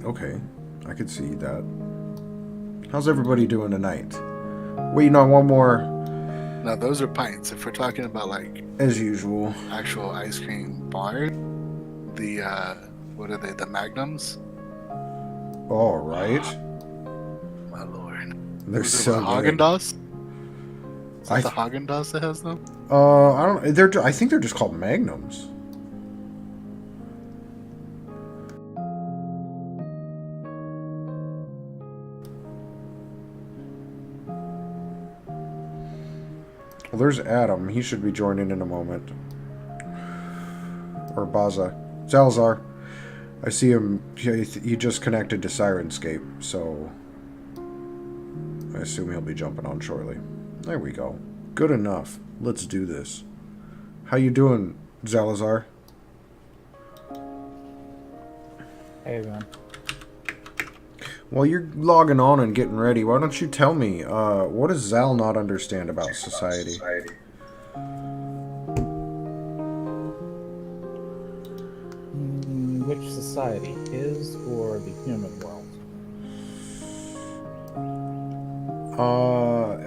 Okay, I could see that. How's everybody doing tonight? Waiting on one more, Now those are pints. If we're talking about like as usual. actual ice cream bars, the what are they? The Magnums? All right, My lord. they're Was it so what, good. Haagen-Dazs? Is I it the th- Haagen-Dazs that has them? I don't. I think they're just called Magnums. Well, there's Adam. He should be joining in a moment. Or Baza. Salazar. I see him. He just connected to Sirenscape, so I assume he'll be jumping on shortly. There we go. Good enough. Let's do this. How you doing, Zalazar? Hey, man. While you're logging on and getting ready, why don't you tell me, what does Zal not understand about society? Which society? His or the human world?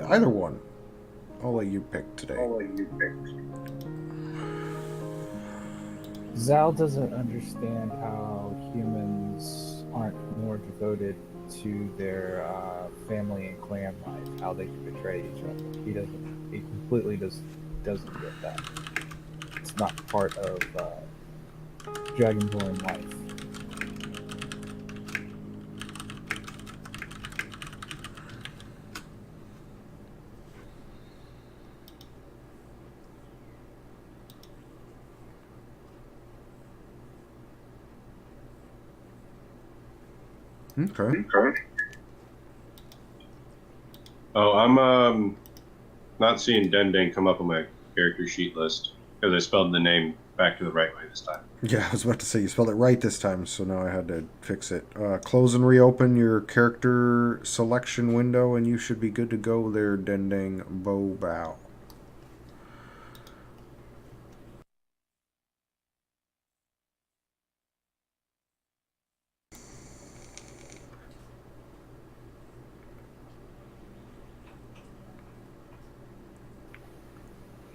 Either one. I'll let you pick today. Zal doesn't understand how humans aren't more devoted to their family and clan life, how they can betray each other. He doesn't. He completely doesn't get that. It's not part of Dragonborn life. Okay. Oh, I'm not seeing Dending come up on my character sheet list because I spelled the name back to the right way this time. Yeah, I was about to say you spelled it right this time, so now I had to fix it. Close and reopen your character selection window, and you should be good to go there, Dendang Bo Bow.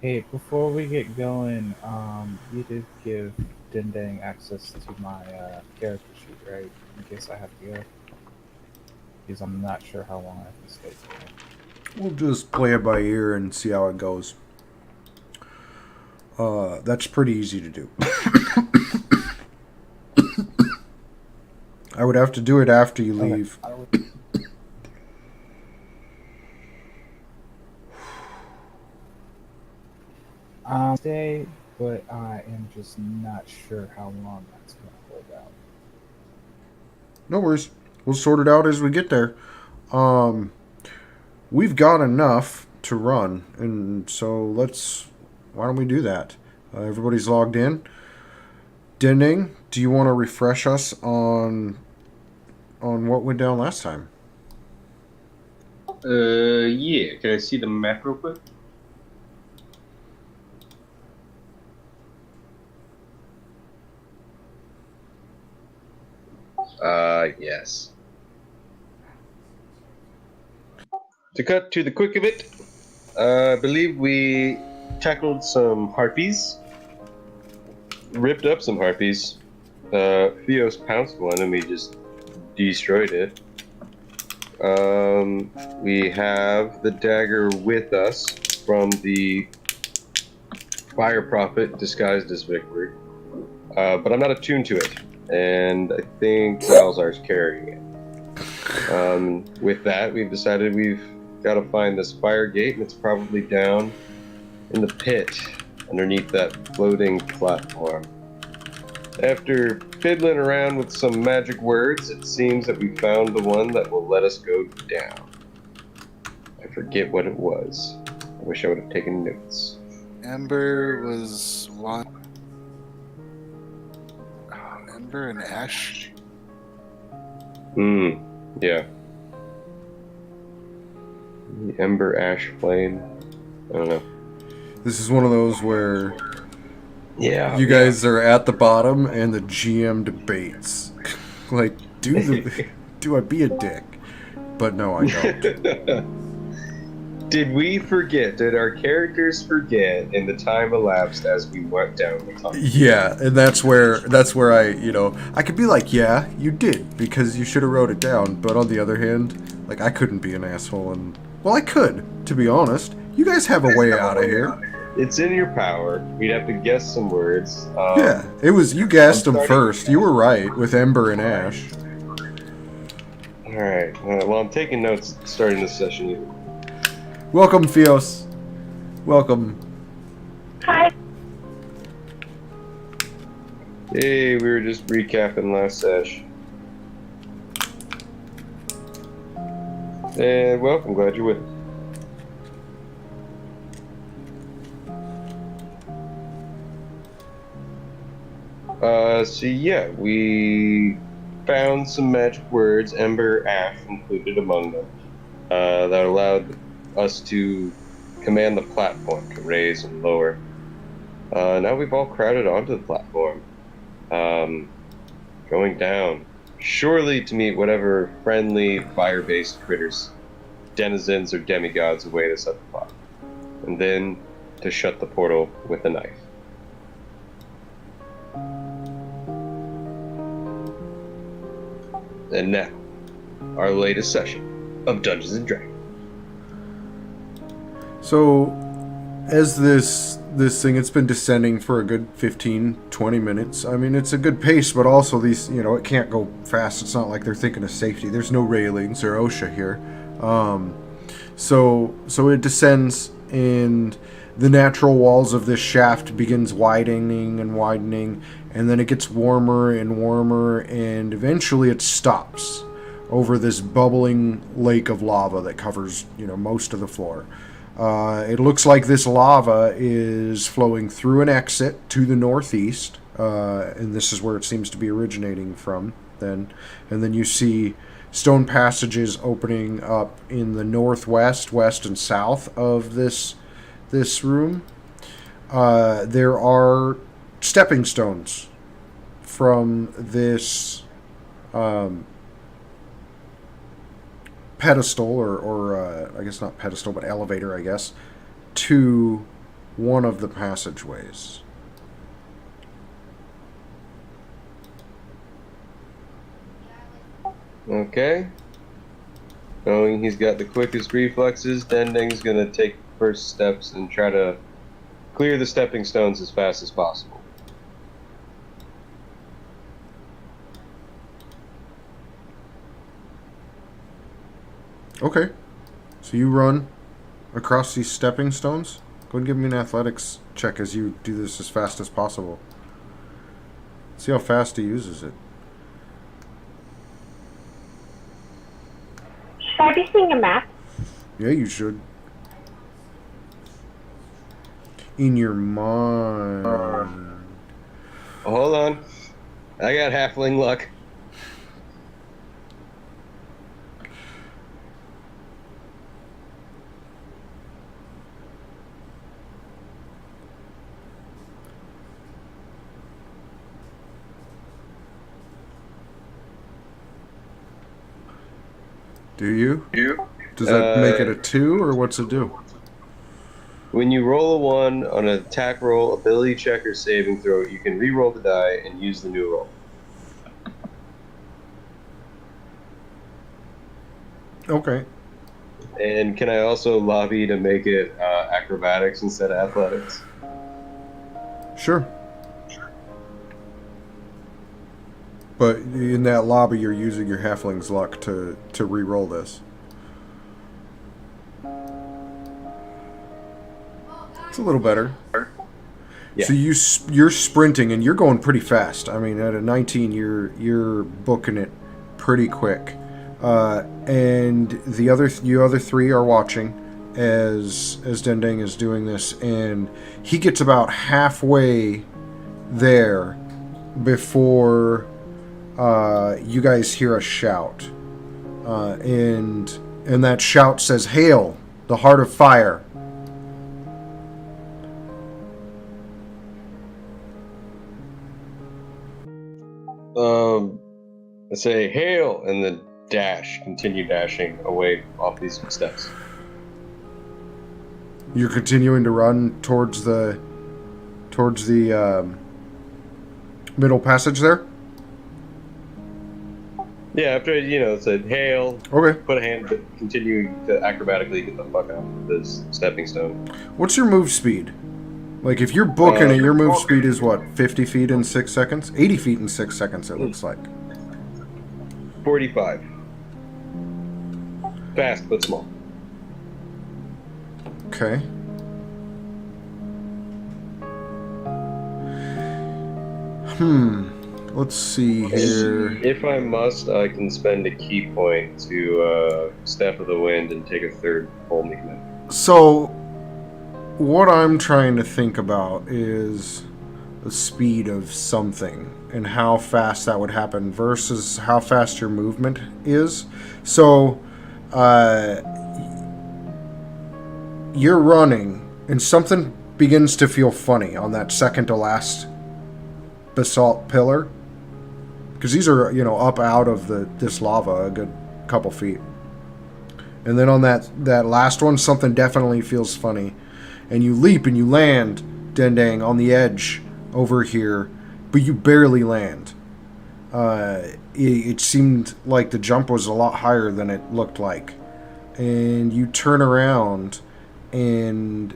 Hey, before we get going, you did give Dindang access to my character sheet, right? In case I have to go. Because I'm not sure how long I can stay today. We'll just play it by ear and see how it goes. That's pretty easy to do. I would have to do it after you leave. Stay, but I am just not sure how long that's going to hold out. No worries. We'll sort it out as we get there. We've got enough to run, and so why don't we do that? Everybody's logged in. Dending, do you want to refresh us on what went down last time? Yeah. Can I see the map real quick? Yes. To cut to the quick of it, I believe we tackled some harpies, ripped up some harpies. Theos pounced one and we just destroyed it. We have the dagger with us from the Fire Prophet disguised as Victor, but I'm not attuned to it, and I think Salazar's carrying it. With that, we've decided we've got to find this fire gate, and it's probably down in the pit underneath that floating platform. After fiddling around with some magic words, it seems that we found the one that will let us go down. I forget what it was. I wish I would have taken notes. Ember was one. Ember and Ash. Yeah. The Ember Ash Flame. I don't know. This is one of those where Yeah. you guys are at the bottom and the GM debates. Like, do I be a dick? But no, I don't. Did we forget? Did our characters forget in the time elapsed as we went down the tunnel? Yeah, and that's where I could be like, yeah, you did because you should have wrote it down. But on the other hand, like I couldn't be an asshole, and well, I could, to be honest. You guys have a way out of here. It's in your power. We'd have to guess some words. Yeah, it was you guessed I'm them starting- first. You were right with Ember and Ash. All right. Well, I'm taking notes starting this session. Either. Welcome, Fios. Welcome. Hi. Hey, we were just recapping last sesh. And welcome. Glad you're with us. So yeah, we found some magic words, Ember, Ash included among them, that allowed us to command the platform to raise and lower. Now we've all crowded onto the platform, going down, surely to meet whatever friendly fire-based critters, denizens or demigods await us at the platform, and then to shut the portal with a knife. And now, our latest session of Dungeons and Dragons. So, as this thing, it's been descending for a good 15-20 minutes. I mean, it's a good pace, but also these, it can't go fast. It's not like they're thinking of safety. There's no railings or OSHA here. So it descends, and the natural walls of this shaft begins widening and widening, and then it gets warmer and warmer, and eventually it stops over this bubbling lake of lava that covers, most of the floor. It looks like this lava is flowing through an exit to the northeast, and this is where it seems to be originating from. And then you see stone passages opening up in the northwest, west, and south of this room. There are stepping stones from this pedestal, or I guess not pedestal, but elevator, I guess, to one of the passageways. Okay. Knowing he's got the quickest reflexes, Dending's gonna take first steps and try to clear the stepping stones as fast as possible. Okay. So you run across these stepping stones. Go and give me an athletics check as you do this as fast as possible. See how fast he uses it. Should I be seeing a map? Yeah, you should. In your mind. Hold on. I got halfling luck. Do you? Does that make it a 2, or what's it do? When you roll a 1 on an attack roll, ability check, or saving throw, you can re-roll the die and use the new roll. Okay. And can I also lobby to make it acrobatics instead of athletics? Sure. But in that lobby, you're using your halfling's luck to re-roll this. It's a little better. Yeah. So you're sprinting and you're going pretty fast. I mean, at a 19, you're booking it pretty quick. And the other three are watching as Dendeng is doing this, and he gets about halfway there before you guys hear a shout, and that shout says, "Hail, the Heart of Fire." I say, hail, and then continue dashing away off these steps. You're continuing to run towards the middle passage there? Yeah, after I, said hail, Okay. put a hand, but continue to acrobatically get the fuck out of this stepping stone. What's your move speed? Like, if you're booking it, your move speed is what, 50 feet in 6 seconds? 80 feet in 6 seconds, it looks like. 45. Fast, but small. Okay. Let's see here. If I must, I can spend a key point to Step of the Wind and take a third full movement. So, what I'm trying to think about is the speed of something and how fast that would happen versus how fast your movement is. So, you're running and something begins to feel funny on that second to last basalt pillar. Because these are, up out of this lava a good couple feet. And then on that last one, something definitely feels funny. And you leap and you land, Dendang, on the edge over here, but you barely land. It seemed like the jump was a lot higher than it looked like. And you turn around and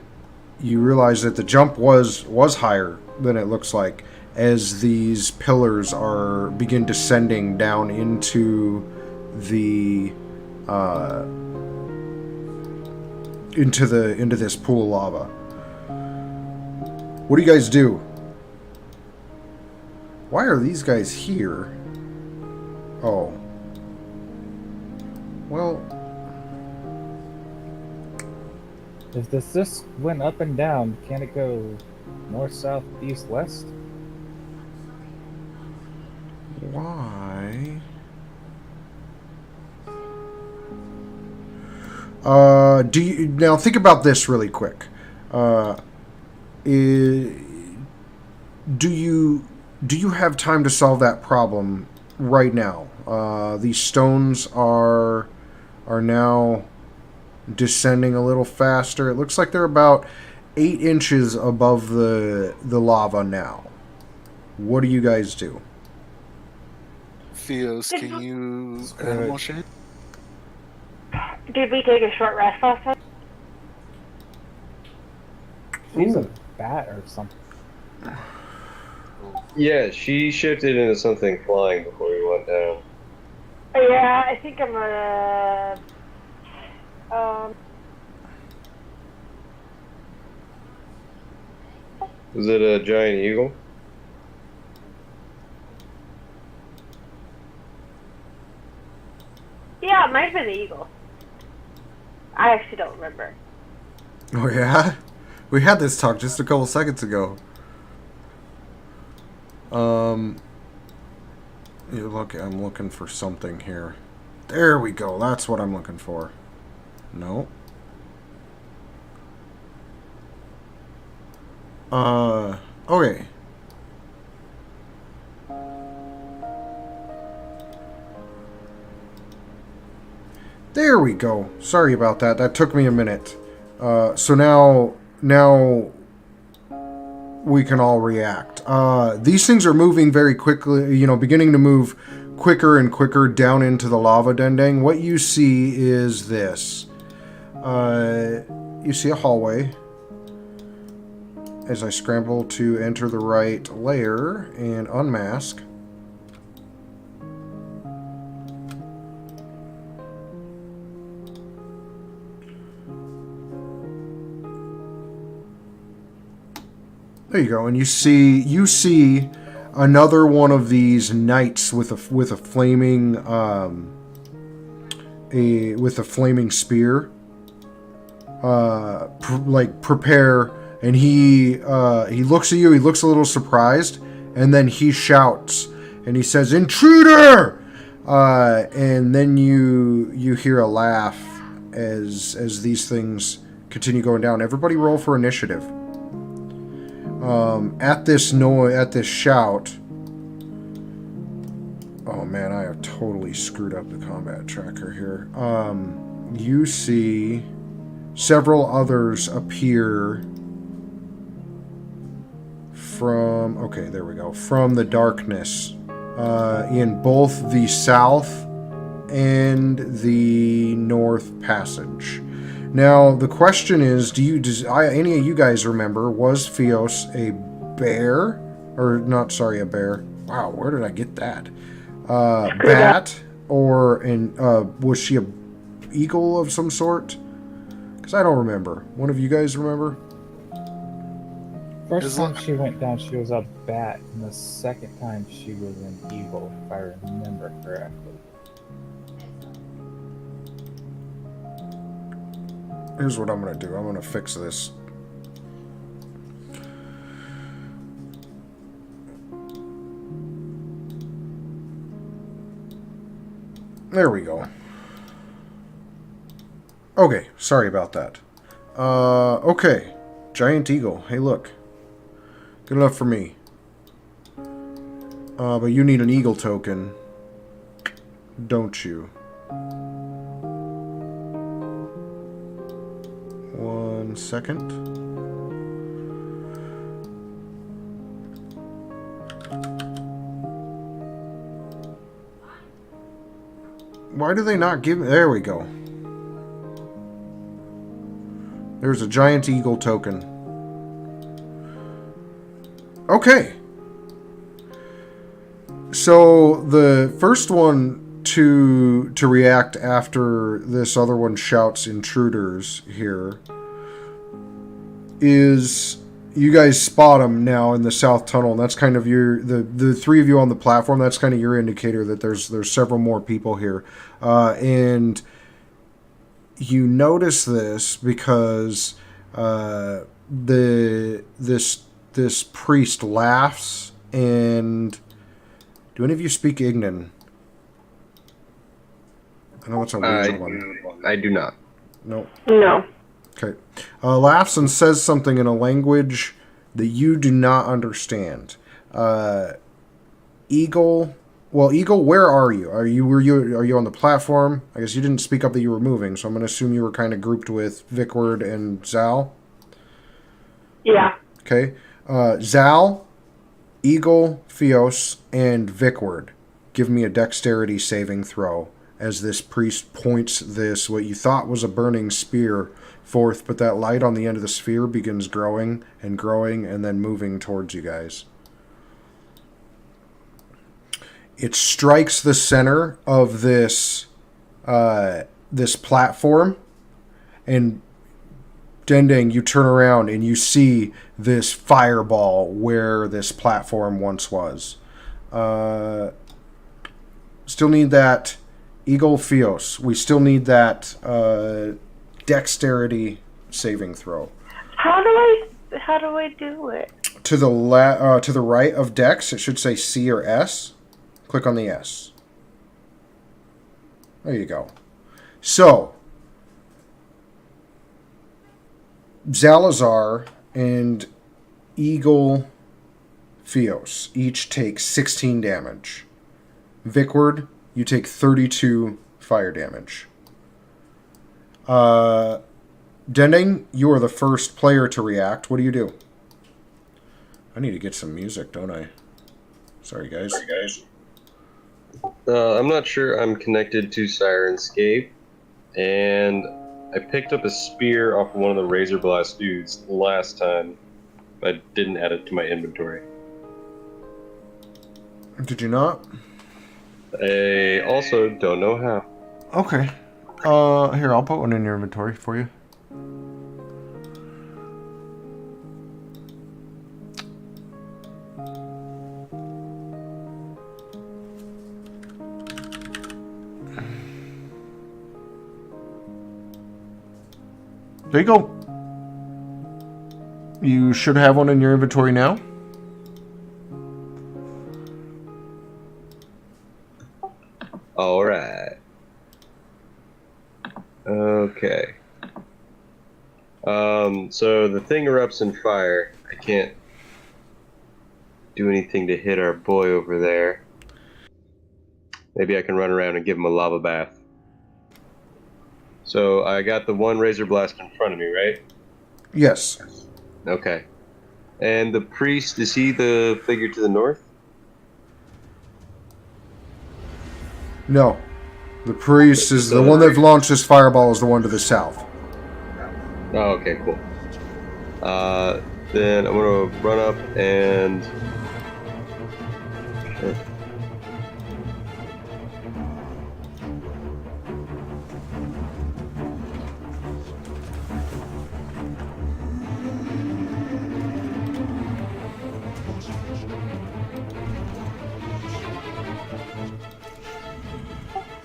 you realize that the jump was higher than it looks like, as these pillars begin descending down into the into this pool of lava. What do you guys do? Why are these guys here? Oh. Well, If this went up and down, can it go north, south, east, west? why? Do you now think about this really quick? Do you have time to solve that problem right now? These stones are now descending a little faster. It looks like they're about 8 inches above the lava now. What do you guys do? Theos, can you animal shape? Did we take a short rest last time? She's a bat or something. Yeah, she shifted into something flying before we went down. Yeah, I think I'm Was it a giant eagle? yeah, it might have been the eagle. I actually don't remember. Oh yeah? We had this talk just a couple seconds ago. I'm looking for something here. There we go. That's what I'm looking for. No. Okay. There we go. Sorry about that. That took me a minute. So now we can all react. These things are moving very quickly, beginning to move quicker and quicker down into the lava, Dendang. What you see is this. You see a hallway. As I scramble to enter the right layer and unmask. There you go, and you see another one of these knights with a flaming with a flaming spear. Prepare, and he looks at you. He looks a little surprised, and then he shouts and he says, "Intruder!" And then you hear a laugh as these things continue going down. Everybody, roll for initiative. At this shout, Oh man, I have totally screwed up the combat tracker here. You see several others appear from... Okay, there we go. From the darkness. In both the south and the north passage. Now, the question is, does any of you guys remember, was Fios a bear? Or, not, sorry, a bear. Wow, where did I get that? Bat? Or, was she a eagle of some sort? Because I don't remember. One of you guys remember? First time she went down, she was a bat, and the second time she was an eagle, if I remember correctly. Here's what I'm going to do. I'm going to fix this. There we go. Okay, sorry about that. Okay. Giant eagle. Hey, look. Good enough for me. But you need an eagle token. Don't you? 1 second. Why do they not give me... There we go. There's a giant eagle token. Okay. So the first one to react after this other one shouts intruders here is you guys spot them now in the south tunnel, and that's kind of your the three of you on the platform. That's kind of your indicator that there's several more people here, and you notice this because this priest laughs. And do any of you speak Ignan? I know it's a weird one. I do not. Nope. No. Okay. Laughs and says something in a language that you do not understand. Eagle. Well, Eagle, where are you? Are you on the platform? I guess you didn't speak up that you were moving, so I'm going to assume you were kind of grouped with Vicward and Zal. Yeah. Okay. Zal, Eagle, Fios, and Vicward. Give me a dexterity saving throw as this priest points this, what you thought was a burning spear, forth, but that light on the end of the sphere begins growing and then moving towards you guys. It strikes the center of this this platform, and Dendeng, you turn around and you see this fireball where this platform once was. Still need that Eagle Fios. We still need that dexterity saving throw. How do I do it? To the right of Dex, it should say C or S. Click on the S. There you go. So, Zalazar and Eagle Fios each take 16 damage. Vicward, you take 32 fire damage. Dending, you are the first player to react. What do you do? I need to get some music, don't I? Sorry, guys. I'm not sure I'm connected to Sirenscape, and I picked up a spear off of one of the Razor Blast dudes last time, but I didn't add it to my inventory. Did you not? I also don't know how. Okay. Here, I'll put one in your inventory for you. There you go. You should have one in your inventory now. All right. Okay. So the thing erupts in fire. I can't do anything to hit our boy over there. Maybe I can run around and give him a lava bath. So I got the one Razor Blast in front of me, right? Yes. Okay. And the priest, is he the figure to the north? No. The priest is the one that launched this fireball is the one to the south. Oh, okay, cool. Then I'm gonna run up and... Sure.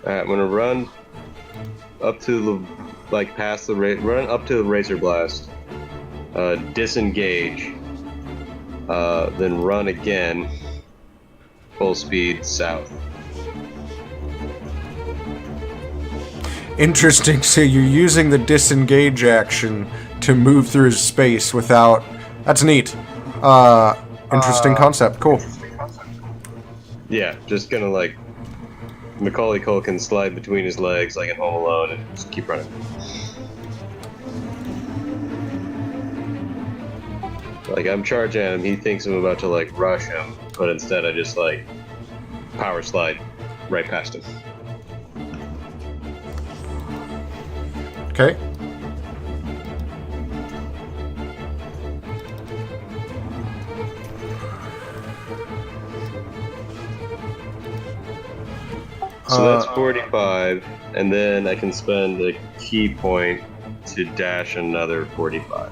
Alright, I'm gonna run up to the, like, past the, run up to the Razor Blast, disengage, then run again, full speed south. Interesting. So you're using the disengage action to move through space without... That's neat. Interesting concept. Cool. Yeah, just gonna, like, Macaulay Culkin slide between his legs like in Home Alone and just keep running. Like, I'm charging at him, he thinks I'm about to, like, rush him, but instead I just, like, power slide right past him. Okay. So that's 45, and then I can spend a key point to dash another 45.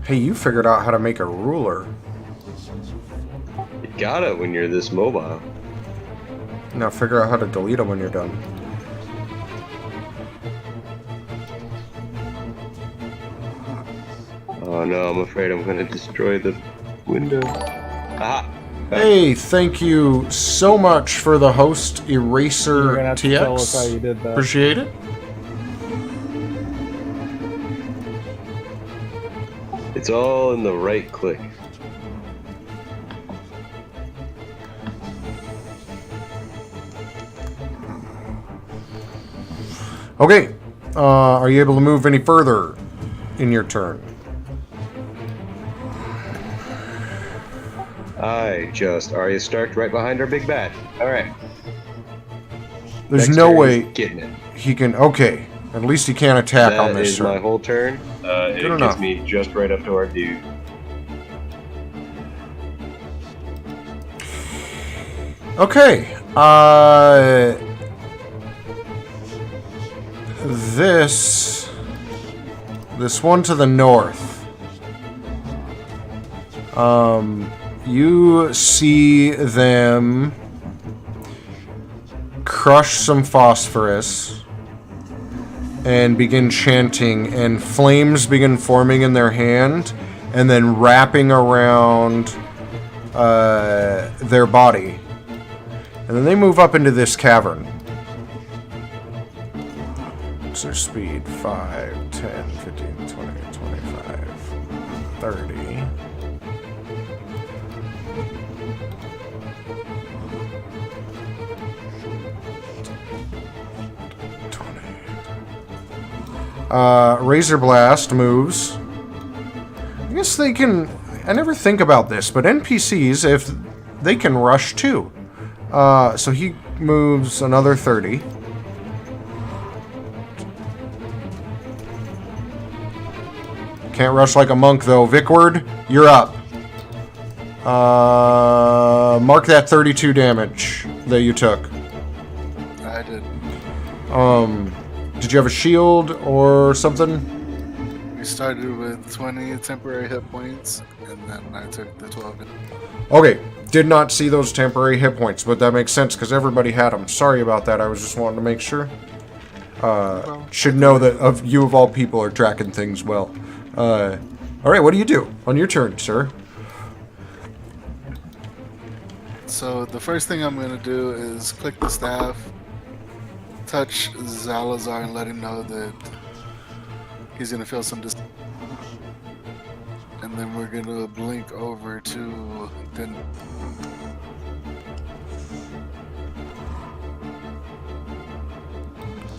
Hey, you figured out how to make a ruler. You got it when you're this mobile. Now figure out how to delete them when you're done. Oh no, I'm afraid I'm gonna destroy the window. Aha! Hey, thank you so much for the host, Eraser You're gonna have to tell us how TX. you did that. Appreciate it. It's all in the right click. Okay. Are you able to move any further in your turn? I just Arya Stark right behind our big bad. Alright. There's Next no turn, way he's getting it. he can... Okay. At least he can't attack on That this is turn. my whole turn. It enough. gets me just right up to our dude. Okay. This one to the north. You see them crush some phosphorus and begin chanting, and flames begin forming in their hand and then wrapping around their body. And then they move up into this cavern. What's their speed? 5, 10, 15, 20, 25, 30. Razor Blast moves. I guess they can... I never think about this, but NPCs, if they can rush too. So he moves another 30. Can't rush like a monk, though. Vickward, you're up. Mark that 32 damage that you took. I did. Did you have a shield or something? We started with 20 temporary hit points, and then I took the 12. Okay, did not see those temporary hit points, but that makes sense because everybody had them. Sorry about that. I was just wanting to make sure. Should know that you of all people are tracking things well. All right, what do you do on your turn, sir? So the first thing I'm gonna do is click the staff, touch Zalazar, and let him know that he's gonna feel some and then we're gonna blink over to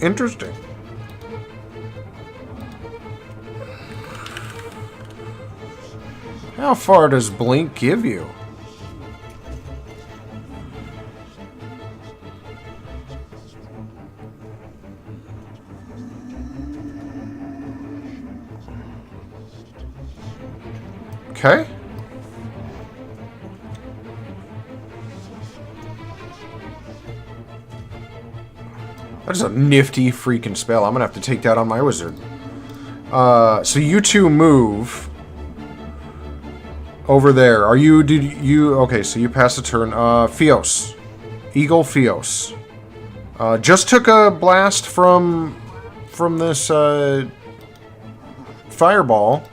Interesting. How far does Blink give you? Okay. That is a nifty freaking spell. I'm gonna have to take that on my wizard. So you two move over there. Are you? Did you? Okay, so you pass the turn. Fios, Eagle Fios, just took a blast from this fireball.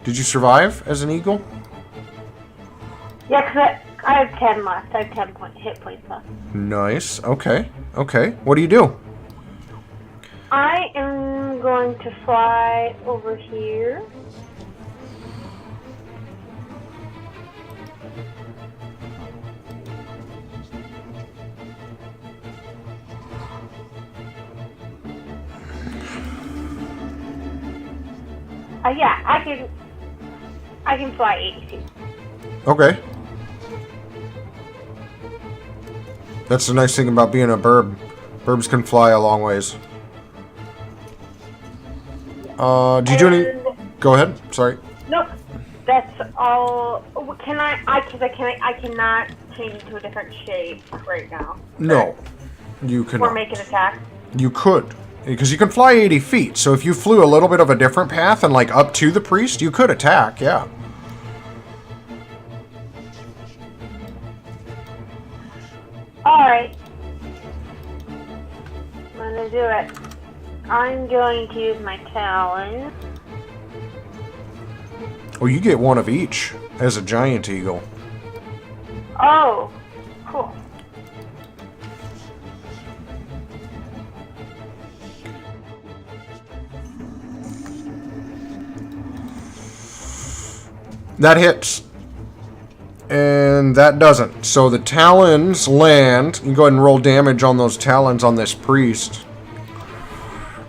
Did you survive as an eagle? Yeah, because I have 10 left. I have 10 hit points left. Nice. Okay. Okay. What do you do? I am going to fly over here. Yeah, I can fly 80 feet. Okay. That's the nice thing about being a burb. Burbs can fly a long ways. Do you do any? Go ahead. Sorry. Nope. That's all. Can I cannot change into a different shape right now. No. You cannot. Or make an attack. You could. Because you can fly 80 feet, so if you flew a little bit of a different path and, like, up to the priest, you could attack, yeah. Alright. I'm gonna do it. I'm going to use my talon. Oh, you get one of each as a giant eagle. Oh, cool. That hits. And that doesn't. So the talons land. You can go ahead and roll damage on those talons on this priest.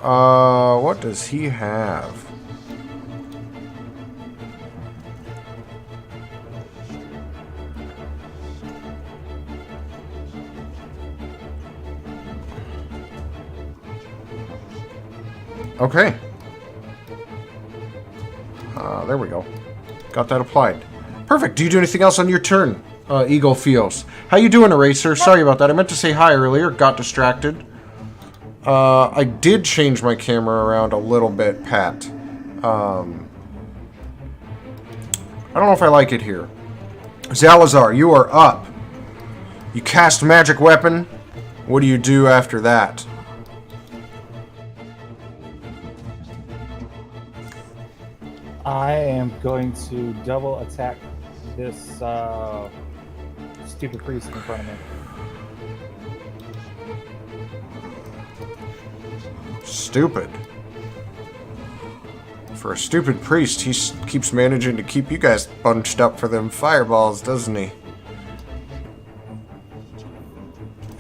What does he have? Okay. There we go. Got that applied. Perfect. Do you do anything else on your turn, Eagle Fios? How you doing, Eraser? Sorry about that. I meant to say hi earlier. Got distracted. I did change my camera around a little bit, Pat. I don't know if I like it here. Zalazar, you are up. You cast magic weapon. What do you do after that? I am going to double attack this stupid priest in front of me. Stupid. For a stupid priest, he keeps managing to keep you guys bunched up for them fireballs, doesn't he?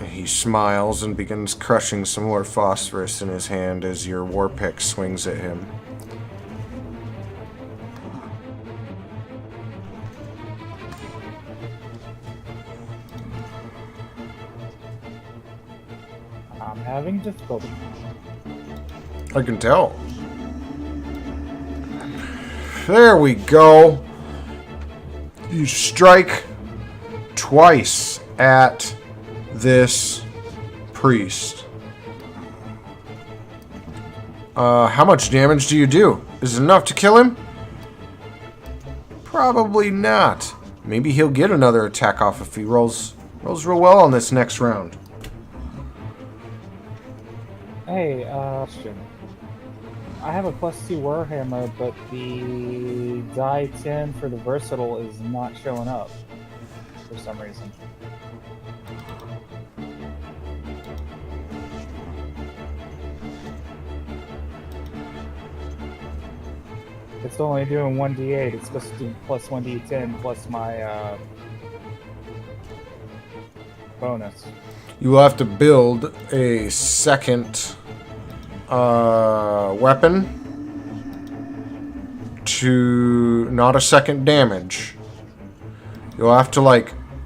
He smiles and begins crushing some more phosphorus in his hand as your war pick swings at him. I'm having difficulty. I can tell. There we go. You strike twice at this priest. How much damage do you do? Is it enough to kill him? Probably not. Maybe he'll get another attack off if he rolls real well on this next round. Hey, question. I have a +2 Warhammer, but the die 10 for the versatile is not showing up for some reason. It's only doing 1d8. It's supposed to do plus 1d10 plus my bonus. You will have to build a second weapon to not a second damage. You'll have to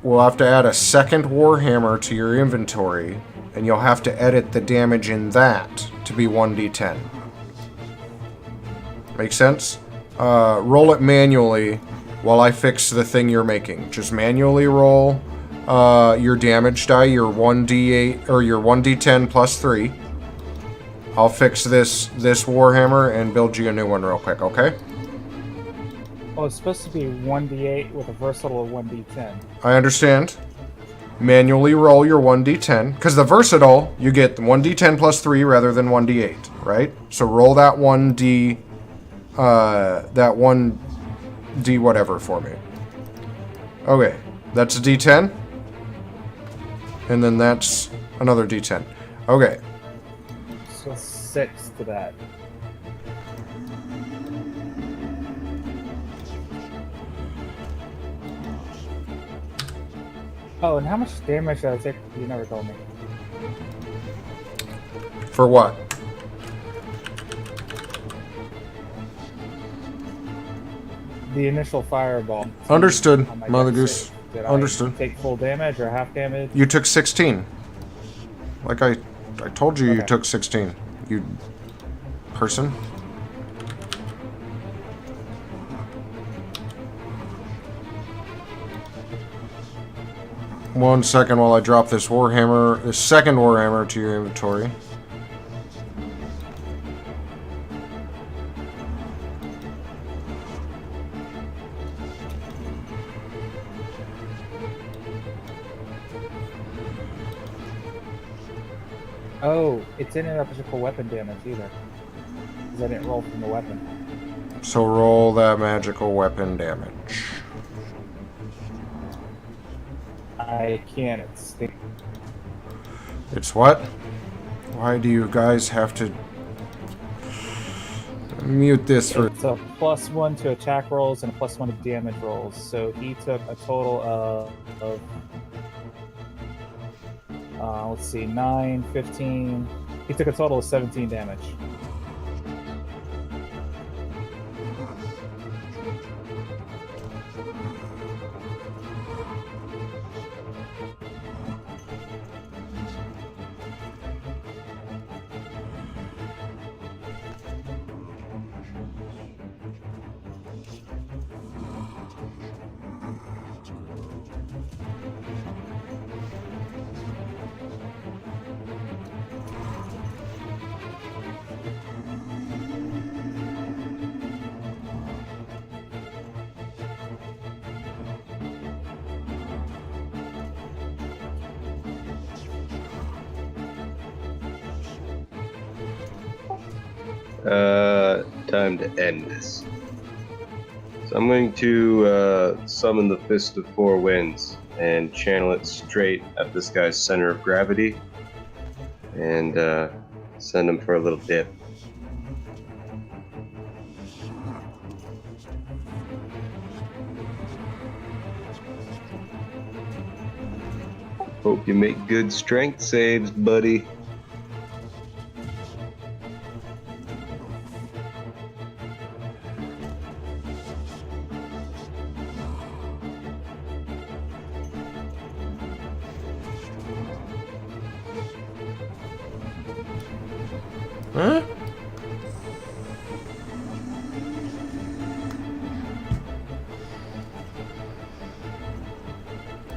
we'll have to add a second Warhammer to your inventory, and you'll have to edit the damage in that to be 1d10. Make sense? Roll it manually while I fix the thing you're making. Just manually roll your damage die, your 1d8 or your 1d10 plus 3. I'll fix this Warhammer and build you a new one real quick, okay? Well, it's supposed to be 1d8 with a versatile 1d10. I understand. Manually roll your 1d10. Because the versatile, you get 1d10 plus 3 rather than 1d8, right? So roll that 1d... that 1d whatever for me. Okay. That's a d10. And then that's another d10. Okay. So 6 to that. Oh, and how much damage did I take? You never told me. For what? The initial fireball. Understood, on my Mother dex Goose. save. Did Understood. I take full damage or half damage? You took 16. Like I told you, you Okay. took 16. You person. One second while I drop this Warhammer, this second Warhammer to your inventory. Oh, it didn't have magical weapon damage either. Because I didn't roll from the weapon. So roll that magical weapon damage. I can't. It's what? Why do you guys have to mute this for... It's a +1 to attack rolls and a +1 to damage rolls. So he took a total of let's see, 9, 15. He took a total of 17 damage. Time to end this. So I'm going to summon the Fist of Four Winds and channel it straight at this guy's center of gravity and send him for a little dip. Hope you make good strength saves, buddy. Huh?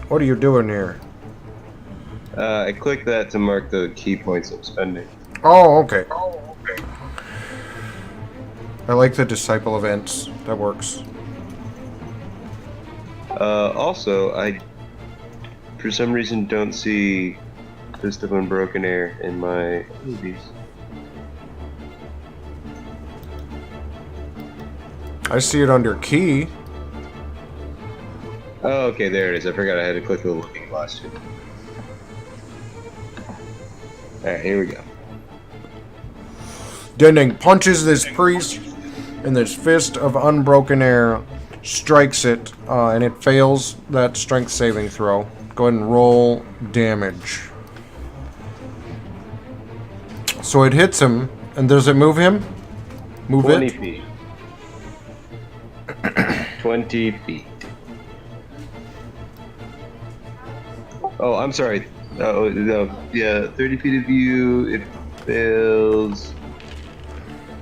What are you doing here? I click that to mark the key points I'm spending. Oh, okay. I like the disciple events. That works. Also, I, for some reason, don't see Fist of Unbroken Air in my movies. I see it under key. Oh, okay, there it is. I forgot I had to click the looking glass too. Alright, here we go. Denning punches this priest, and this Fist of Unbroken Air strikes it, and it fails that strength saving throw. Go ahead and roll damage. So it hits him And does it move him? Move 20 it? feet. 20 feet. Oh, I'm sorry. Oh, no. Yeah, 30 feet of view. It fails.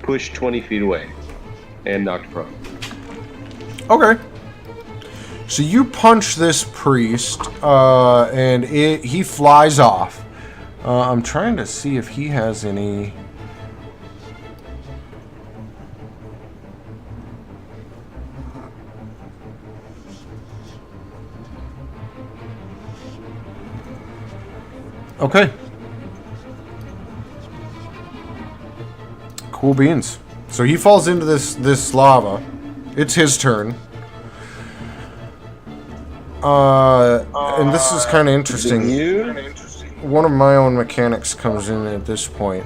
Push 20 feet away. And knocked prone. Okay. So you punch this priest, and he flies off. I'm trying to see if he has any... Okay. Cool beans. So he falls into this lava. It's his turn. And this is kind of interesting. You? One of my own mechanics comes in at this point.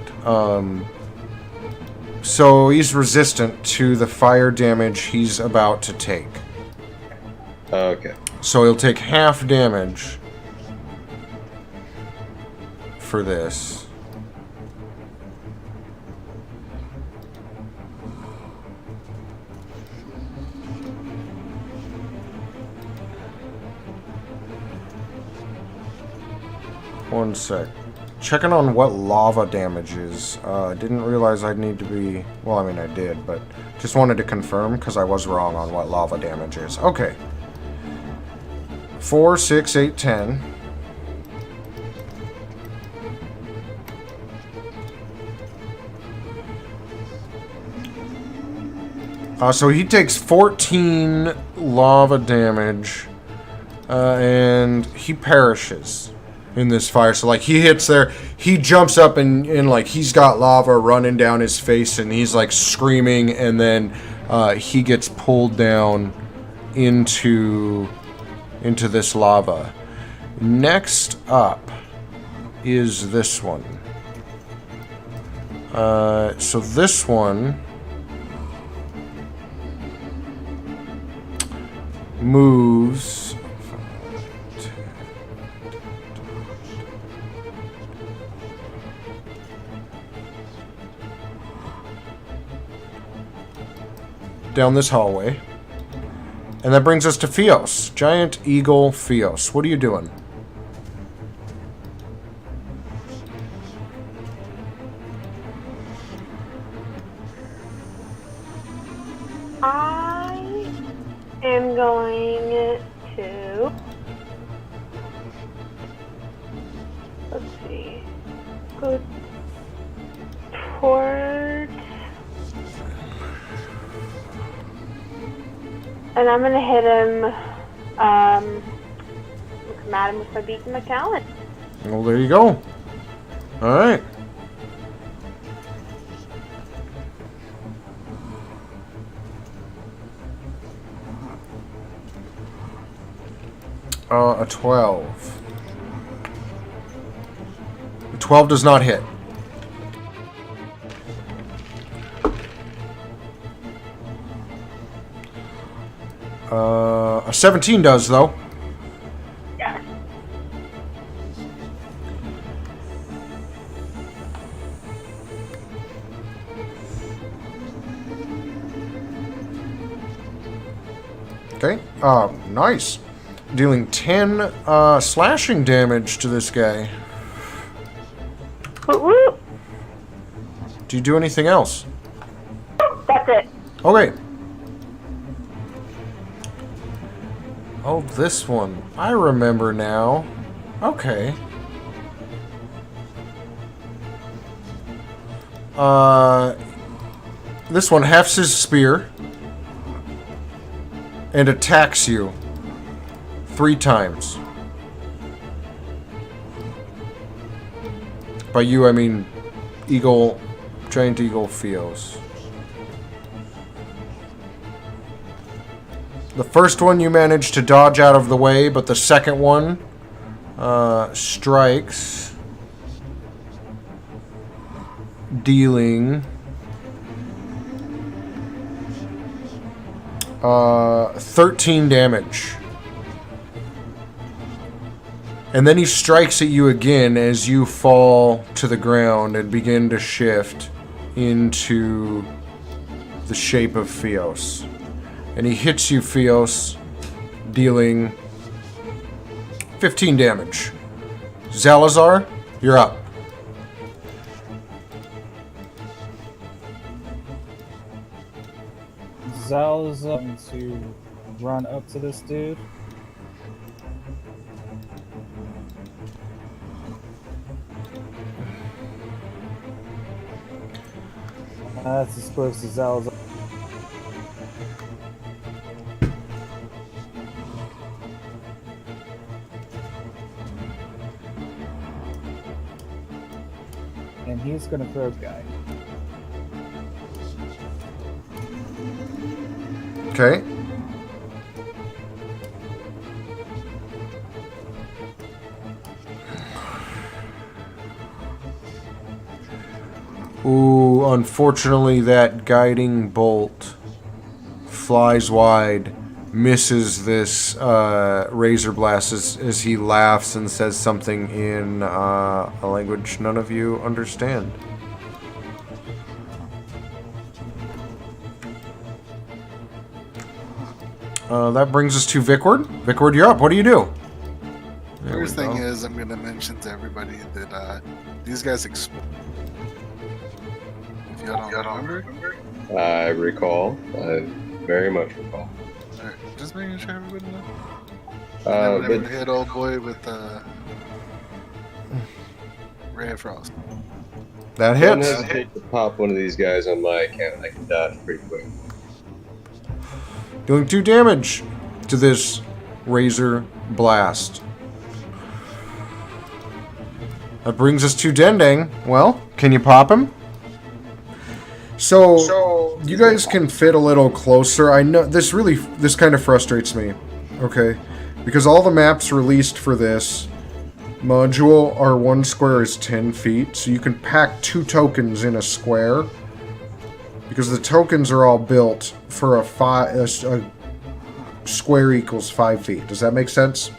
So he's resistant to the fire damage he's about to take. Okay. So he'll take half damage for this. One sec. Checking on what lava damage is. Didn't realize I'd need to be... Well, I mean, I did, but just wanted to confirm because I was wrong on what lava damage is. Okay. 4, 6, 8, 10. So he takes 14 lava damage, and he perishes in this fire. So, like, he hits there, he jumps up, and like, he's got lava running down his face, and he's, like, screaming, and then he gets pulled down into this lava. Next up is this one. So this one moves down this hallway. And that brings us to Fios. Giant Eagle Fios. What are you doing? I am going to... Let's see. Go towards... And I'm gonna hit him, come at him with my beak and my talon. Well, there you go. Alright. A 12. A 12 does not hit. A 17 does, though. Yeah. Okay. Nice. Dealing 10 slashing damage to this guy. Woo woo! Do you do anything else? That's it. Okay. Oh, this one. I remember now. Okay. This one hefts his spear and attacks you 3 times. By you, I mean Giant Eagle Fios. The first one you managed to dodge out of the way, but the second one strikes, dealing 13 damage. And then he strikes at you again as you fall to the ground and begin to shift into the shape of Fios. And he hits you, Fios, dealing 15 damage. Zalazar, you're up. Zal's going to run up to this dude. That's as close to Zal's. And he's gonna throw guy. Okay. Ooh, unfortunately that guiding bolt flies wide, misses this Razor Blast as he laughs and says something in a language none of you understand. That brings us to Vickward. Vickward, you're up. What do you do? There First we thing go. is, I'm gonna mention to everybody that these guys explode. If y'all don't remember, I recall. I very much recall. alright, just making sure everybody knows. But Never hit old boy with Ray of Frost. That don't hits. hesitate to pop one of these guys on my account. I can dodge pretty quick. Doing 2 damage to this Razor Blast. That brings us to Dendeng. Well, can you pop him? So you guys can fit a little closer. I know this kind of frustrates me. Okay, because all the maps released for this module are 1 square is 10 feet, so you can pack 2 tokens in a square. Because the tokens are all built for a square equals 5 feet. Does that make sense?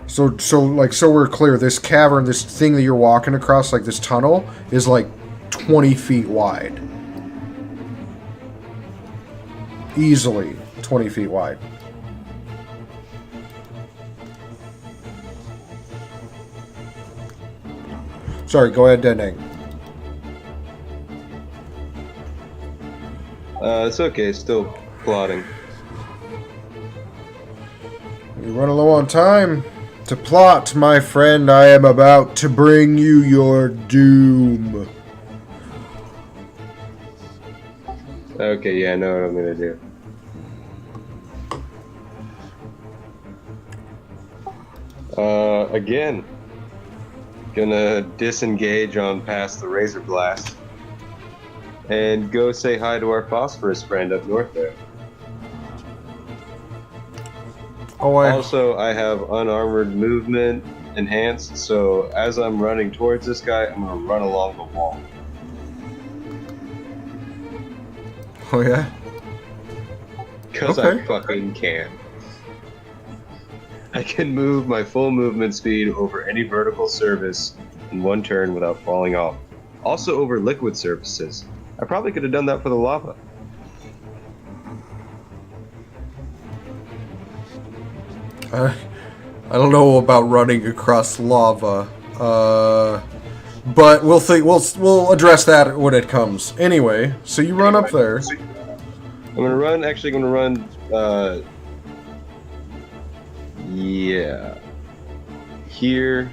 So we're clear. This cavern, this thing that you're walking across, like this tunnel, is like 20 feet wide. Easily 20 feet wide. Sorry, go ahead, Dendeng. It's okay. Still plotting. You're running low on time. To plot, my friend, I am about to bring you your doom. Okay, yeah, I know what I'm gonna do. Again, gonna disengage on past the Razor Blast and go say hi to our phosphorus friend up north there. Oh, Also, I have unarmored movement enhanced, so as I'm running towards this guy, I'm gonna run along the wall. Oh yeah? Because Okay. I fucking can. I can move my full movement speed over any vertical surface in 1 turn without falling off. Also over liquid surfaces. I probably could have done that for the lava. I don't know about running across lava. But we'll address that when it comes. Anyway, so you run up there. I'm gonna run, yeah. Here.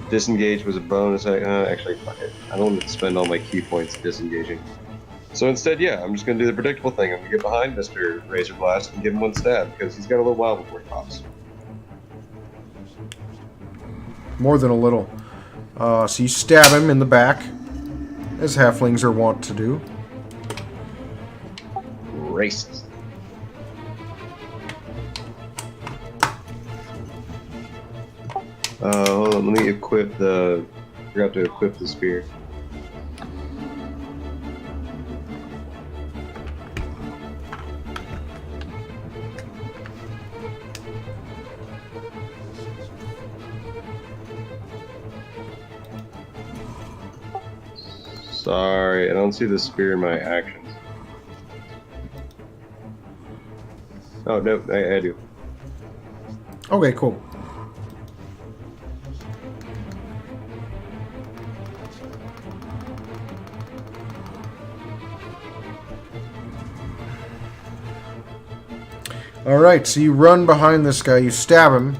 Disengage was a bonus. Actually, fuck it. I don't want to spend all my key points disengaging. So instead, yeah, I'm just gonna do the predictable thing. I'm gonna get behind Mr. Razor Blast and give him 1 stab, because he's got a little while before he pops. More than a little. So you stab him in the back, as halflings are wont to do. Racist. Hold on, let me equip the... forgot to equip the spear. Sorry, I don't see the spear in my actions. Oh, no, I do. Okay, cool. Alright, so you run behind this guy, you stab him,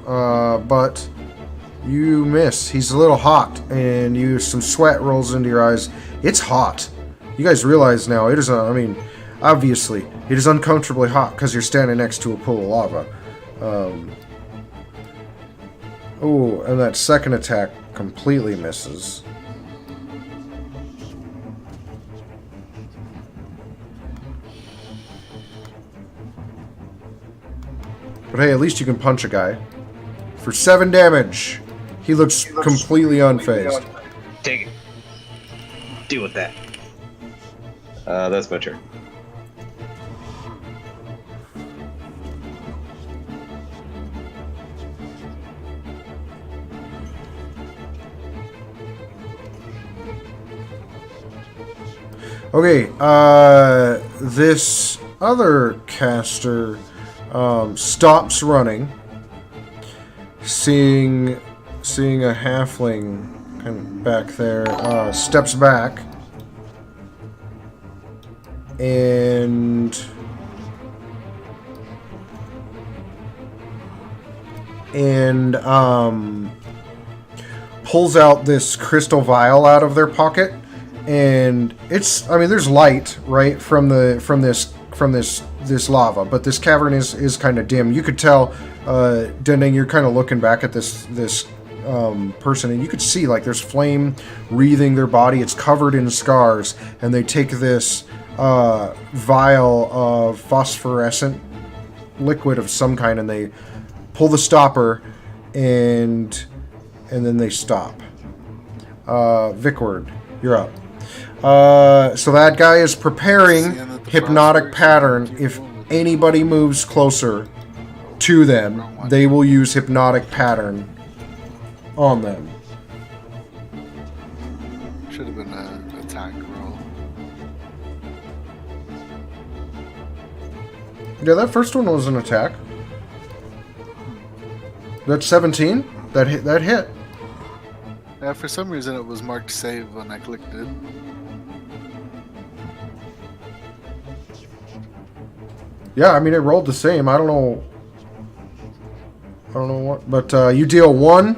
but you miss. He's a little hot, and some sweat rolls into your eyes. It's hot. You guys realize now, it is, obviously, it is uncomfortably hot because you're standing next to a pool of lava. Oh, and that second attack completely misses. But hey, at least you can punch a guy. For 7 damage. He looks completely unfazed. Take it. Deal with that. That's my turn. Okay, this other caster stops running, seeing a halfling kind of back there, steps back, and pulls out this crystal vial out of their pocket. And it's, there's light, right, from this lava, but this cavern is kind of dim. You could tell, Dending, you're kind of looking back at this person, and you could see, like, there's flame wreathing their body. It's covered in scars, and they take this vial of phosphorescent liquid of some kind, and they pull the stopper, and then they stop. Vickward, you're up. So that guy is preparing hypnotic pattern. If anybody moves closer to them, they will use hypnotic pattern on them. Should have been an attack roll. Yeah, that first one was an attack. That's 17. That hit. Yeah, for some reason it was marked save when I clicked it. Yeah, it rolled the same. I don't know what, but you deal 1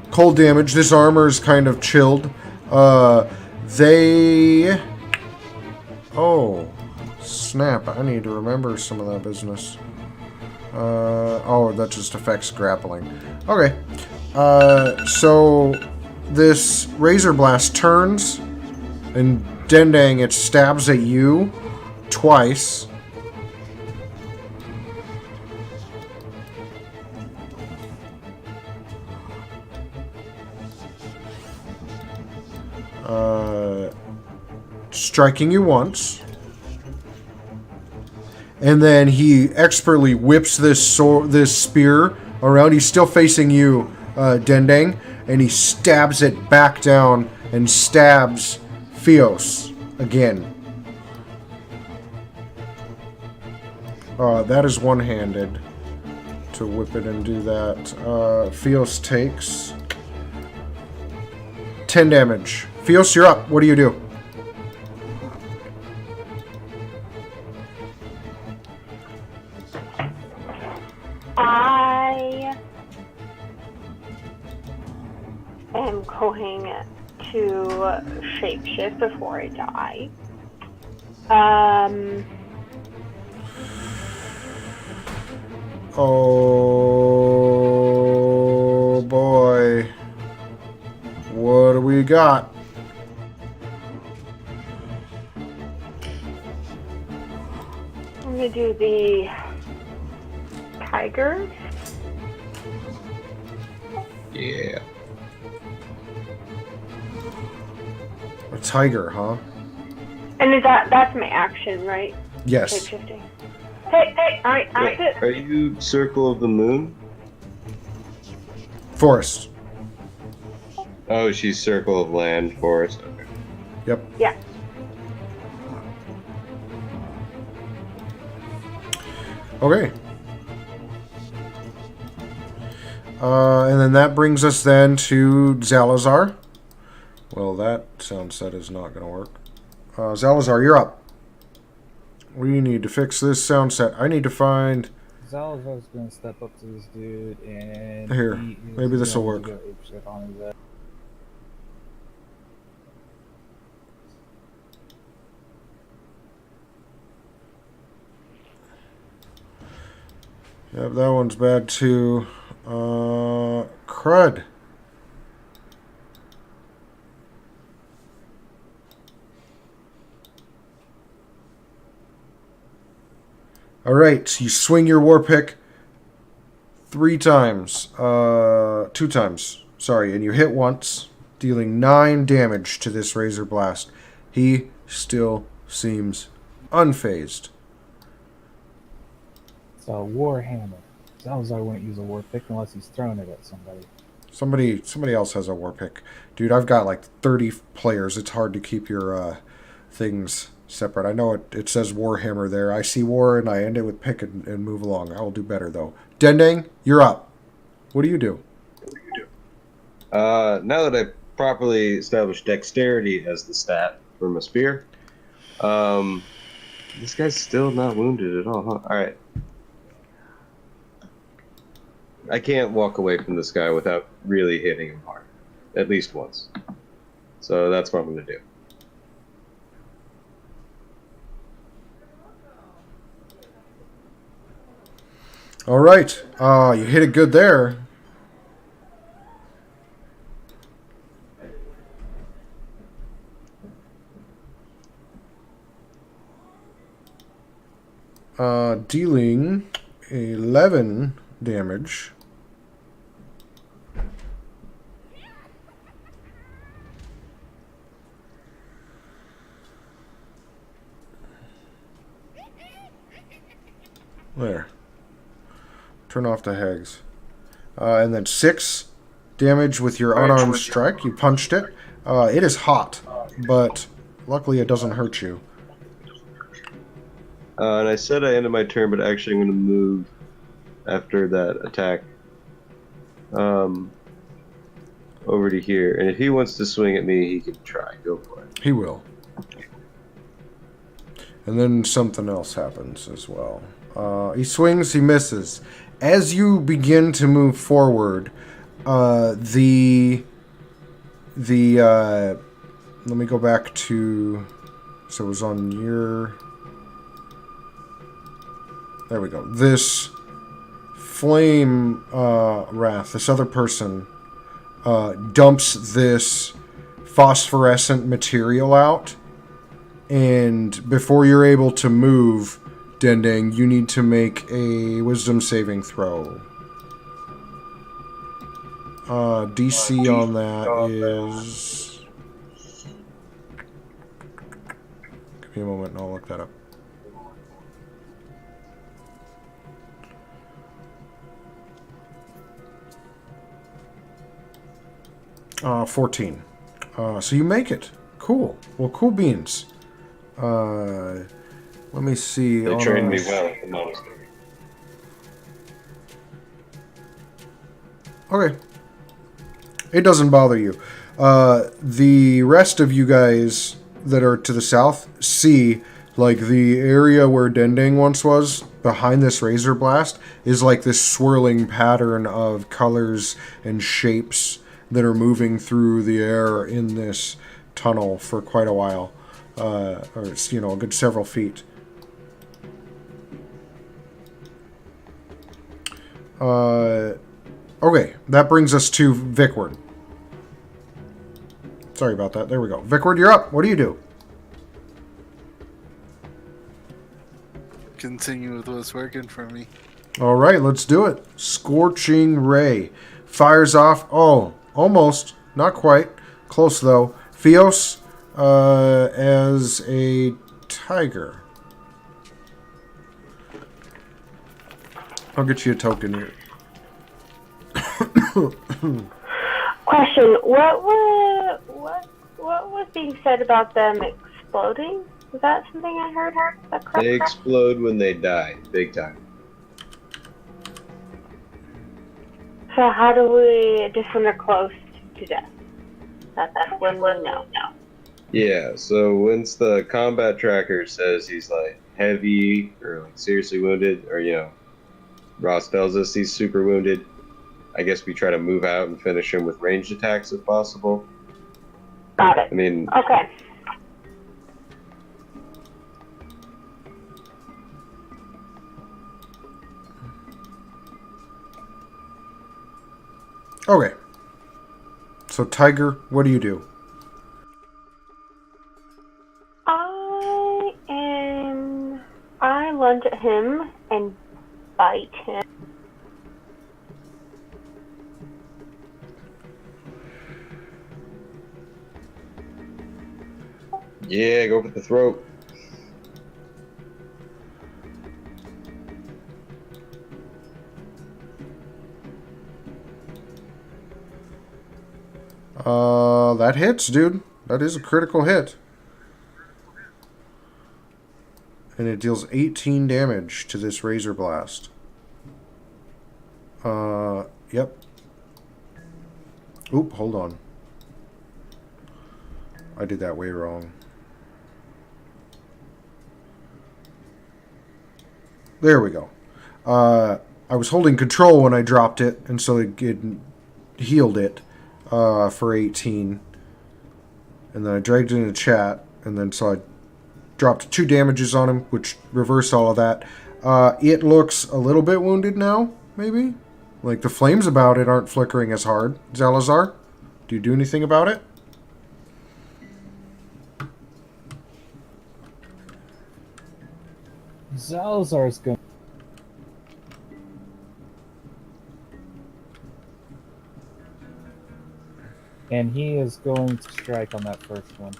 cold damage. This armor is kind of chilled. Oh, snap! I need to remember some of that business. Oh, that just affects grappling. Okay. So this Razor Blast turns, and Dendang, it stabs at you twice. Striking you once. And then he expertly whips this spear around. He's still facing you, Dendang, and he stabs it back down and stabs Fios again. That is one-handed to whip it and do that. Fios takes 10 damage. Fios, you're up. What do you do? I am going to shapeshift before I die. Oh boy. What do we got? I'm gonna do the tiger. Yeah. A tiger, huh? And is that's my action, right? Yes. Shapeshifting. Hey, alright, that's it. Are you Circle of the Moon? Forest. Oh, she's Circle of Land, Forest. Okay. Yep. Yeah. Okay. And then that brings us then to Zalazar. Well, that sound set is not going to work. Zalazar, you're up. We need to fix this sound set. I need to find... Zalazar's gonna step up to this dude and Here, he is maybe this will going work. to go apeshit on his ass. Yep, that one's bad too. Crud. Alright, you swing your war pick 3 times. 2 times. Sorry, and you hit once, dealing 9 damage to this Razor Blast. He still seems unfazed. So Warhammer. Zalazar wouldn't use a war pick unless he's throwing it at somebody. Somebody else has a war pick. Dude, I've got like 30 players. It's hard to keep your things separate. I know it says Warhammer there. I see war and I end it with pick and move along. I will do better though. Dendang, you're up. What do you do? Now that I've properly established dexterity as the stat for my spear, this guy's still not wounded at all, huh? Alright. I can't walk away from this guy without really hitting him hard. At least once. So that's what I'm going to do. Alright. You hit it good there. Dealing 11 damage. There. Turn off the hags. And then 6 damage with your unarmed strike. You punched it. It is hot, but luckily it doesn't hurt you. And I said I ended my turn, but actually I'm going to move after that attack over to here. And if he wants to swing at me, he can try. Go for it. He will. And then something else happens as well. He swings, he misses. As you begin to move forward, let me go back to, so it was on your, there we go. This flame wrath, this other person, dumps this phosphorescent material out, and before you're able to move, Dendang, you need to make a wisdom saving throw. DC on that is... Give me a moment and I'll look that up. 14. So you make it. Cool. Well, cool beans. Let me see. They trained me well at the monastery. Okay. It doesn't bother you. The rest of you guys that are to the south see, like, the area where Dendang once was, behind this Razor Blast, is like this swirling pattern of colors and shapes that are moving through the air in this tunnel for quite a while. Or it's, a good several feet. Okay, that brings us to Vickward. Sorry about that. There we go. Vickward, you're up. What do you do? Continue with what's working for me. All right, let's do it. Scorching Ray. Fires off. Oh, almost. Not quite. Close, though. Fios as a tiger. I'll get you a token here. Question: What what was being said about them exploding? Was that something I heard? Is that correct? They explode when they die, big time. So how do we, just when they're close to death? That's when we know. Yeah, so once the combat tracker says he's like heavy or like seriously wounded, or Ross tells us he's super wounded, I guess we try to move out and finish him with ranged attacks if possible. Got it. I mean, Okay. Okay. So, Tiger, what do you do? I lunge at him and bite him. yeah, go for the throat. That hits, dude. That is a critical hit. And it deals 18 damage to this Razor Blast. Yep. Oop, hold on. I did that way wrong. There we go. I was holding control when I dropped it, and so it healed it for 18. And then I dragged it into chat, and then so I dropped 2 damages on him, which reversed all of that. It looks a little bit wounded now, maybe? Like, the flames about it aren't flickering as hard. Zalazar, do you do anything about it? Zalazar's going. And he is going to strike on that first one.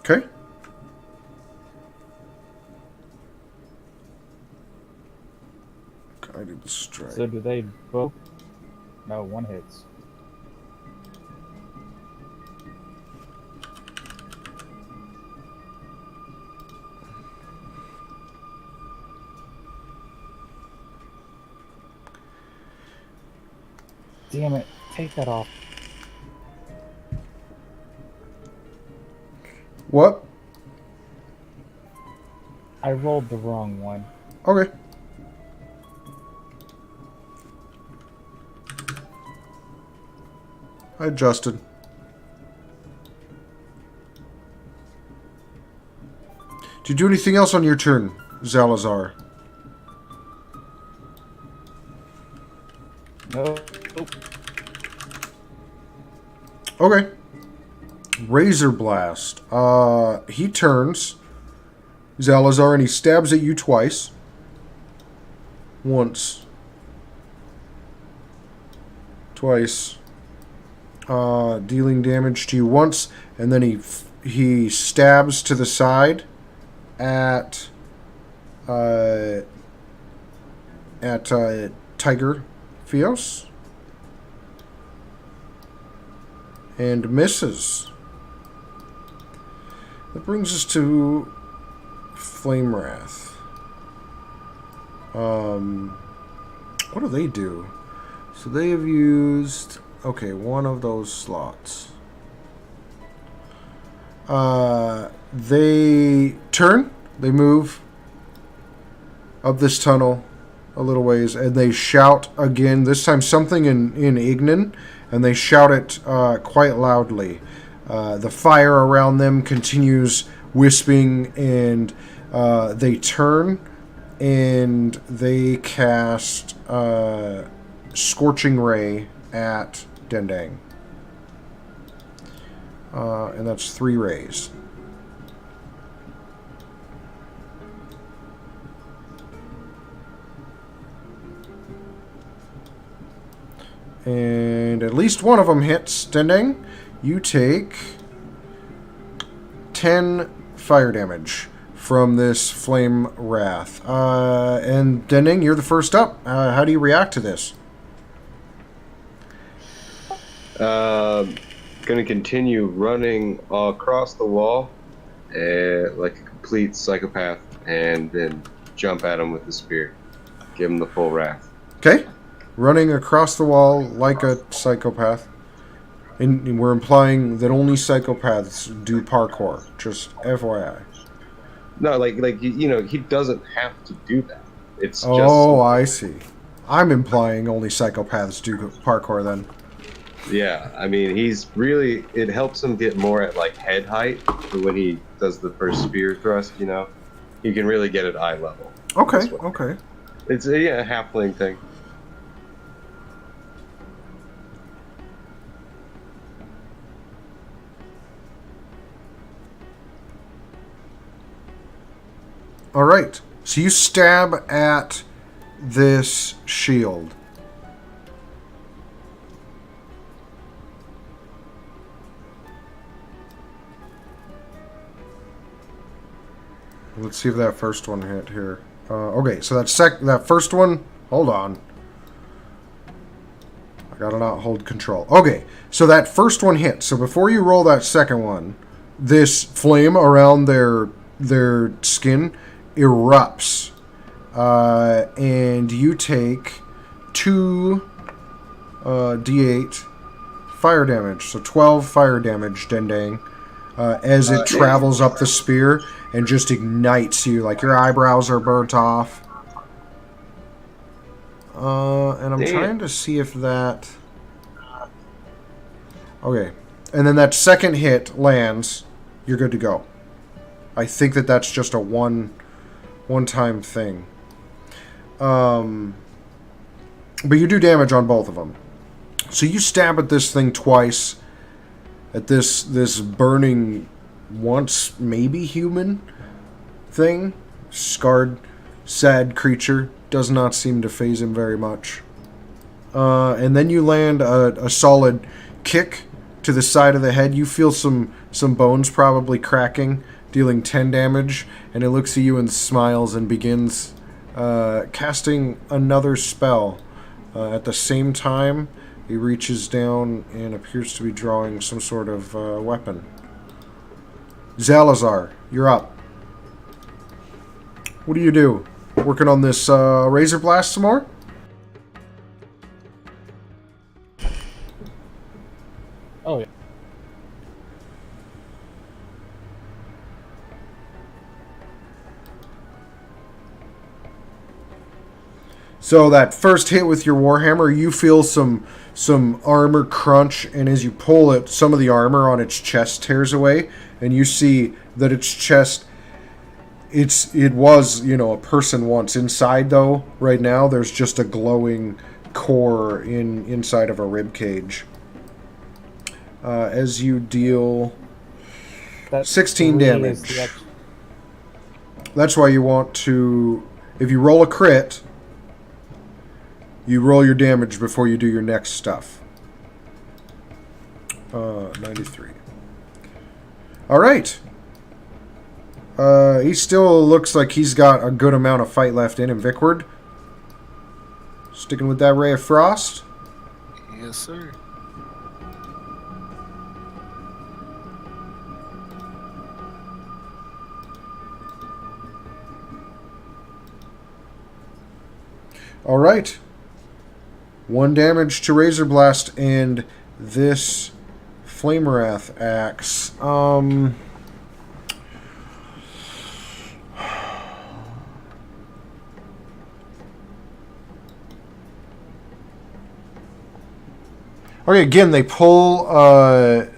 Okay. I did the strike. So do they both? No, one hits. Damn it, take that off. What? I rolled the wrong one. Okay. I adjusted. Did you do anything else on your turn, Zalazar? Nope. Okay. Razor Blast. He turns, Zalazar, and he stabs at you twice. Once. Twice. Dealing damage to you once, and then he stabs to the side at Tiger Fios and misses. That brings us to Flame Wrath. What do they do? So they have used, okay, one of those slots. They turn, they move up this tunnel a little ways, and they shout again, this time something in Ignan, and they shout it quite loudly. The fire around them continues wisping, and they turn, and they cast Scorching Ray at Dendang. And that's 3 rays. And at least one of them hits. Dendang, you take 10 fire damage from this Flame Wrath. And Dendang, you're the first up. How do you react to this? Going to continue running across the wall like a complete psychopath, and then jump at him with the spear. Give him the full wrath. Okay. Running across the wall like a psychopath. And we're implying that only psychopaths do parkour. Just FYI. No, he doesn't have to do that. It's just. Oh, I see. I'm implying only psychopaths do parkour then. Yeah, I mean, it helps him get more at, like, head height for when he does the first spear thrust, He can really get at eye level. Okay, okay. It's a halfling thing. All right. So you stab at this shield. Let's see if that first one hit here. Okay, so that first one. Hold on. I gotta not hold control. Okay, so that first one hit. So before you roll that second one, this flame around their skin erupts, and you take 2 d8 fire damage. So 12 fire damage, Dendang, as it travels up the spear and just ignites you, like your eyebrows are burnt off. And I'm trying to see if that... Okay. And then that second hit lands. You're good to go. I think that's just a one-time thing. But you do damage on both of them. So you stab at this thing twice. At this burning, once maybe human thing. Scarred, sad creature. Does not seem to faze him very much. And then you land a solid kick to the side of the head. You feel some bones probably cracking, dealing 10 damage, and it looks at you and smiles and begins casting another spell. At the same time, he reaches down and appears to be drawing some sort of weapon. Zalazar, you're up. What do you do? Working on this Razor Blast some more? Oh, yeah. So that first hit with your Warhammer, you feel some armor crunch, and as you pull it, some of the armor on its chest tears away, and you see that its chest... It was, a person once. Inside, though, right now, there's just a glowing core inside of a rib cage. As you deal 16 damage. That's why you want to... If you roll a crit, you roll your damage before you do your next stuff. 93. All right. He still looks like he's got a good amount of fight left in him. Vickward, sticking with that Ray of Frost? Yes, sir. All right. 1 damage to Razor Blast and this Flame Wrath axe. Okay, again, they pull a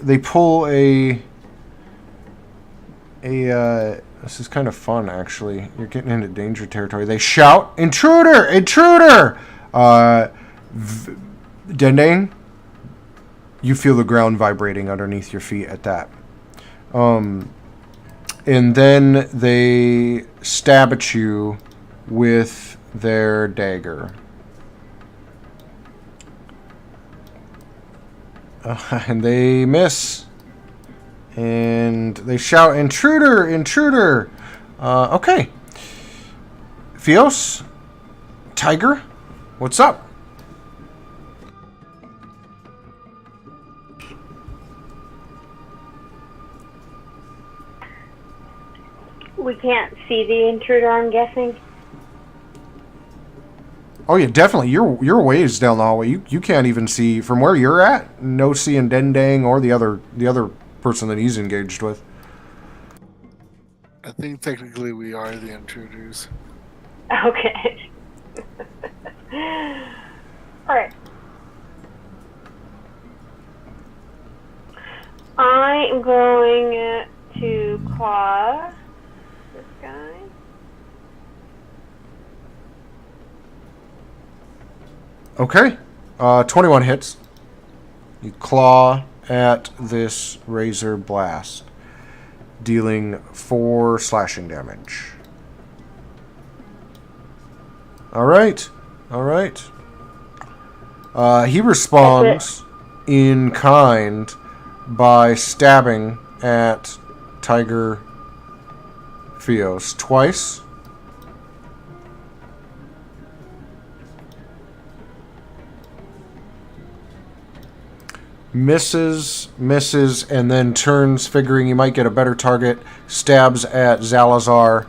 this is kind of fun, actually. You're getting into danger territory. They shout, "Intruder! Intruder!" Dendang, you feel the ground vibrating underneath your feet at that. And then they stab at you with their dagger. And they miss. And they shout, "Intruder! Intruder!" Okay. Theos? Tiger? What's up? We can't see the intruder, I'm guessing. Oh yeah, definitely. You're ways down the hallway. You can't even see from where you're at. No seeing Dendang or the other person that he's engaged with. I think technically we are the intruders. Okay. Alright. I am going to claw this guy. Okay. 21 hits. You claw at this razor blast, dealing 4 slashing damage. Alright. Alright. He responds in kind by stabbing at Tiger Fios twice. Misses, and then turns, figuring he might get a better target, stabs at Zalazar,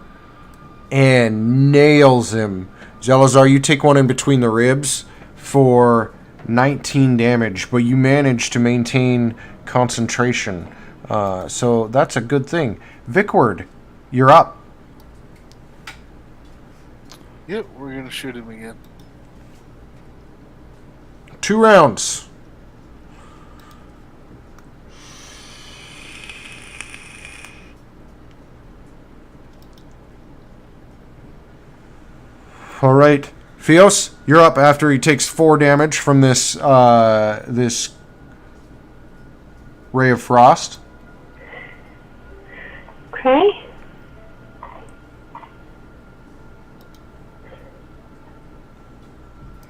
and nails him. Zalazar, you take one in between the ribs for 19 damage, but you manage to maintain concentration. So that's a good thing. Vickward, you're up. Yep, we're gonna shoot him again. 2 rounds. All right, Fios, you're up after he takes 4 damage from this this ray of frost. Okay.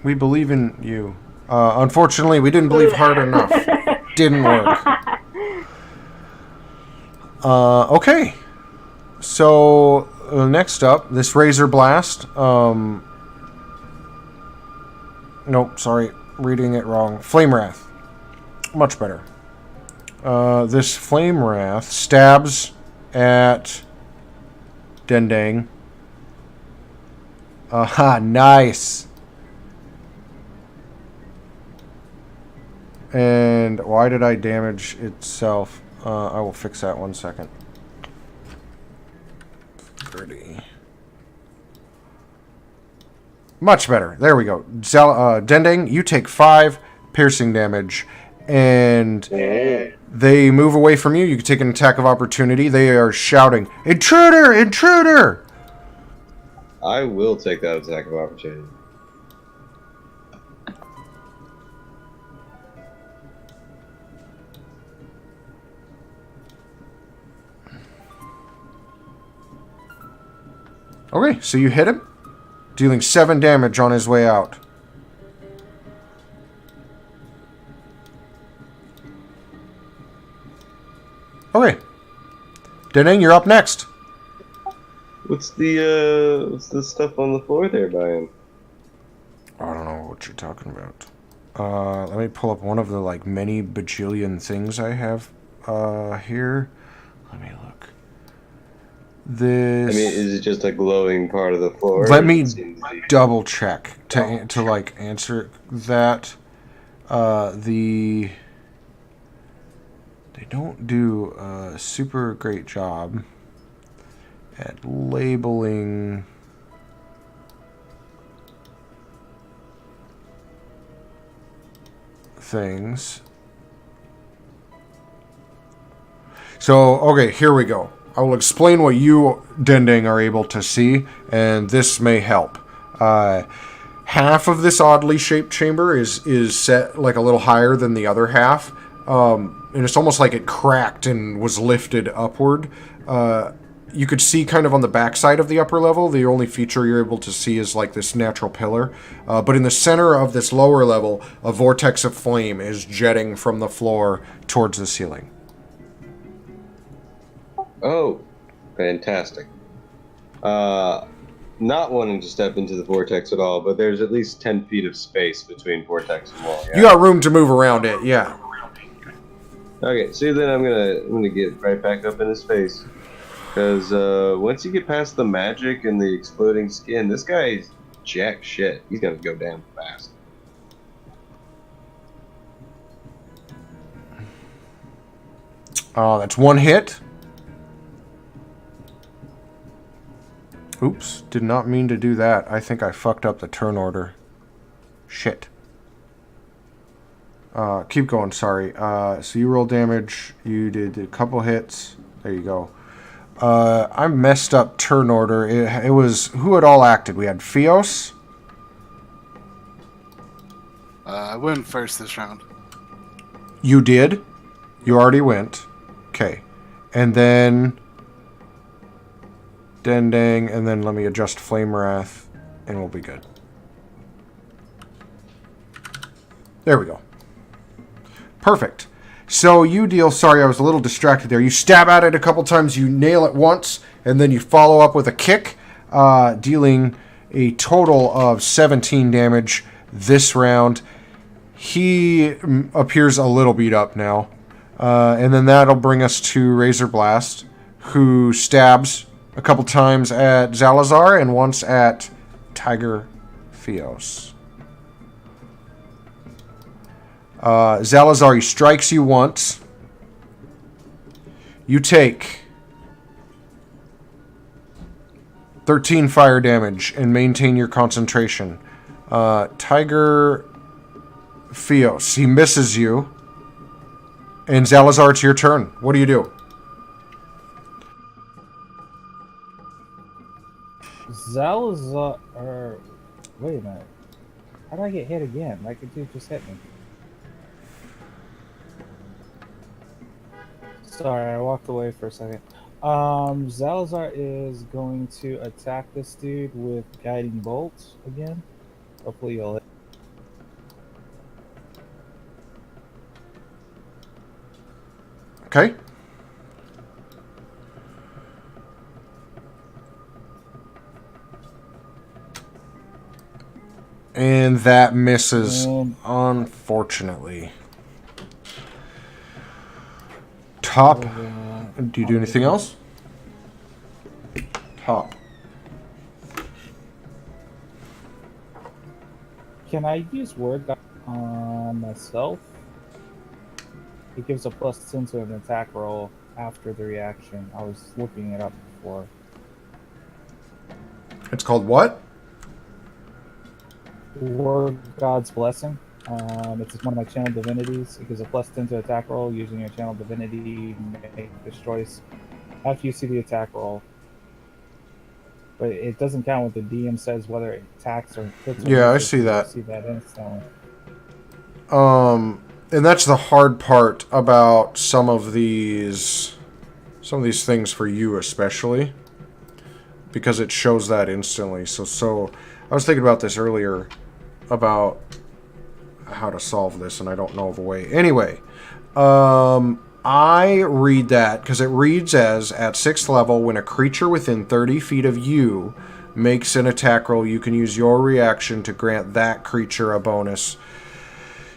We believe in you. Unfortunately, we didn't believe hard enough. Didn't work. Okay. So, next up, this Razor Blast. Nope, sorry. Reading it wrong. Flame Wrath. Much better. This Flame Wrath stabs at Dendang. Aha, nice. And why did I damage itself? I will fix that 1 second. 30. Much better. There we go. Dendang, you take 5 piercing damage, and they move away from you. You can take an attack of opportunity. They are shouting, "Intruder! Intruder!" I will take that attack of opportunity. Okay, so you hit him, dealing 7 damage on his way out. Okay. Dendang, you're up next. What's the stuff on the floor there, Brian? I don't know what you're talking about. Let me pull up one of the many bajillion things I have here. Let me look. This. I mean, is it just a glowing part of the floor? Let me double check to answer that. They don't do a super great job at labeling things. So, okay, here we go. I will explain what you, Dendang, are able to see, and this may help. Half of this oddly shaped chamber is set a little higher than the other half, and it's almost like it cracked and was lifted upward. You could see kind of on the backside of the upper level, the only feature you're able to see is this natural pillar. But in the center of this lower level, a vortex of flame is jetting from the floor towards the ceiling. Oh, fantastic. Not wanting to step into the vortex at all, but there's at least 10 feet of space between vortex and wall. Yeah? You got room to move around it, yeah. Okay, so then I'm gonna get right back up in his face. Because once you get past the magic and the exploding skin, this guy's jack shit. He's gonna go down fast. That's one hit. Oops, did not mean to do that. I think I fucked up the turn order. Shit. Keep going, sorry. So you roll damage. You did a couple hits. There you go. I messed up turn order. It was... Who had all acted? We had Fios. I went first this round. You did? You already went. Okay. And then... Dendang, and then let me adjust Flame Wrath, and we'll be good. There we go. Perfect. So you deal... Sorry, I was a little distracted there. You stab at it a couple times, you nail it once, and then you follow up with a kick, dealing a total of 17 damage this round. He appears a little beat up now. And then that'll bring us to Razor Blast, who stabs a couple times at Zalazar and once at Tiger Fios. Zalazar, he strikes you once. You take 13 fire damage and maintain your concentration. Tiger Fios, he misses you. And Zalazar, it's your turn. What do you do? Zalazar... Wait a minute. How did I get hit again? Like the dude just hit me. Sorry, I walked away for a second. Zalazar is going to attack this dude with Guiding Bolt again. Hopefully you'll hit. Okay. And that misses, unfortunately. Top. Do you do anything else? Top. Can I use Word Doc on myself? It gives a +10 to an attack roll after the reaction. I was looking it up before. It's called what? Word God's Blessing. It's one of my channel divinities. It gives a +10 to attack roll using your channel divinity. Make this choice after you see the attack roll. But it doesn't count what the DM says, whether it attacks or hits. Yeah, I see that. I see that instantly. And that's the hard part about some of these things for you especially, because it shows that instantly. So I was thinking about this earlier about how to solve this, and I don't know of a way. Anyway, I read that because it reads as, at 6th level, when a creature within 30 feet of you makes an attack roll, you can use your reaction to grant that creature a bonus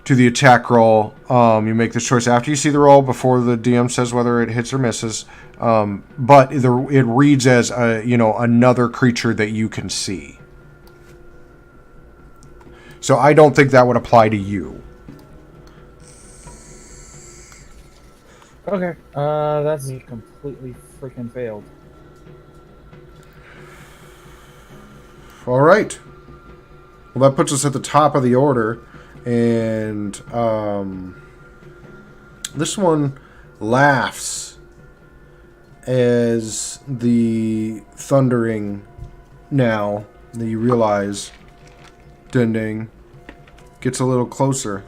to the attack roll. You make this choice after you see the roll, before the DM says whether it hits or misses. But it reads as another creature that you can see. So I don't think that would apply to you. Okay. That's completely freaking failed. All right. Well, that puts us at the top of the order. And this one laughs as the thundering now that you realize Dending gets a little closer.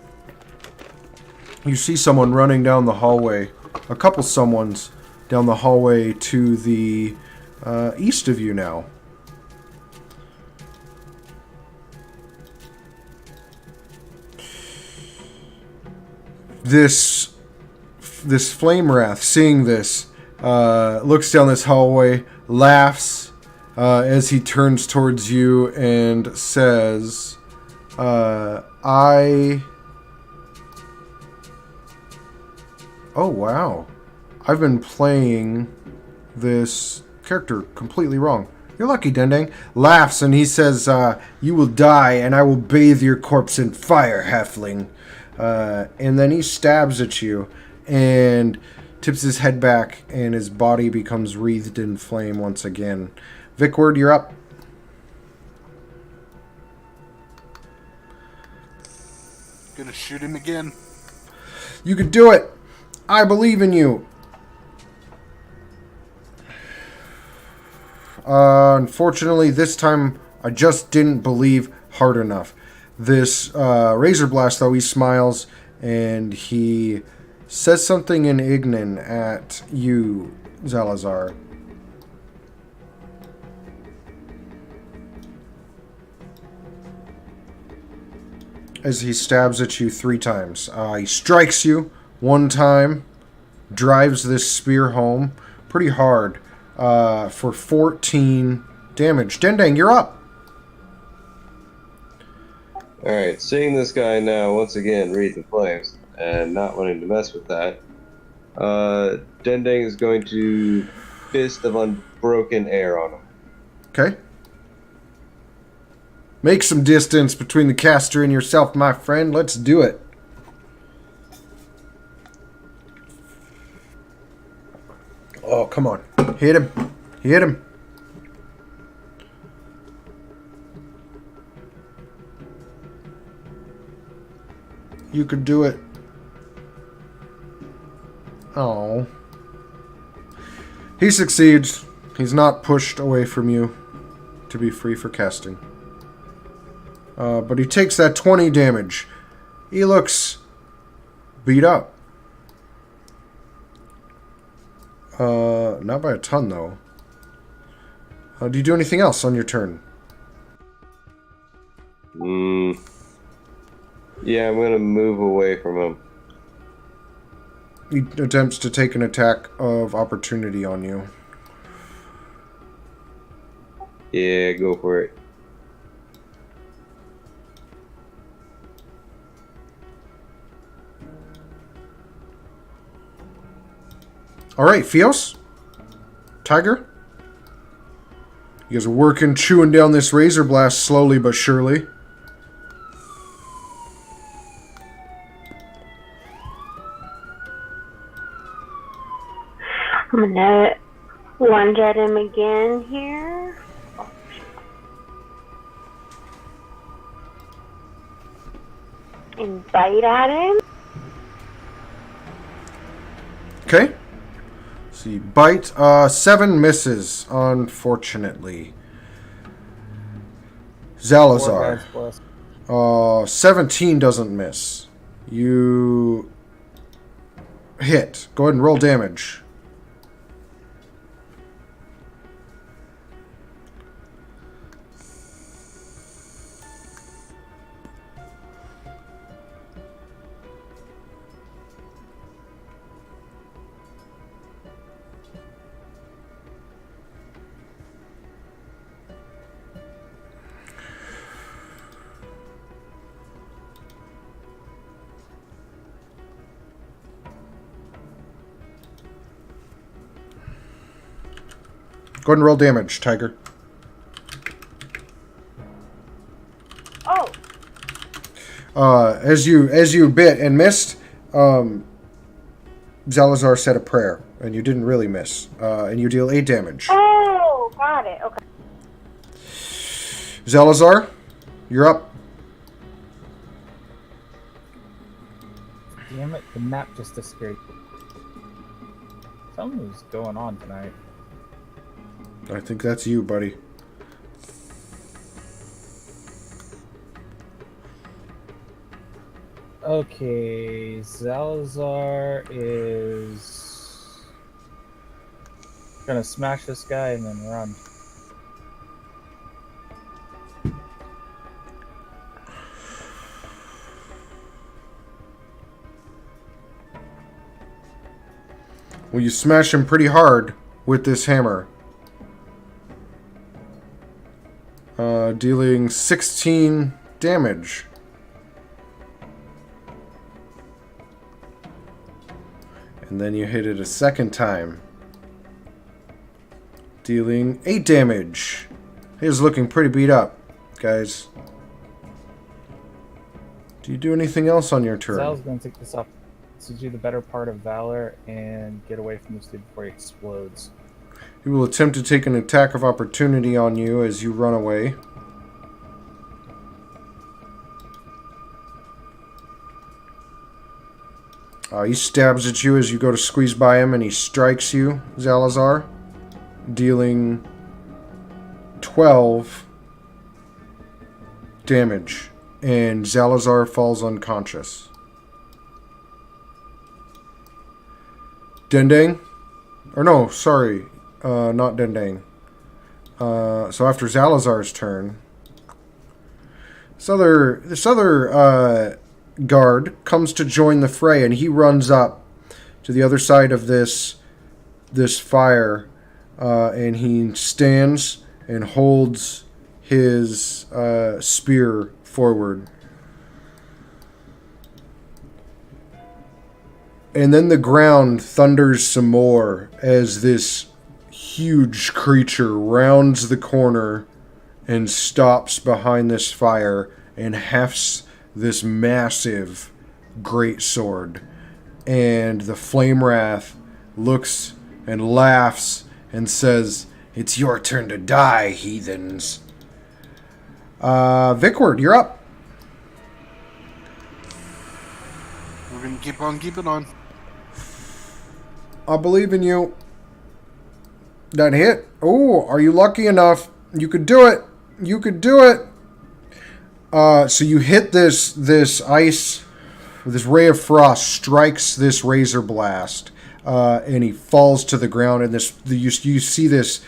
You see someone running down the hallway. A couple someones down the hallway to the east of you now. This Flame Wrath, seeing this, looks down this hallway, laughs as he turns towards you and says, oh wow, I've been playing this character completely wrong. You're lucky, Dendeng. Laughs and he says, you will die and I will bathe your corpse in fire, halfling. And then he stabs at you and tips his head back and his body becomes wreathed in flame once again. Vickward, you're up. Gonna shoot him again. You can do it. I believe in you. Unfortunately, this time I just didn't believe hard enough. This Razor Blast, though, he smiles and he says something in Ignan at you, Zalazar. As he stabs at you 3 times. He strikes you 1 time, drives this spear home pretty hard for 14 damage. Dendeng, you're up. Alright, seeing this guy now once again read the flames and not wanting to mess with that, Dendeng is going to Fist of Unbroken Air on him. Okay. Make some distance between the caster and yourself, my friend. Let's do it. Oh, come on. Hit him. Hit him. You could do it. Oh. He succeeds. He's not pushed away from you to be free for casting. But he takes that 20 damage. He looks beat up. Not by a ton, though. Do you do anything else on your turn? Yeah, I'm going to move away from him. He attempts to take an attack of opportunity on you. Yeah, go for it. Alright, Fios? Tiger? You guys are working, chewing down this Razor Blast slowly but surely. I'm gonna lunge at him again here. And bite at him. Okay. See, bite. 7 misses, unfortunately. Zalazar. 17 doesn't miss. You hit. Go ahead and roll damage. Go ahead and roll damage, Tiger. Oh. As you bit and missed, Zalazar said a prayer, and you didn't really miss. And you deal 8 damage. Oh, got it. Okay. Zalazar, you're up. Damn it, the map just disappeared. Something's going on tonight. I think that's you, buddy. Okay, Zalazar is gonna smash this guy and then run. Well, you smash him pretty hard with this hammer. Dealing 16 damage. And then you hit it a second time. dealing 8 damage. He is looking pretty beat up, guys. Do you do anything else on your turn? Zal's going to take this up to do the better part of Valor and get away from this dude before he explodes. He will attempt to take an attack of opportunity on you as you run away. He stabs at you as you go to squeeze by him, and he strikes you, Zalazar, dealing 12 damage, and Zalazar falls unconscious. Dendang? Or no, sorry, not Dendang. So after Zalazar's turn, this other guard comes to join the fray, and he runs up to the other side of this fire, and he stands and holds his spear forward. And then the ground thunders some more as this huge creature rounds the corner and stops behind this fire and hefts this massive great sword. And the Flame Wrath looks and laughs and says, "It's your turn to die, heathens." Vickward, you're up. We're gonna keep on keeping on. I believe in you. That hit. Oh, are you lucky enough? You could do it. You could do it. So you hit this ice, this ray of frost strikes this razor blast, and he falls to the ground. And you see this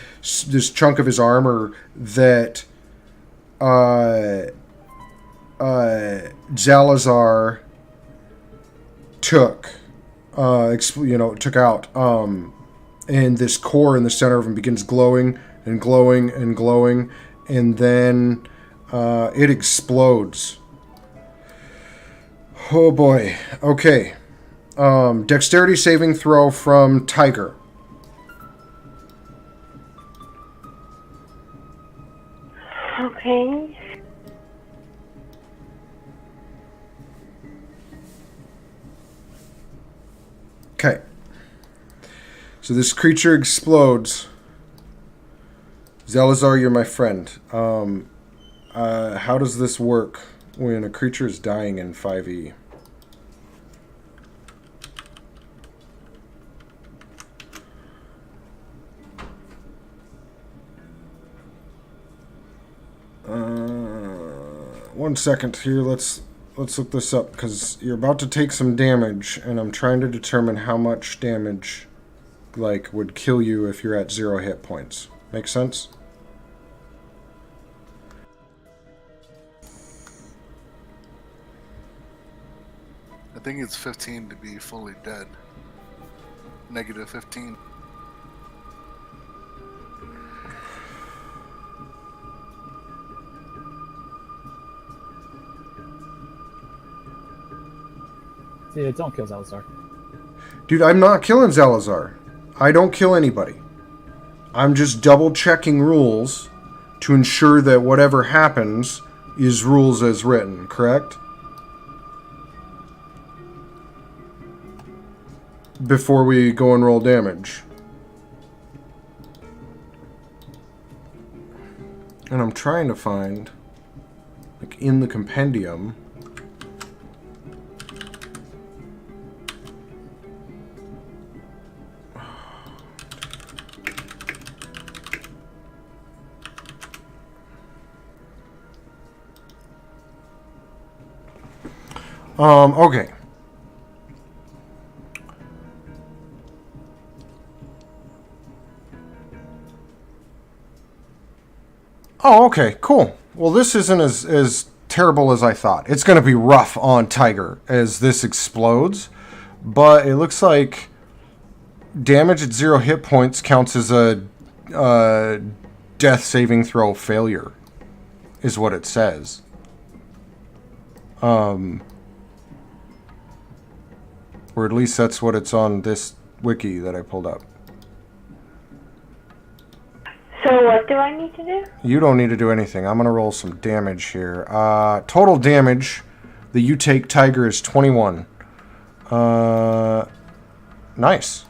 chunk of his armor that Zalazar took out. And this core in the center of him begins glowing and glowing and glowing, and then it explodes. Oh boy. Okay. Dexterity saving throw from Tiger. Okay. Okay. So this creature explodes. Zalazar, you're my friend. How does this work when a creature is dying in 5e? One second here. Let's look this up, because you're about to take some damage, and I'm trying to determine how much damage would kill you if you're at 0 hit points. Make sense? I think it's 15 to be fully dead. Negative 15. Yeah, don't kill Zalazar. Dude, I'm not killing Zalazar. I don't kill anybody. I'm just double checking rules to ensure that whatever happens is rules as written, correct? Before we go and roll damage. And I'm trying to find, in the compendium, okay. Oh, okay, cool. Well, this isn't as terrible as I thought. It's going to be rough on Tiger as this explodes, but it looks like damage at 0 hit points counts as a death saving throw failure, is what it says. Or at least that's what it's on this wiki that I pulled up. So what do I need to do? You don't need to do anything. I'm going to roll some damage here. Total damage that you take, Tiger, is 21. Nice.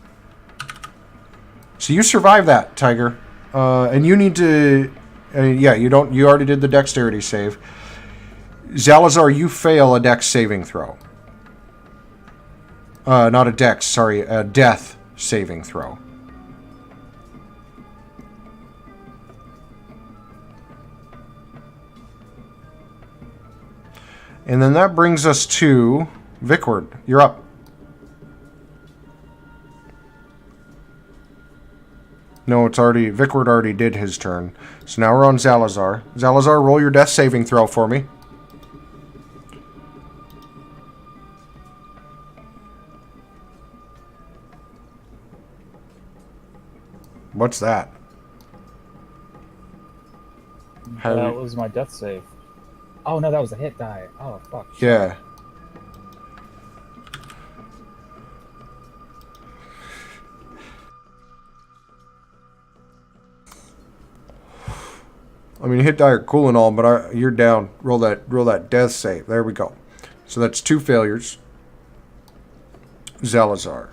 So you survive that, Tiger. And you need to... yeah, you don't. You already did the dexterity save. Zalazar, you fail a dex saving throw. Not a dex, sorry. A death saving throw. And then that brings us to Vickward. You're up. No, it's already... Vickward already did his turn. So now we're on Zalazar. Zalazar, roll your death saving throw for me. What's that? That was my death save. Oh no, that was a hit die. Oh fuck. Yeah. I mean, hit die are cool and all, but you're down. Roll that death save. There we go. So that's 2 failures. Zalazar.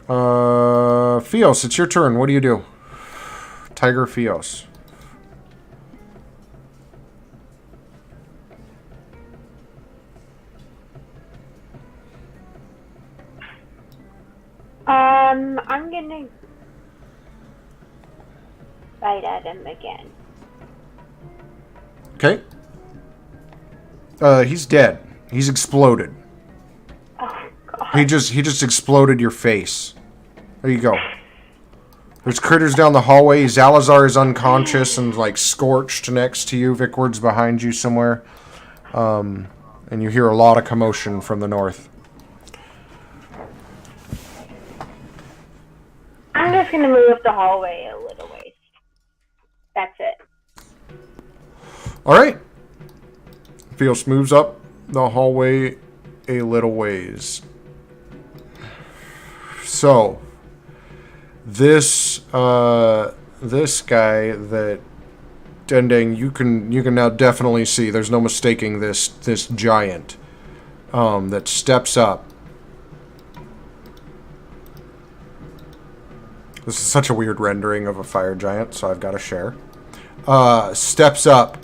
Fios, it's your turn. What do you do? Tiger Fios. I'm gonna bite at him again. Okay. He's dead. He's exploded. Oh god. He just exploded your face. There you go. There's critters down the hallway. Zalazar is unconscious and like scorched next to you. Vickward's behind you somewhere. And you hear a lot of commotion from the north. I'm just gonna move up the hallway a little ways. That's it. Alright. Fios moves up the hallway a little ways. So, this guy that Dendeng, you can now definitely see. There's no mistaking this giant that steps up. This is such a weird rendering of a fire giant, so I've got to share. Steps up,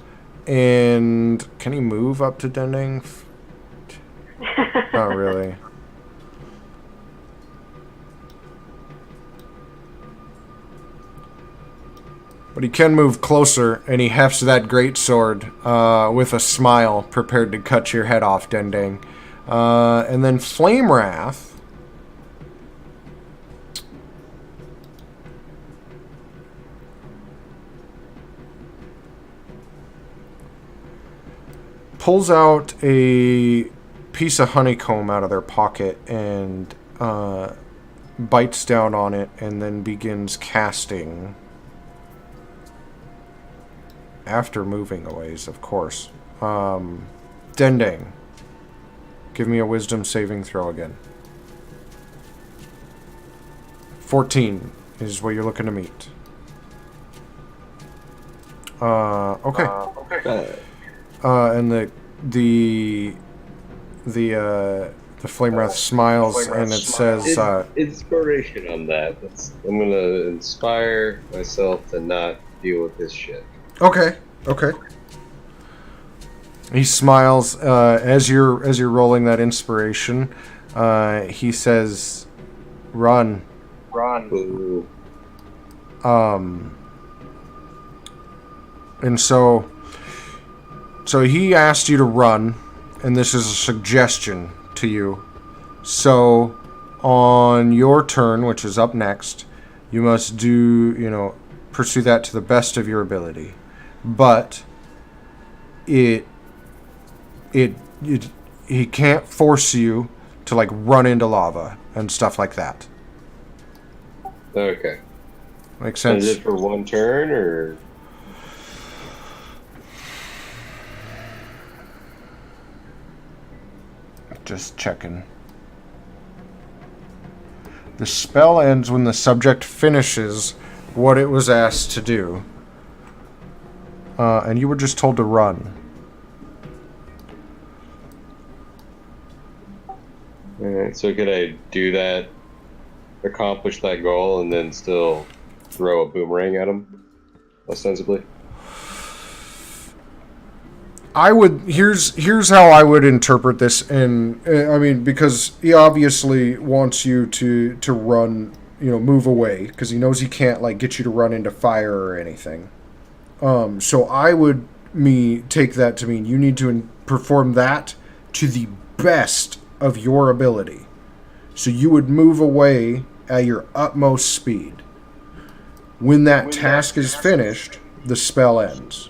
and can he move up to Dendeng? Not really. But he can move closer, and he hefts that greatsword with a smile, prepared to cut your head off, Dendeng. And then Flame Wrath. Pulls out a piece of honeycomb out of their pocket and bites down on it and then begins casting. After moving a ways, of course. Dendeng. Give me a wisdom saving throw again. 14 is what you're looking to meet. Okay. And the Flame Wrath smiles and it says... inspiration on that. I'm gonna inspire myself to not deal with this shit. Okay. He smiles as you're rolling that inspiration. He says, "Run." Ooh. And so he asked you to run, and this is a suggestion to you. So on your turn, which is up next, you must pursue that to the best of your ability. But he can't force you to like run into lava and stuff like that. Okay. Makes sense? Is it for one turn or? Just checking. The spell ends when the subject finishes what it was asked to do. and you were just told to run. Alright, so could I do that, accomplish that goal, and then still throw a boomerang at him, ostensibly? Here's how I would interpret this, and I mean, because he obviously wants you to run, move away, because he knows he can't like get you to run into fire or anything. So I would take that to mean you need to perform that to the best of your ability. So you would move away at your utmost speed. When that task is finished, the spell ends.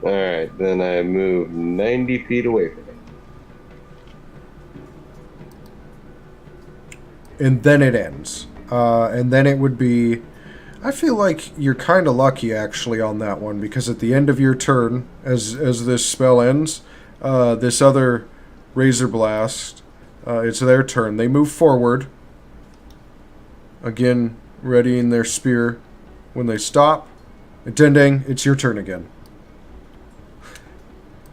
Alright, then I move 90 feet away from him. And then it ends. And then it would be... I feel like you're kind of lucky, actually, on that one, because at the end of your turn, as this spell ends, this other Razor Blast, it's their turn. They move forward. Again, readying their spear. When they stop, ding, it's your turn again.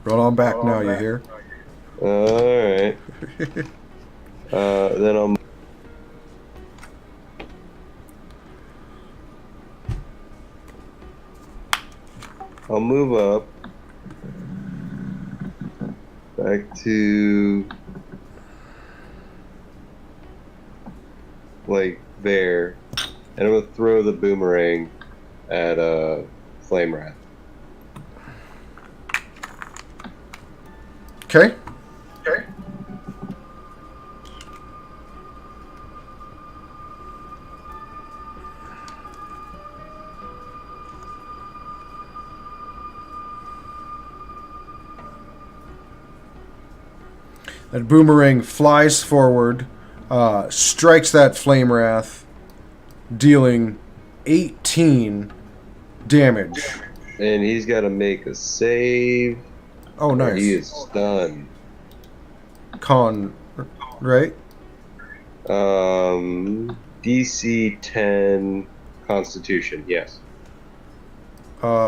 Roll on back now, you hear? Alright. Then I'll move up back to like there, and I'm gonna throw the boomerang at Flame Wrath. Okay. That boomerang flies forward, strikes that Flame Wrath, dealing 18 damage. And he's got to make a save. Oh, nice. He is stunned. Con, right? DC 10 Constitution, yes.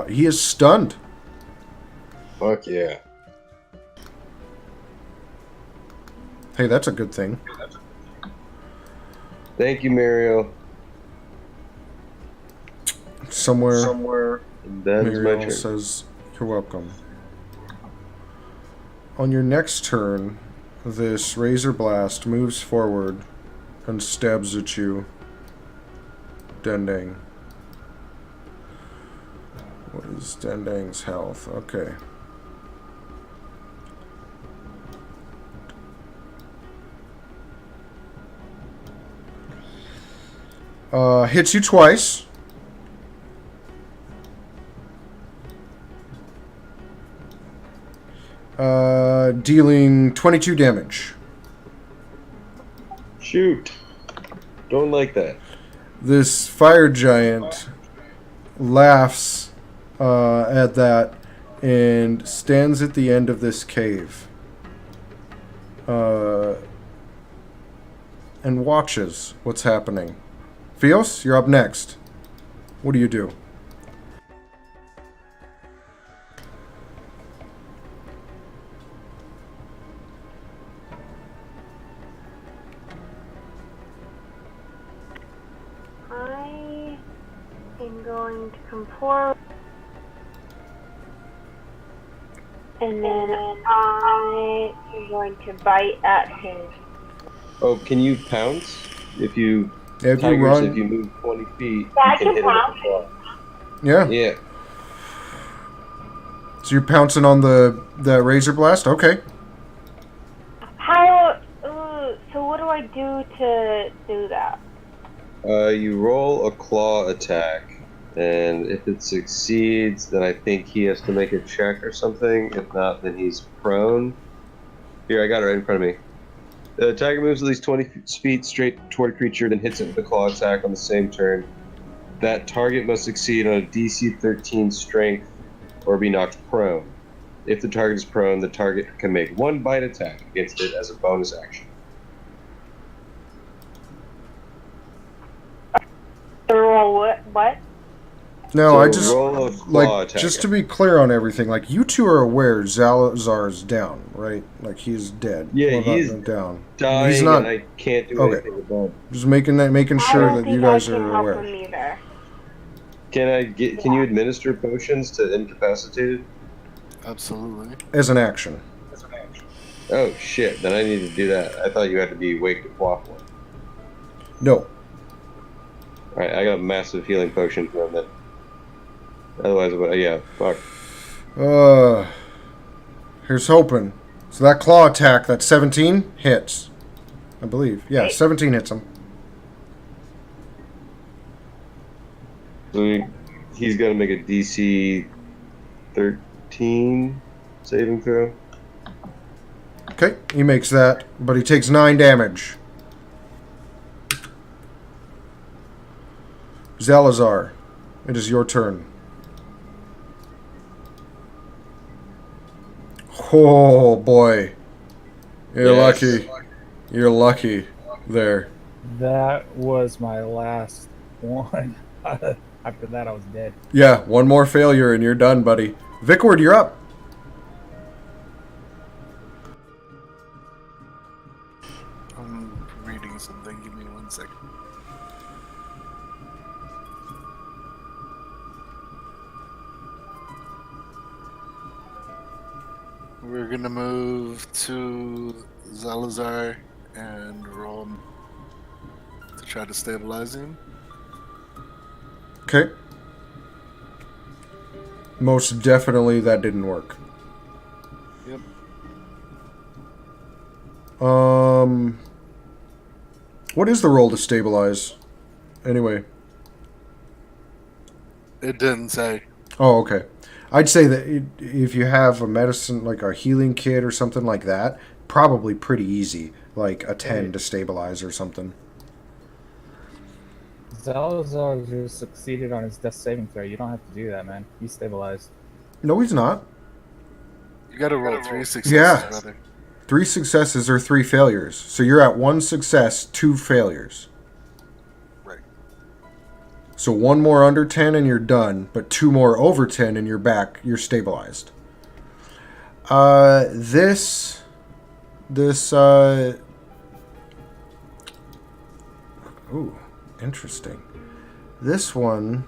He is stunned. Fuck yeah. Hey, that's a good thing. Thank you, Mario. Somewhere That is my Muriel turn. says, "You're welcome." On your next turn, this Razor Blast moves forward and stabs at you. Dendang. What is Dendang's health? Okay. Hits you twice. Dealing 22 damage. Shoot. Don't like that. This fire giant laughs at that and stands at the end of this cave and watches what's happening. Fios, you're up next. What do you do? I am going to come forward, and then I am going to bite at him. Oh, can you pounce? If you If you tigers, run, if you move 20 feet, Yeah, I you can can hit him with pounce. the claw. yeah. Yeah. So you're pouncing on the Razor Blast? Okay. How? So what do I do to do that? You roll a claw attack, and if it succeeds, then I think he has to make a check or something. If not, then he's prone. Here, I got it right in front of me. The tiger moves at least 20 feet straight toward a creature, then hits it with a claw attack on the same turn. That target must succeed on a DC 13 strength or be knocked prone. If the target is prone, the target can make one bite attack against it as a bonus action. To roll what? No, So I just roll a claw like attack. just to be clear on everything. Like you two are aware Zalazar's down, right? Like he's dead. Yeah, Well, he's not down. dying, He's not. and I can't do Okay. anything about it. Just making I sure don't that you think I guys can are help aware. him either. Can you administer potions to incapacitated? Absolutely. As an action. Oh shit! Then I need to do that. I thought you had to be awake to quaff one. No. All right, I got a massive healing potion for him. Then. Otherwise, yeah, fuck. Here's hoping. So that claw attack, that 17 hits, I believe. Yeah, 17 hits him. So he's got to make a DC 13 saving throw. Okay, he makes that, but he takes 9 damage. Zalazar, it is your turn. Oh boy, you're Yes. lucky. You're lucky there. That was my last one. After that, I was dead. Yeah, one more failure and you're done, buddy. Vickward, you're up. I'm reading something. Give me 1 second. We're gonna move to Zalazar and roll to try to stabilize him. Okay. Most definitely that didn't work. Yep. What is the roll to stabilize? Anyway. It didn't say. Oh, okay. I'd say that if you have a medicine, like a healing kit or something like that, probably pretty easy. Like a 10 to stabilize or something. Zalazar just succeeded on his death saving throw. You don't have to do that, man. He's stabilized. No, he's not. You gotta roll 3 successes, Yeah. brother. 3 successes or 3 failures. So you're at 1 success, 2 failures. Right. So 1 more under 10 and you're done, but 2 more over 10 and you're back. You're stabilized. Ooh, interesting. This one,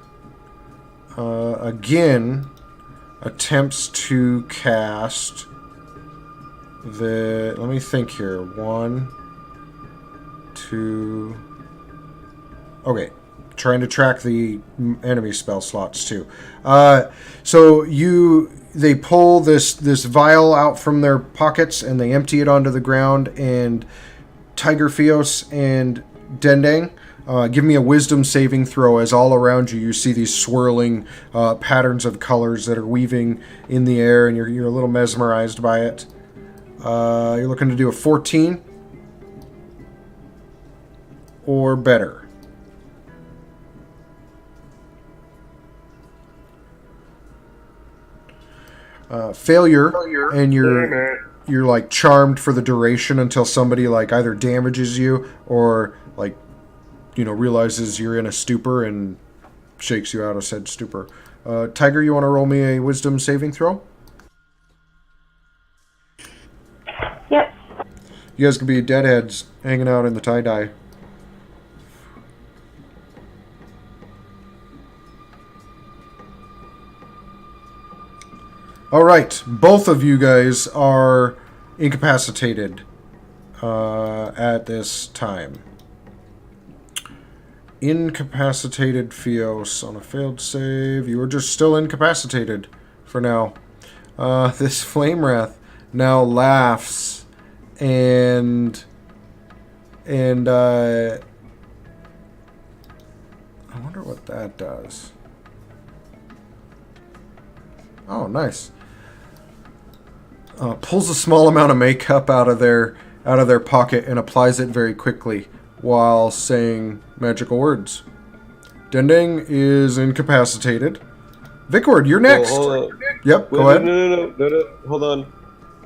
again, attempts to cast let me think here. 1, 2. Okay, trying to track the enemy spell slots too. So they pull this vial out from their pockets and they empty it onto the ground. And Tiger Fios and Dendeng, give me a wisdom saving throw as all around you see these swirling patterns of colors that are weaving in the air, and you're a little mesmerized by it. You're looking to do a 14 or better. Failure, and you're like charmed for the duration until somebody like either damages you or like realizes you're in a stupor and shakes you out of said stupor. Tiger, you want to roll me a wisdom saving throw? Yep. You guys could be deadheads hanging out in the tie-dye. Alright, both of you guys are incapacitated at this time. Incapacitated Fios on a failed save. You are just still incapacitated for now. This Flame Wrath now laughs and I wonder what that does. Oh, nice. Pulls a small amount of makeup out of their pocket and applies it very quickly while saying magical words. Dendeng is incapacitated. Vickward, you're next. Hold on. Yep, Wait, go ahead. No. Hold on.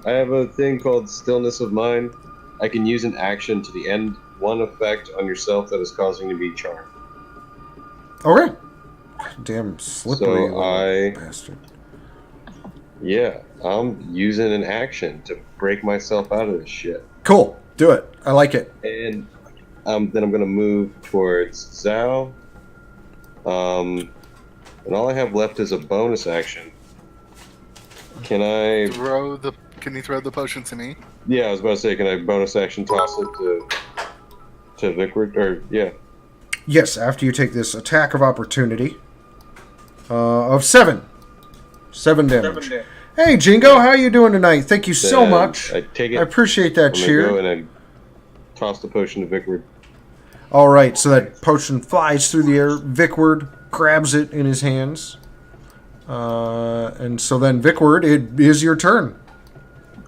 I have a thing called Stillness of Mind. I can use an action to the end one effect on yourself that is causing you to be charmed. Okay. Damn slippery So little bastard. Yeah, I'm using an action to break myself out of this shit. Cool. Do it. I like it. And then I'm gonna move towards Zhao. And all I have left is a bonus action. Can I? Can you throw the potion to me? Yeah, I was about to say, can I bonus action toss it to Vicward? Or yeah. Yes, after you take this attack of opportunity of 7. 7 damage. Hey, Jingo, how you doing tonight? Thank you so Then much. I take it. I appreciate that I'm gonna cheer. go and I toss the potion to Vicward. All right, so that potion flies through the air. Vicward grabs it in his hands. And so then, Vicward, it is your turn.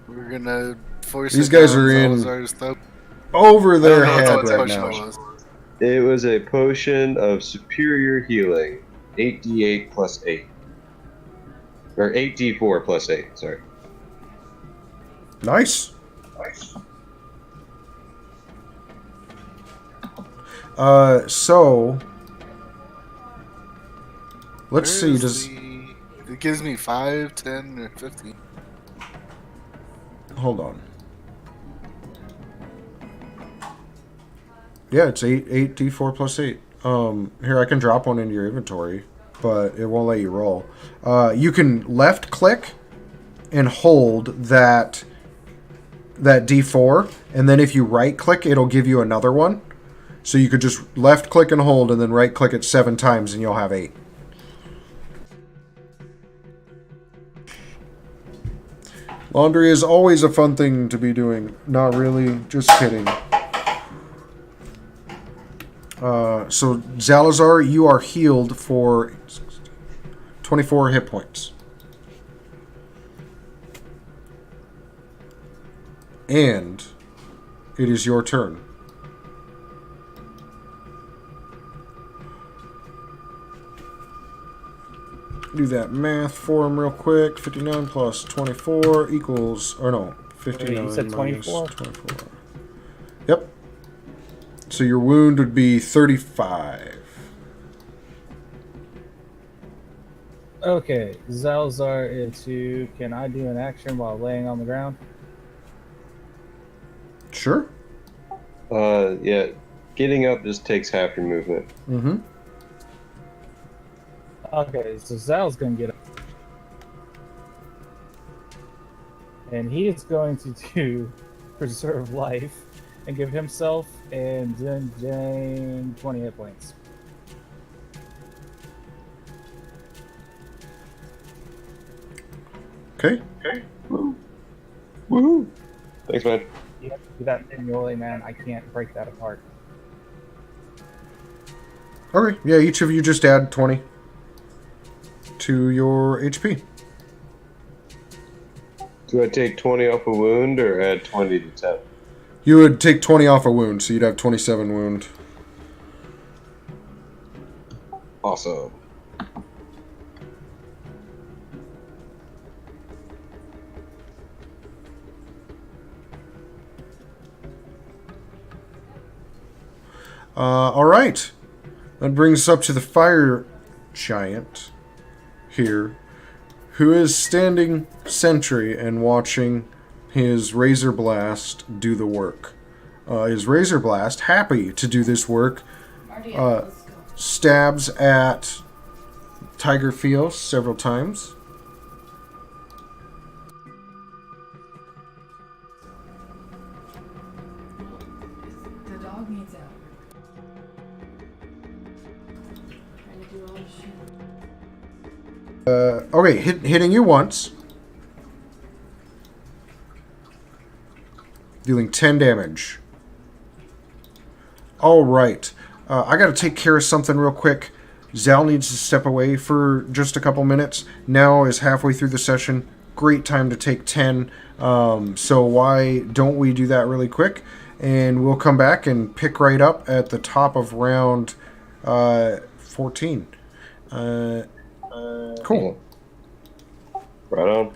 We're gonna force These it guys down are in Salazar's throat. over I their don't know head what right potion now. it was. It was a potion of superior healing, 8d8 plus 8. Or 8d4 plus 8, sorry. Nice. So let's see. Where's it gives me 5, 10, or 15. Hold on. Yeah, it's 8d4 plus 8. Here, I can drop one into your inventory, but it won't let you roll. You can left click and hold that d4, and then if you right click, it'll give you another one. So you could just left click and hold, and then right click it 7 times, and you'll have 8. Laundry is always a fun thing to be doing. Not really, just kidding. So, Zalazar, you are healed for 24 hit points. And it is your turn. Do that math for him real quick. 59 plus 24 equals... Or no, 59 you said 24? minus 24. Yep. So your wound would be 35. Okay, Zalzar into. Can I do an action while laying on the ground? Sure. Yeah. Getting up just takes half your movement. Mm-hmm. Okay, so Zal's gonna get up. And he is going to do Preserve Life and give himself and Jane 20 hit points. Okay. Woohoo! Thanks, man. You have to do that manually, man. I can't break that apart. Okay. Yeah, each of you just add 20 to your HP. Do I take 20 off a wound or add 20 to 10? You would take 20 off a wound, so you'd have 27 wound. Awesome. All right. That brings us up to the fire giant here, who is standing sentry and watching his Razor Blast do the work. His Razor Blast, happy to do this work, stabs at Tiger Fios several times. The dog needs out. Trying to do all the shit. Okay, hitting you once. Dealing 10 damage. Alright. I gotta take care of something real quick. Zal needs to step away for just a couple minutes. Now is halfway through the session. Great time to take 10. So why don't we do that really quick? And we'll come back and pick right up at the top of round 14. Cool. Right on.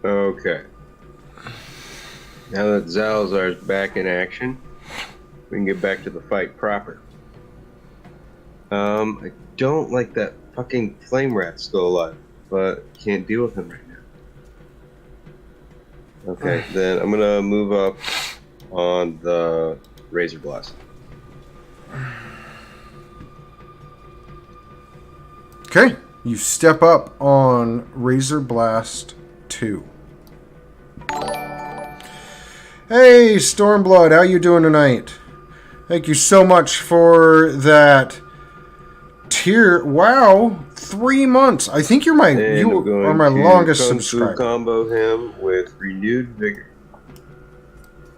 Okay. Now that Zalazar's back in action, we can get back to the fight proper. I don't like that fucking flame rat still alive, but can't deal with him right now. Okay, then I'm gonna move up on the Razor Blast. Okay, you step up on Razor Blast 2. Hey, Stormblood, how you doing tonight? Thank you so much for that tier. Wow, 3 months. I think you're my And you I'm going are my to longest Kung Fu subscriber. combo him with renewed vigor.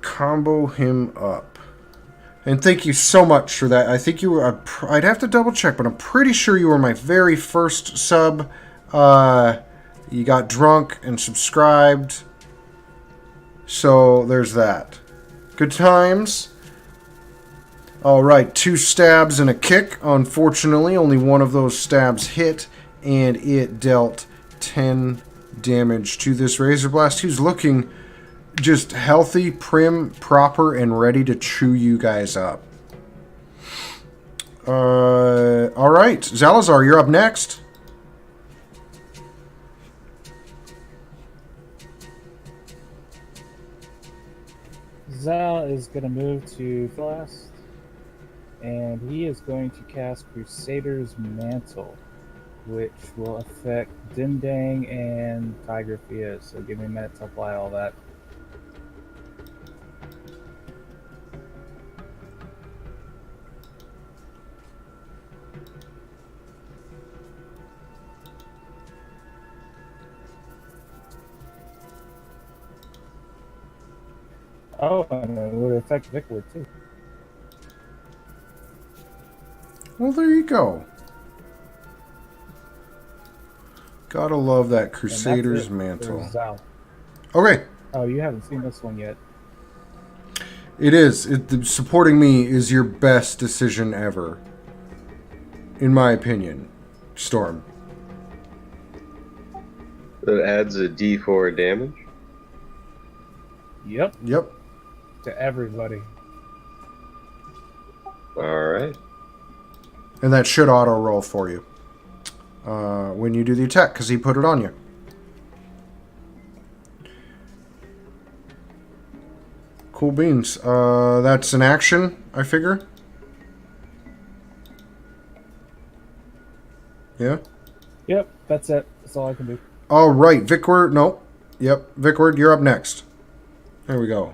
Combo him up. And thank you so much for that. I think you were. I'd have to double check, but I'm pretty sure you were my very first sub. You got drunk and subscribed. So there's that. Good times. Alright, 2 stabs and a kick. Unfortunately, only one of those stabs hit, and it dealt 10 damage to this Razor Blast, who's looking just healthy, prim, proper, and ready to chew you guys up. Alright, Zalazar, you're up next. Zal is going to move to Blast, and he is going to cast Crusader's Mantle, which will affect Dindang and Tiger Fia. So give me a minute to apply all that. Oh, and it would affect Vickwood too. Well, there you go. Gotta love that Crusader's Mantle. For Zal. Okay, Oh, you haven't seen this one yet. it is. Supporting me is your best decision ever. In my opinion. Storm. That adds a D4 damage. Yep, Yep. to everybody. Alright. And that should auto roll for you. When you do the attack, because he put it on you. Cool beans. That's an action, I figure. Yeah? Yep, that's it. That's all I can do. All right, Vickward. Nope. Yep, Vickward, you're up next. There we go.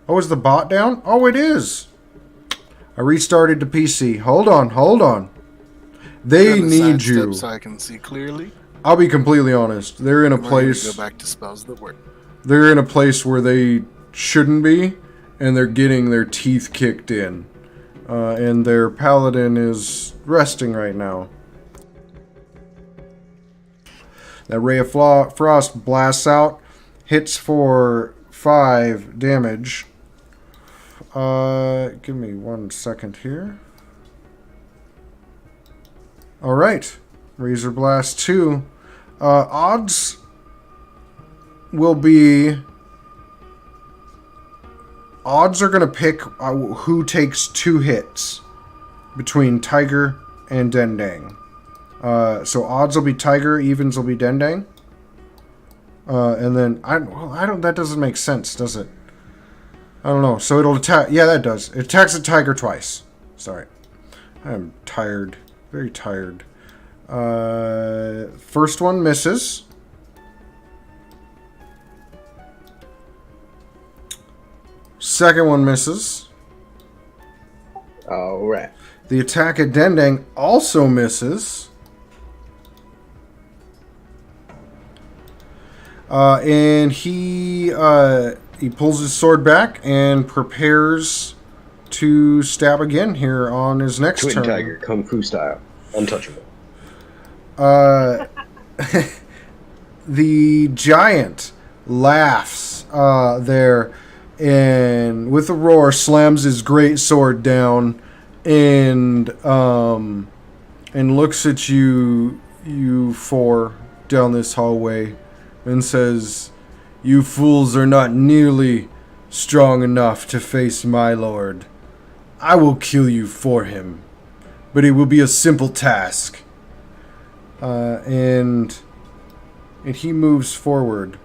Oh, is the bot down? Oh, it is. I restarted to PC. Hold on. They Trying to need sidestep you. so I can see clearly. I'll be completely honest. They're in a We're gonna place. Go back to spells that work. They're in a place where they shouldn't be, and they're getting their teeth kicked in. And their paladin is resting right now. That ray of frost blasts out, hits for 5 damage. Give me 1 second here. Alright. Razor Blast 2. Odds will be... Odds are going to pick who takes 2 hits between Tiger and Dendang. So odds will be Tiger, evens will be Dendang. And then, that doesn't make sense, does it? I don't know. So it'll attack, yeah, that does. It attacks the Tiger twice. Sorry. I am tired. Very tired. First one misses. Second one misses. Alright. The attack at Dendang also misses. And he pulls his sword back and prepares to stab again here on his next Twin turn. Tiger, Kung Fu style. Untouchable. The giant laughs there, and with a roar slams his great sword down and looks at you four down this hallway and says, "You fools are not nearly strong enough to face my lord. I will kill you for him, but it will be a simple task." And he moves forward.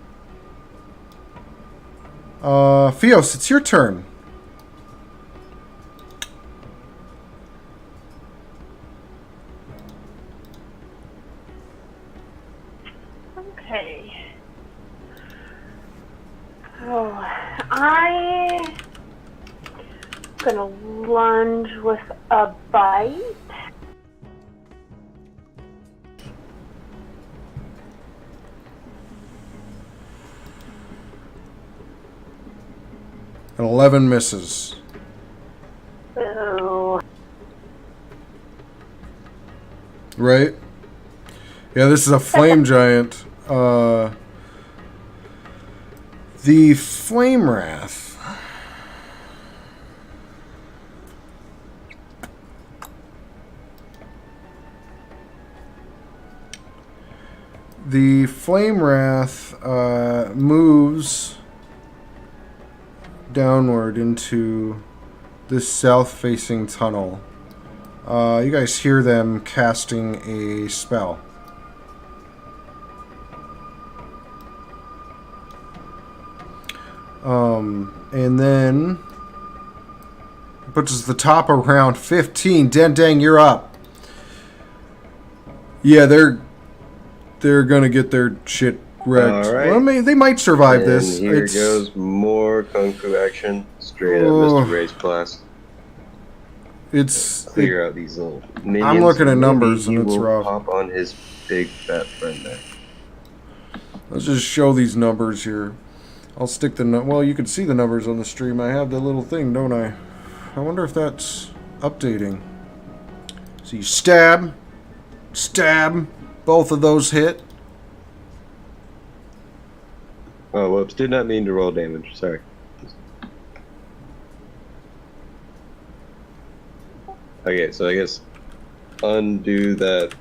Fios, it's your turn. Okay. So I'm gonna lunge with a bite. An 11 misses. So Right? Yeah, this is a flame giant. The Flame Wrath. The Flame Wrath moves downward into this south-facing tunnel. You guys hear them casting a spell. And then puts us at the top around 15. Dendang, you're up. Yeah, they're gonna get their shit wrecked. All right. Well, they might survive And this. here goes more Kung Fu action. Straight up, Mr. Race Blast. Clear out these little minions. I'm looking at Maybe numbers he and it's will rough. Pop on his big fat friend there. Let's just show these numbers here. I'll stick the well, you can see the numbers on the stream. I have the little thing, don't I? I wonder if that's updating. See, stab, both of those hit. Oh, whoops! Did not mean to roll damage. Sorry. Okay, so I guess undo that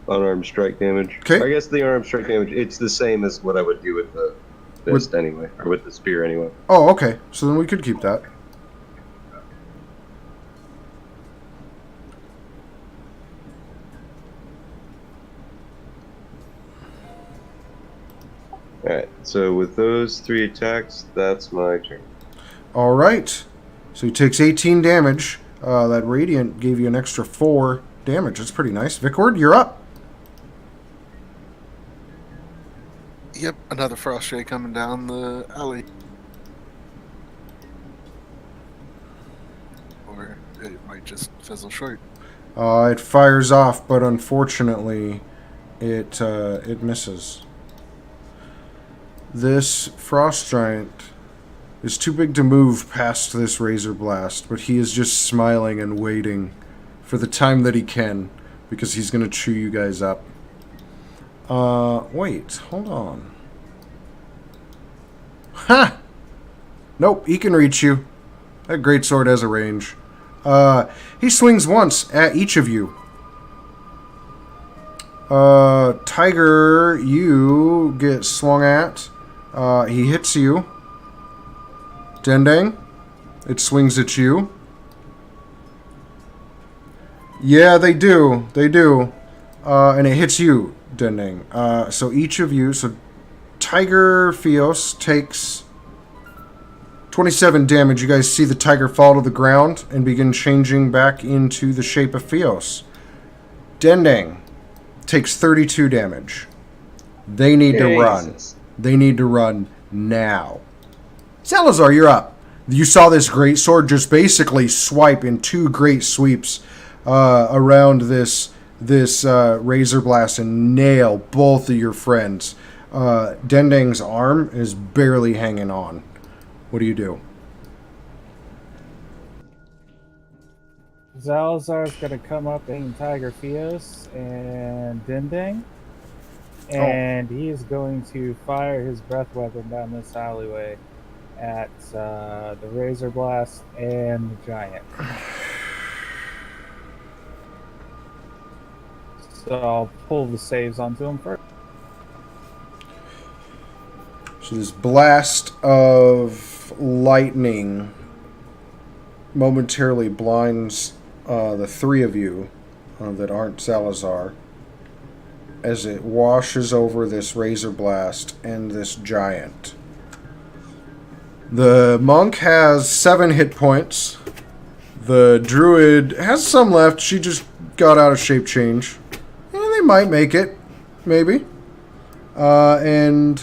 unarmed strike damage. Okay. I guess the unarmed strike damage, it's the same as what I would do with the fist anyway, or with the spear anyway. Oh, okay. So then we could keep that. Alright, so with those 3 attacks, that's my turn. All right. So he takes 18 damage. That Radiant gave you an extra 4 damage. That's pretty nice. Vickward, you're up. Yep, another frost ray coming down the alley. Or it might just fizzle short. It fires off, but unfortunately, it misses. This frost giant is too big to move past this razor blast, but he is just smiling and waiting for the time that he can, because he's going to chew you guys up. Wait, hold on. Ha! Nope, he can reach you. That greatsword has a range. He swings once at each of you. Tiger, you get swung at. He hits you. Dendang, it swings at you. Yeah, they do. They do. And it hits you, Dendang. So each of you, so Tiger Fios takes 27 damage. You guys see the tiger fall to the ground and begin changing back into the shape of Fios. Dendang takes 32 damage. They need to run. They need to run now. Salazar, you're up. You saw this great sword just basically swipe in 2 great sweeps around this razor blast and nail both of your friends. Dendang's arm is barely hanging on. What do you do? Zalazar's gonna come up and Tiger Fios and Dinding. And he is going to fire his breath weapon down this alleyway at the Razor Blast and the Giant. So I'll pull the saves onto him first. So this blast of lightning momentarily blinds the three of you that aren't Salazar as it washes over this razor blast and this giant. The monk has 7 hit points. The druid has some left. She just got out of shape change. And they might make it. Maybe. And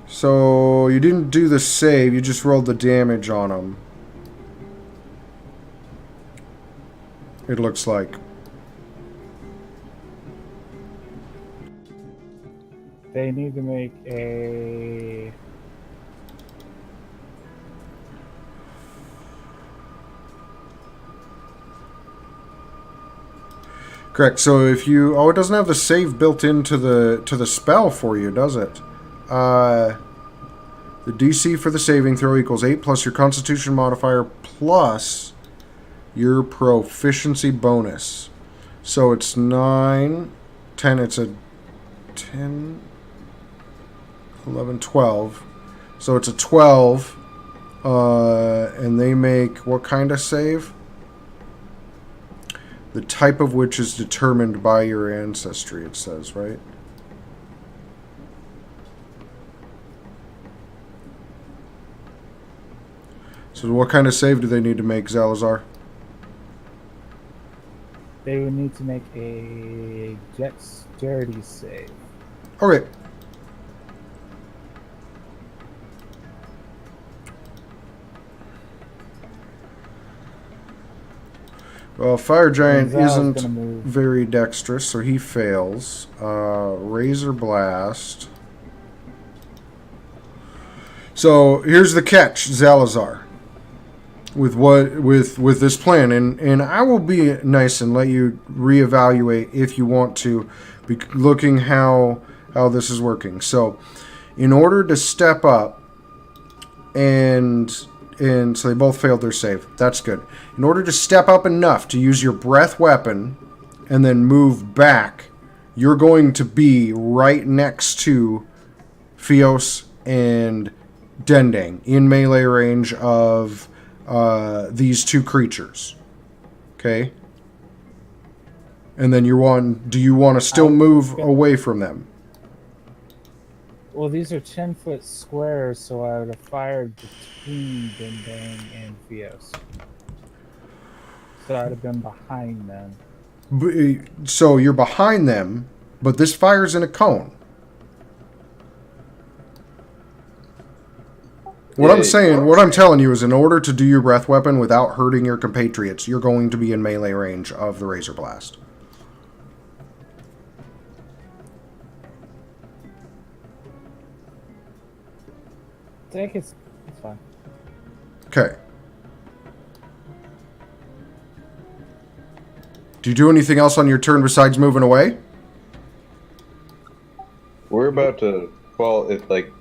so you didn't do the save. You just rolled the damage on them. It looks like. They need to make a... Correct. So if you... Oh, it doesn't have the save built into the spell for you, does it? The DC for the saving throw equals 8 plus your Constitution modifier plus your proficiency bonus. So it's 9, 10, it's a 10, 11, 12. So it's a 12. And they make what kind of save? The type of which is determined by your ancestry, it says, right? So what kind of save do they need to make, Zalazar? They would need to make a dexterity save. Okay. Well, Fire Giant Zal's isn't gonna move. very dexterous, so he fails. Razor Blast. So here's the catch, Zalazar. With this plan, and I will be nice and let you reevaluate if you want to, looking how this is working. So, in order to step up, and so they both failed their save. That's good. In order to step up enough to use your breath weapon, and then move back, you're going to be right next to Fios and Dendang in melee range of these two creatures. Okay? And then do you want to still move away from them? Well, these are 10-foot squares, so I would have fired between Dendang and Fios. So I'd have been behind them. So you're behind them, but this fire's in a cone. What I'm telling you is in order to do your breath weapon without hurting your compatriots, you're going to be in melee range of the Razor Blast. Take it. It's fine. Okay. Do you do anything else on your turn besides moving away? We're about to fall. It's like,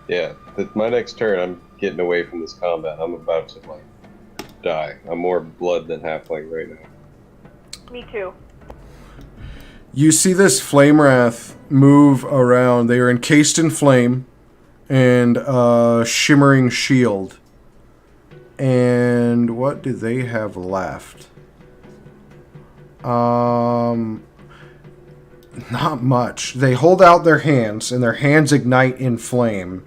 yeah. My next turn, I'm getting away from this combat. I'm about to like die. I'm more blood than halfling right now. Me too. You see this flame wrath move around. They are encased in flame and a shimmering shield. And what do they have left? Not much. They hold out their hands, and their hands ignite in flame,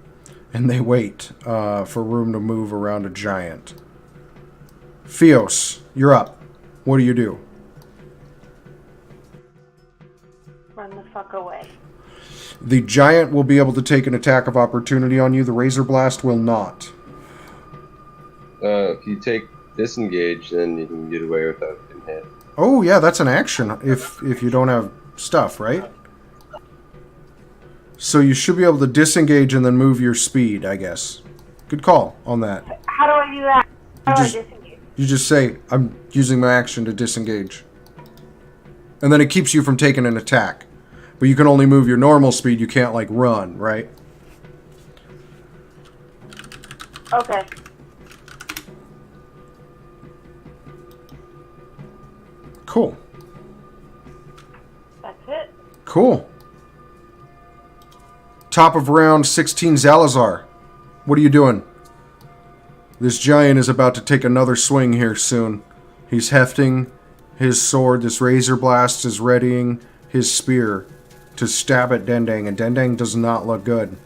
and they wait for room to move around a giant. Fios, you're up. What do you do? Run the fuck away. The giant will be able to take an attack of opportunity on you. The Razor Blast will not. If you take disengage, then you can get away without getting hit. Oh, yeah, that's an action if you don't have stuff, right? So you should be able to disengage and then move your speed, I guess. Good call on that. How do I do that? How do I disengage? You just say, I'm using my action to disengage. And then it keeps you from taking an attack. But you can only move your normal speed, you can't, like, run, right? Cool. That's it. Cool. Top of round 16, Zalazar. What are you doing? This giant is about to take another swing here soon. He's hefting his sword. This razor blast is readying his spear to stab at Dendang, and Dendang does not look good.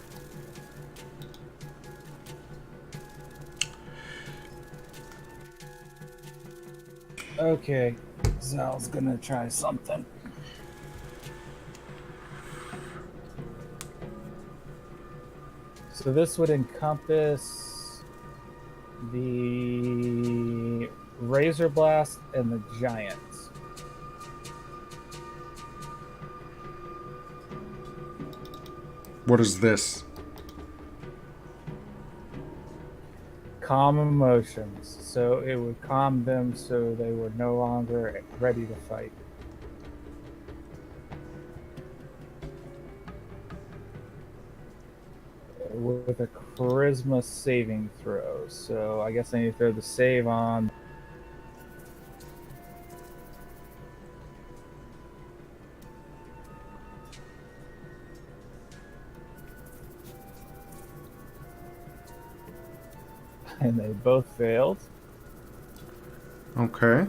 Okay, Zal's gonna try something. So this would encompass the Razor Blast and the Giant. What is this? Calm emotions. So it would calm them so they were no longer ready to fight. With a charisma saving throw. So I guess I need to throw the save on. And they both failed. Okay.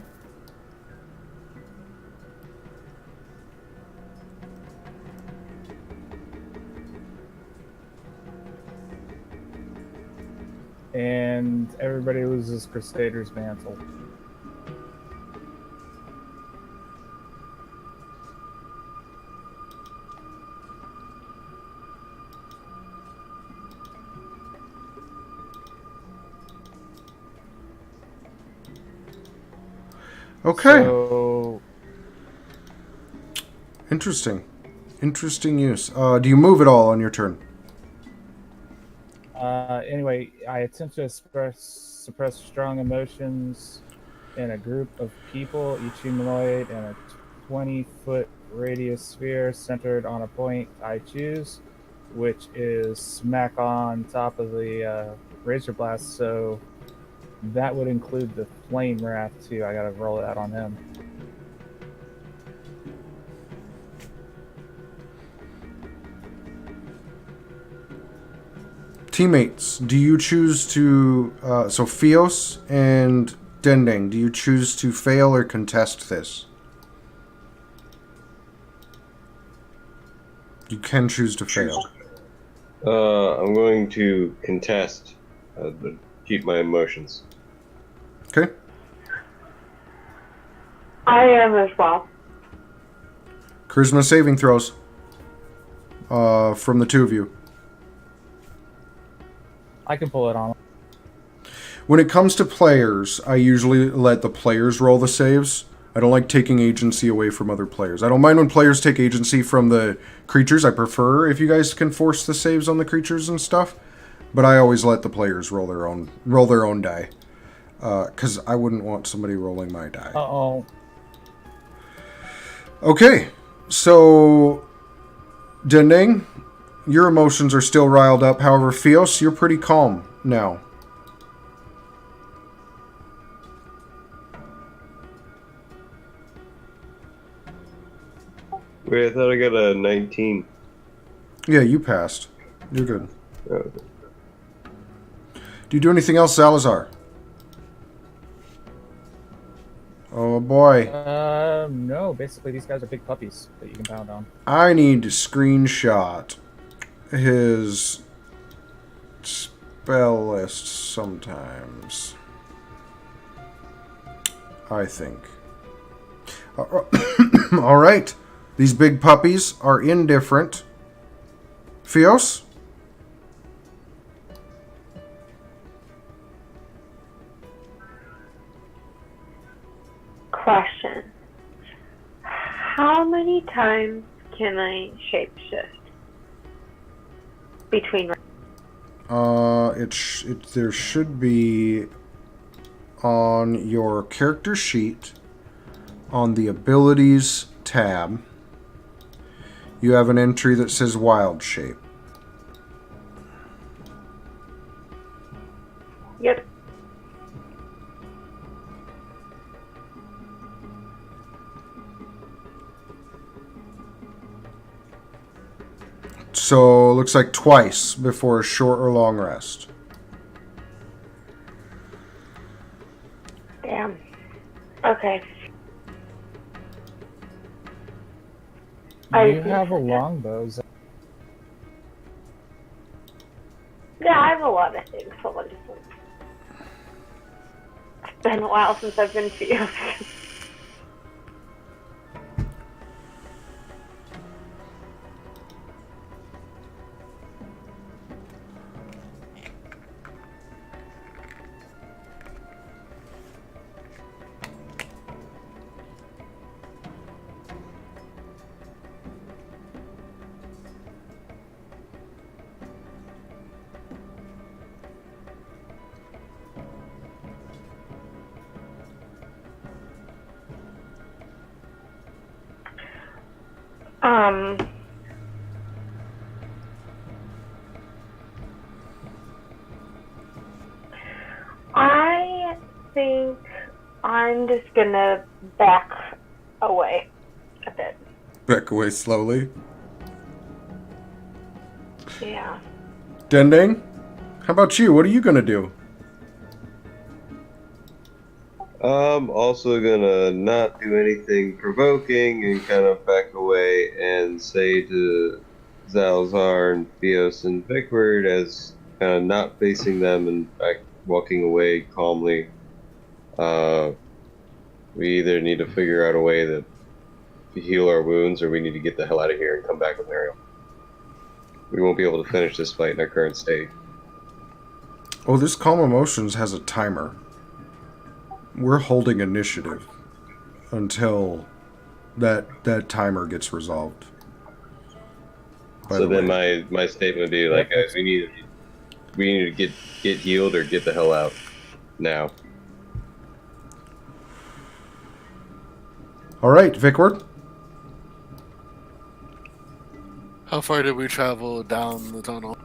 And everybody loses Crusader's Mantle. Okay. So, Interesting. Interesting use. Do you move at all on your turn? anyway, I attempt to suppress strong emotions in a group of people, each humanoid, in a 20-foot radius sphere centered on a point I choose, which is smack on top of the Razor Blast. So that would include the Flame Wrath too. I gotta roll that on him. Teammates, do you choose to... so Fios and Dendeng, do you choose to fail or contest this? You can choose to fail. I'm going to contest, but keep my emotions. Okay. I am as well. Charisma saving throws. From the two of you. I can pull it on. When it comes to players, I usually let the players roll the saves. I don't like taking agency away from other players. I don't mind when players take agency from the creatures. I prefer if you guys can force the saves on the creatures and stuff. But I always let the players roll their own die. Because I wouldn't want somebody rolling my die. Uh-oh. Okay, so Dendeng, your emotions are still riled up. However, Fios, you're pretty calm now. Wait, I thought I got a 19. Yeah, you passed. You're good. Okay. Do you do anything else, Salazar? Oh boy. No, basically these guys are big puppies that you can pound on. I need to screenshot his spell list sometimes. I think. Alright. These big puppies are indifferent. Fios? Question. How many times can I shapeshift? Between... There should be on your character sheet on the abilities tab. You have an entry that says wild shape. Yep. So looks like twice before a short or long rest. Damn. Okay. You have a longbow. Yeah, I have a lot of things. Hold on just a minute. It's been a while since I've been to you. Um, I think I'm just gonna back away a bit. Back away slowly. Yeah. Dending, how about you? What are you gonna do? I'm also gonna not do anything provoking and kind of back away and say to Zalzar and Theos and Vickward as kind of not facing them and back walking away calmly. We either need to figure out a way to heal our wounds or we need to get the hell out of here and come back with Muriel. We won't be able to finish this fight in our current state. Oh, this Calm Emotions has a timer. We're holding initiative until that timer gets resolved. By So the then way. my statement would be like, guys, we need to get healed or get the hell out now. All right, Vickward. How far did we travel down the tunnel?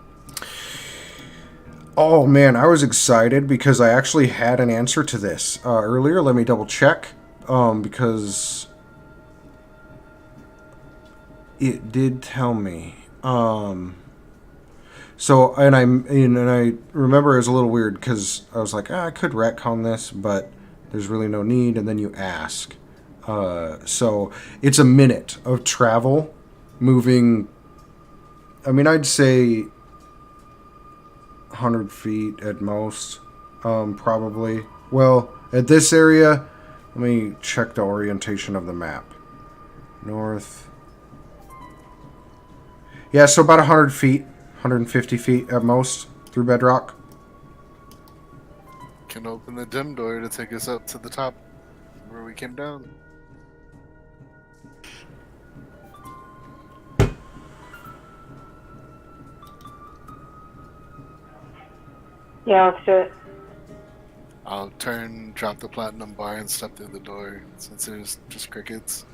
Oh man, I was excited because I actually had an answer to this earlier. Let me double check because it did tell me. So and I remember it was a little weird because I was like, I could retcon this, but there's really no need. And then you ask. So it's a minute of travel, moving. I mean, I'd say 100 feet at most, probably. Well, at this area, let me check the orientation of the map. North. Yeah, so about 100 feet, 150 feet at most through bedrock. Can open the dim door to take us up to the top where we came down. Yeah, let's do it. I'll drop the platinum bar, and step through the door since there's just crickets.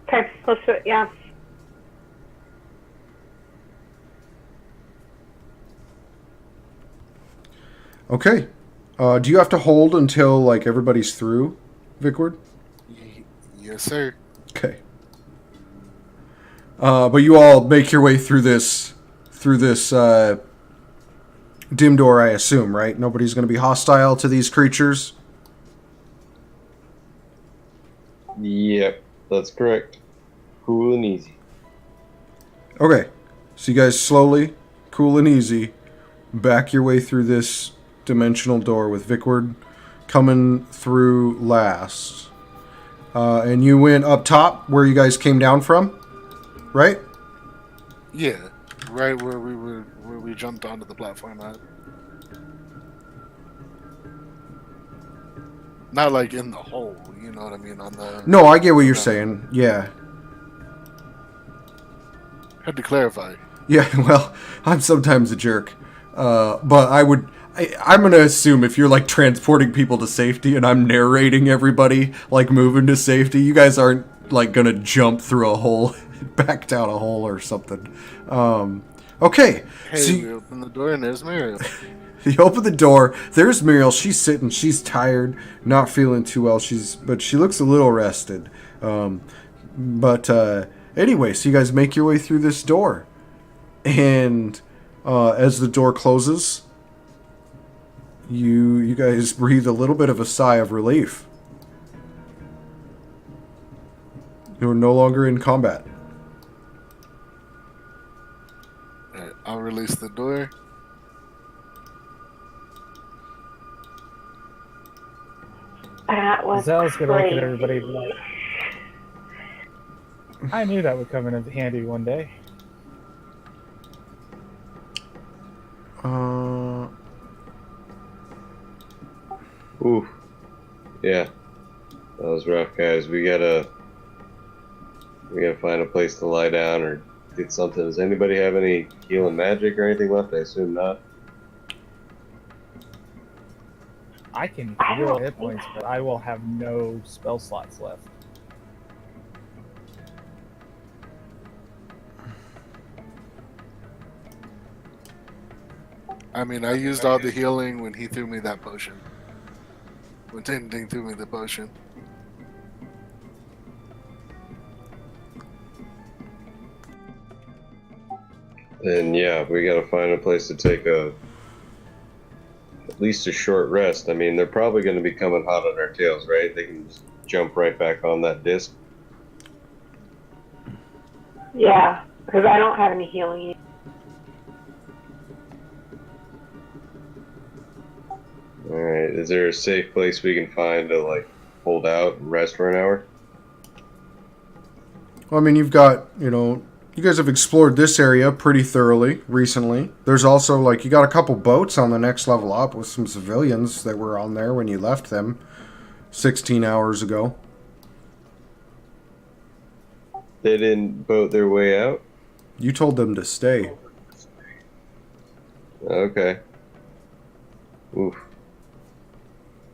Okay, let's do it. Yeah. Okay. Do you have to hold until like everybody's through, Vickward? Yes, sir. Okay. But you all make your way through this dim door, I assume, right? Nobody's going to be hostile to these creatures. Yep, that's correct. Cool and easy. Okay. So you guys slowly, cool and easy, back your way through this dimensional door with Vickward coming through last. And you went up top where you guys came down from, right? Yeah, right where we jumped onto the platform at. Not like in the hole, you know what I mean? On the No, I get what you're saying. Yeah. Had to clarify. Yeah, well, I'm sometimes a jerk. But I'm going to assume if you're like transporting people to safety and I'm narrating everybody like moving to safety, you guys aren't like going to jump through a hole, back down a hole or something. Okay. Hey, So we open the door and there's Muriel. you open the door. There's Muriel. She's sitting. She's tired, not feeling too well. But she looks a little rested. But anyway, so you guys make your way through this door. And as the door closes, you guys breathe a little bit of a sigh of relief. You're no longer in combat. Alright, I'll release the door. That was Zell's gonna look at crazy. everybody and be like, I knew that would come in handy one day. Oof. Yeah. That was rough, guys. We gotta find a place to lie down or get something. Does anybody have any healing magic or anything left? I assume not. I can heal hit points, but I will have no spell slots left. I mean, I used all the healing when he threw me that potion. When Ting Ting threw me the potion. And yeah, we gotta find a place to take at least a short rest. I mean, they're probably gonna be coming hot on our tails, right? They can just jump right back on that disc. Yeah, because I don't have any healing. Alright, is there a safe place we can find to, like, hold out and rest for an hour? Well, I mean, you've got, you guys have explored this area pretty thoroughly recently. There's also, like, you got a couple boats on the next level up with some civilians that were on there when you left them 16 hours ago. They didn't boat their way out? You told them to stay. Okay. Oof.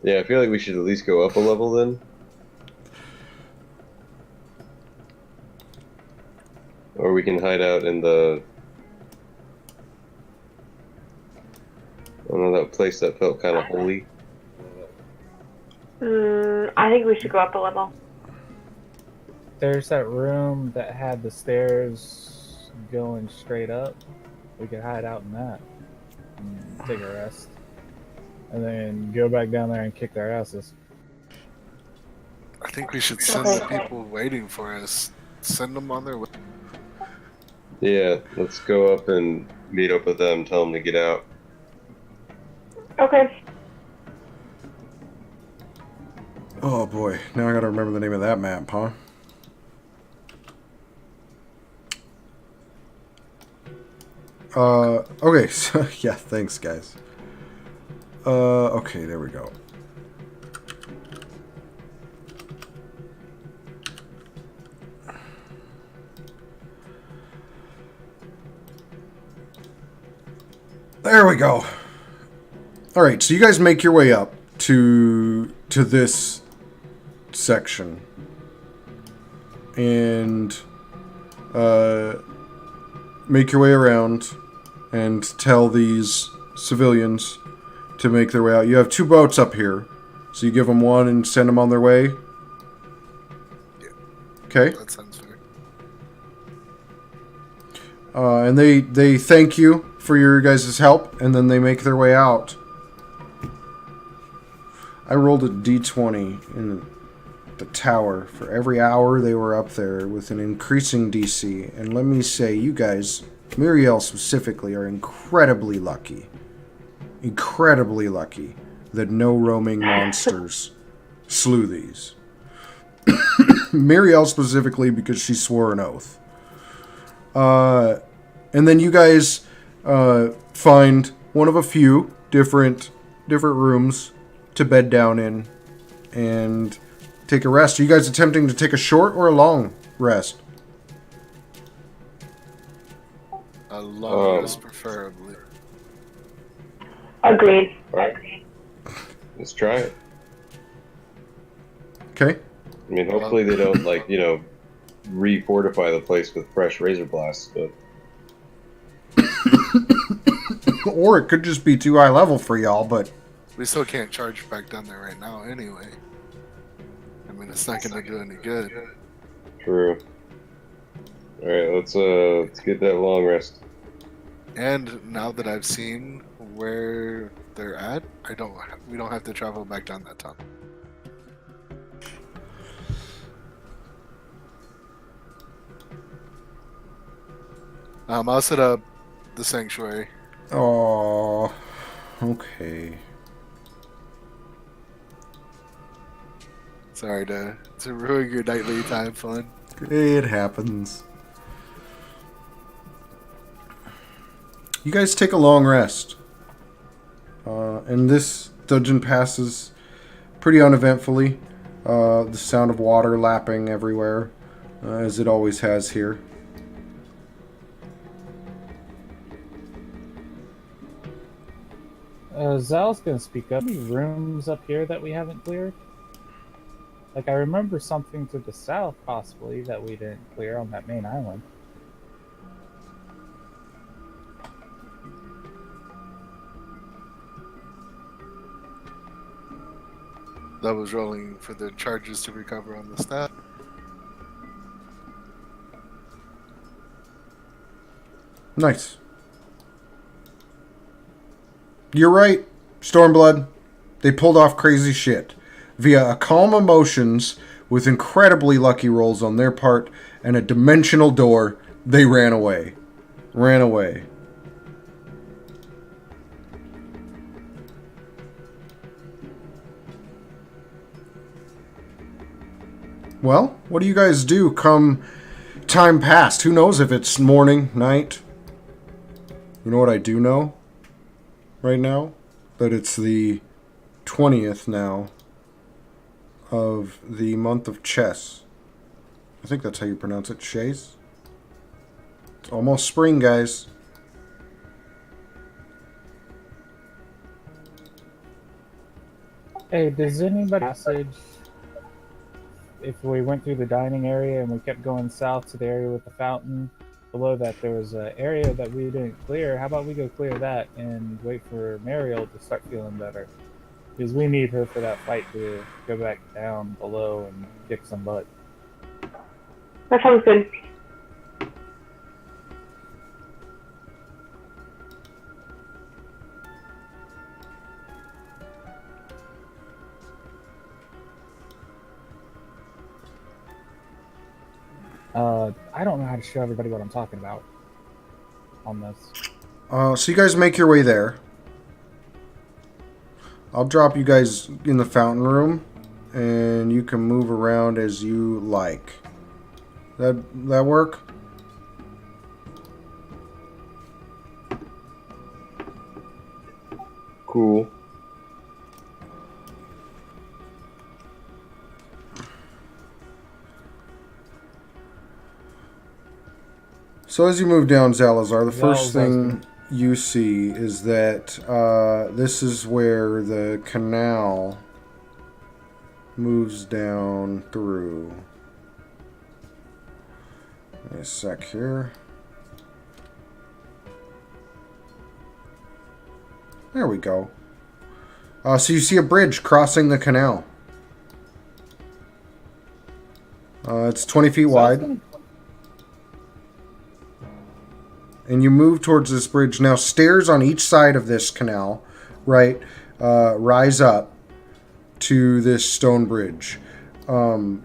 Yeah, I feel like we should at least go up a level then. Or we can hide out in the... I don't know, that place that felt kind of holy. I think we should go up a level. There's that room that had the stairs going straight up. We could hide out in that and take a rest. And then go back down there and kick their asses. I think we should send the people waiting for us. Send them on their way. Yeah, let's go up and meet up with them, tell them to get out. Okay. Oh boy, now I gotta remember the name of that map, huh? Okay, so, yeah, thanks, guys. Okay, there we go. There we go. Alright, so you guys make your way up to this section. And, make your way around and tell these civilians to make their way out. You have two boats up here, so you give them one and send them on their way. Yeah. Okay. That sounds fair. And they thank you for your guys' help, and then they make their way out. I rolled a d20 in the tower for every hour they were up there with an increasing DC, and let me say, you guys, Muriel specifically, are incredibly lucky. Incredibly lucky that no roaming monsters slew these. Muriel specifically because she swore an oath. And then you guys find one of a few different rooms to bed down in and take a rest. Are you guys attempting to take a short or a long rest? A long rest, preferably. Agreed. Alright. Let's try it. Okay. I mean, hopefully they don't, like, re-fortify the place with fresh razor blasts, but... Or it could just be too high level for y'all, but... We still can't charge back down there right now anyway. I mean, it's not going to do any good. True. All right, let's get that long rest. And now that I've seen where they're at, we don't have to travel back down that tunnel. I'll set up the sanctuary. Oh, okay. Sorry to ruin your nightly time fun. It happens. You guys take a long rest. And this dungeon passes pretty uneventfully. The sound of water lapping everywhere, as it always has here. Zal's gonna speak up. Any rooms up here that we haven't cleared? Like, I remember something to the south, possibly, that we didn't clear on that main island. That was rolling for the charges to recover on the staff. Nice. You're right, Stormblood. They pulled off crazy shit. Via a calm emotions, with incredibly lucky rolls on their part, and a dimensional door, they ran away. Ran away. Well, what do you guys do come time past? Who knows if it's morning, night? You know what I do know right now? That it's the 20th now of the month of Chess. I think that's how you pronounce it, Shays. It's almost spring, guys. Hey, does anybody passage, if we went through the dining area and we kept going south to the area with the fountain, below that there was an area that we didn't clear. How about we go clear that and wait for Mariel to start feeling better? Because we need her for that fight to go back down below and kick some butt. That sounds good. I don't know how to show everybody what I'm talking about on this. So you guys make your way there. I'll drop you guys in the fountain room, and you can move around as you like. That work? Cool. So as you move down Zalazar, the first Zalazar's thing you see is that this is where the canal moves down through. Give me a sec here. There we go. So you see a bridge crossing the canal. It's 20 feet wide. And you move towards this bridge. Now, stairs on each side of this canal, right, rise up to this stone bridge. One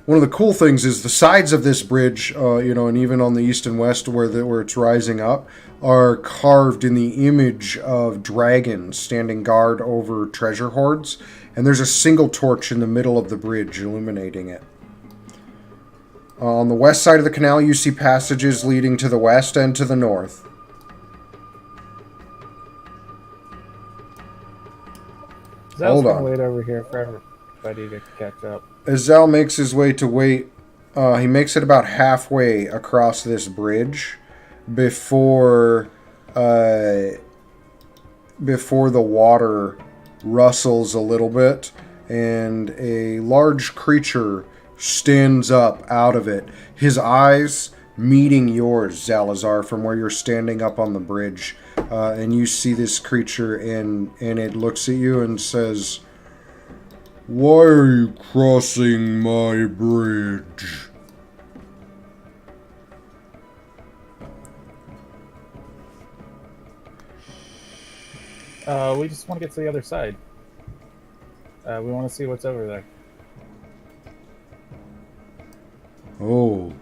of the cool things is the sides of this bridge, and even on the east and west where it's rising up, are carved in the image of dragons standing guard over treasure hoards. And there's a single torch in the middle of the bridge illuminating it. On the west side of the canal, you see passages leading to the west and to the north. Zal's Hold gonna on. wait over here for everybody to catch up. As Zal makes his way to wait, he makes it about halfway across this bridge before the water rustles a little bit and a large creature stands up out of it. His eyes meeting yours, Zalazar, from where you're standing up on the bridge. And you see this creature and it looks at you and says, Why are you crossing my bridge? We just want to get to the other side. We want to see what's over there. Oh.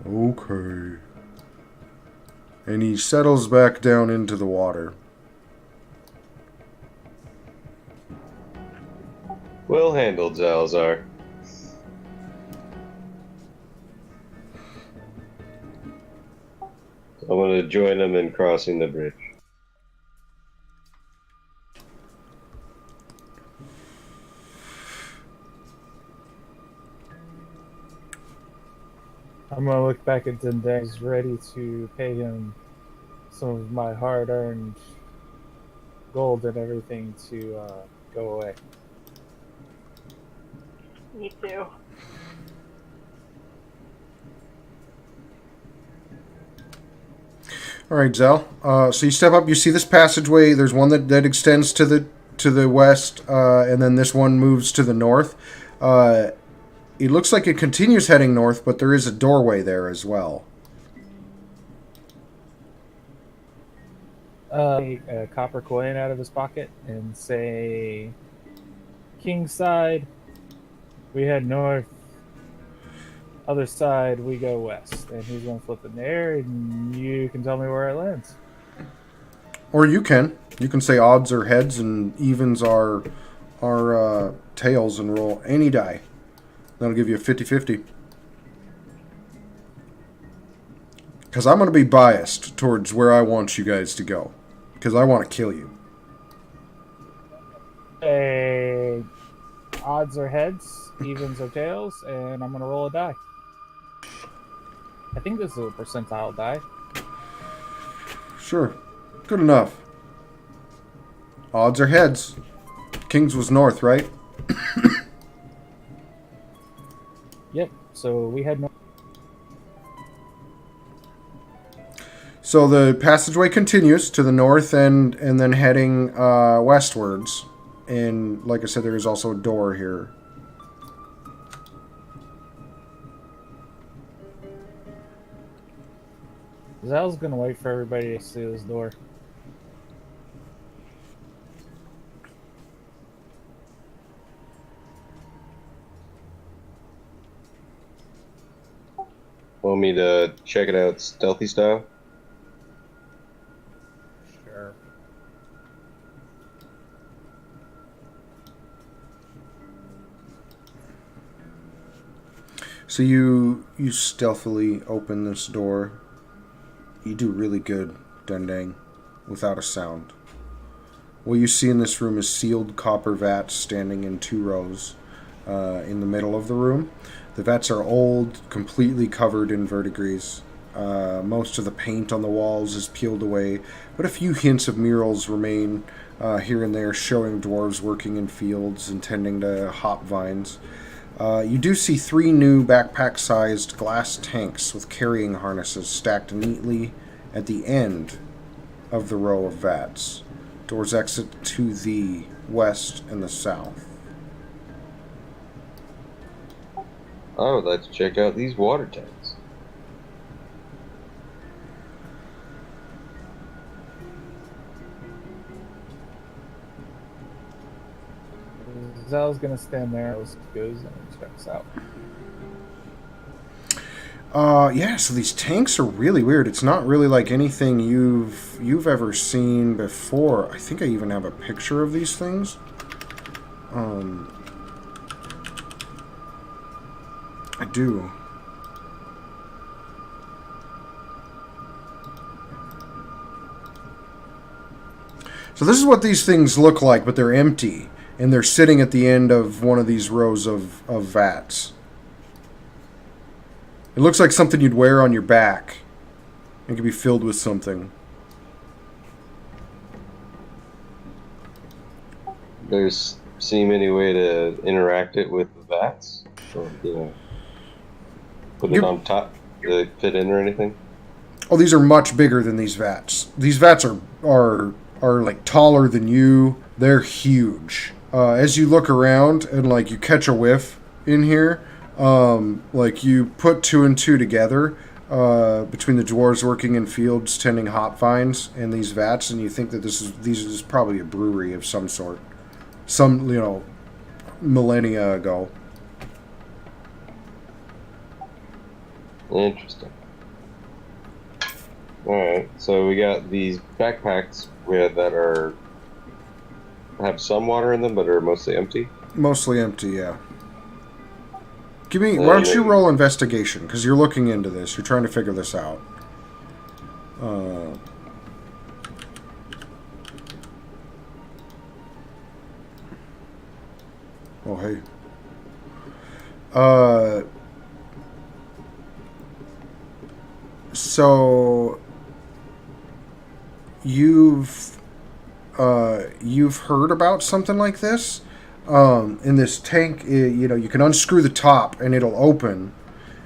Okay. And he settles back down into the water. Well handled, Zalazar. I'm going to join him in crossing the bridge. I'm gonna look back at Dendez, ready to pay him some of my hard-earned gold and everything to go away. Me too. All right, Zell. So you step up. You see this passageway. There's one that extends to the west, and then this one moves to the north. It looks like it continues heading north, but there is a doorway there as well. Take a copper coin out of his pocket and say, "King's side, we head north. Other side, we go west." And he's gonna flip in there, and you can tell me where it lands. Or you can say odds are heads and evens are tails, and roll any die. That'll give you a 50-50. Because I'm going to be biased towards where I want you guys to go. Because I want to kill you. Odds are heads, evens are tails, and I'm gonna roll a die. I think this is a percentile die. Sure. Good enough. Odds are heads. Kings was north, right? Yep. So we head north. So the passageway continues to the north and then heading westwards. And like I said, there is also a door here. Zal's gonna wait for everybody to see this door. Want me to check it out stealthy style? Sure. So you stealthily open this door. You do really good, Dendang, without a sound. What you see in this room is sealed copper vats standing in 2 rows in the middle of the room. The vats are old, completely covered in verdigris. Most of the paint on the walls is peeled away, but a few hints of murals remain here and there, showing dwarves working in fields and tending to hop vines. You do see 3 new backpack-sized glass tanks with carrying harnesses stacked neatly at the end of the row of vats. Doors exit to the west and the south. I would like to check out these water tanks. Zal's gonna stand there as it goes and checks out. Yeah, so these tanks are really weird. It's not really like anything you've ever seen before. I think I even have a picture of these things. I do. So this is what these things look like, but they're empty. And they're sitting at the end of one of these rows of vats. It looks like something you'd wear on your back. It could be filled with something. There's seem any way to interact it with the vats? Or, put it on top to fit in or anything? Oh, these are much bigger than these vats. These vats are like taller than you. They're huge. as you look around and like you catch a whiff in here, like you put two and two together between the dwarves working in fields tending hop vines and these vats, and you think that these is probably a brewery of some sort, some millennia ago. Interesting. Alright, so we got these backpacks that have some water in them, but are mostly empty. Mostly empty, yeah. Why don't you roll investigation? Because you're looking into this. You're trying to figure this out. Oh, hey. So you've heard about something like this? In this tank, you can unscrew the top and it'll open,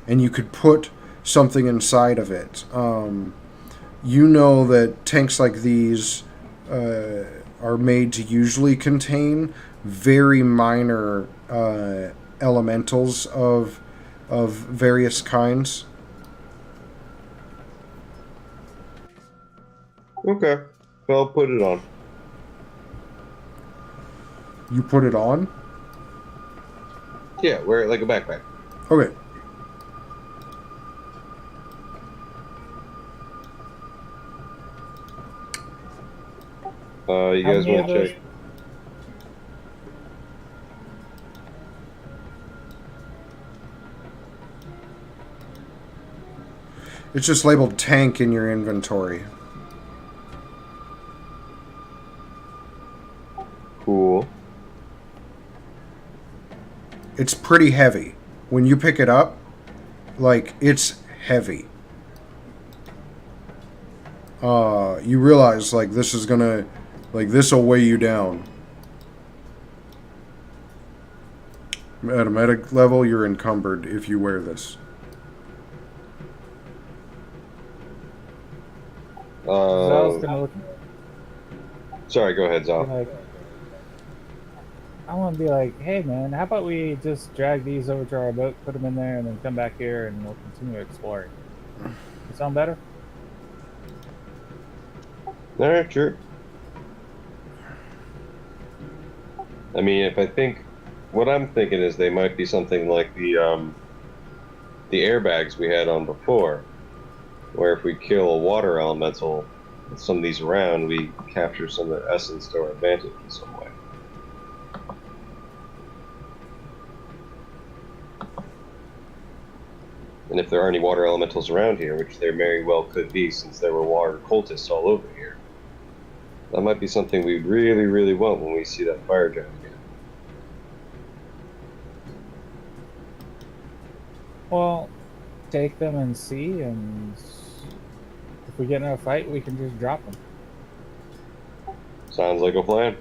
and you could put something inside of it. You know that tanks like these are made to usually contain very minor elementals of various kinds. Okay, well, I'll put it on. You put it on? Yeah, wear it like a backpack. Okay. You guys want to check? It's just labeled tank in your inventory. Cool. It's pretty heavy. When you pick it up, like, it's heavy. You realize, like, this is gonna, like, this'll weigh you down. At a medic level, you're encumbered if you wear this. Sorry, go ahead, Zal. I want to be like, hey man, how about we just drag these over to our boat, put them in there, and then come back here and we'll continue exploring. Sound better? Alright, sure. I mean, what I'm thinking is they might be something like the airbags we had on before, where if we kill a water elemental with some of these around, we capture some of the essence to our advantage in some way. And if there are any water elementals around here, which there very well could be since there were water cultists all over here, that might be something we really, really want when we see that fire giant again. Well, take them and see, and if we get in a fight, we can just drop them. Sounds like a plan.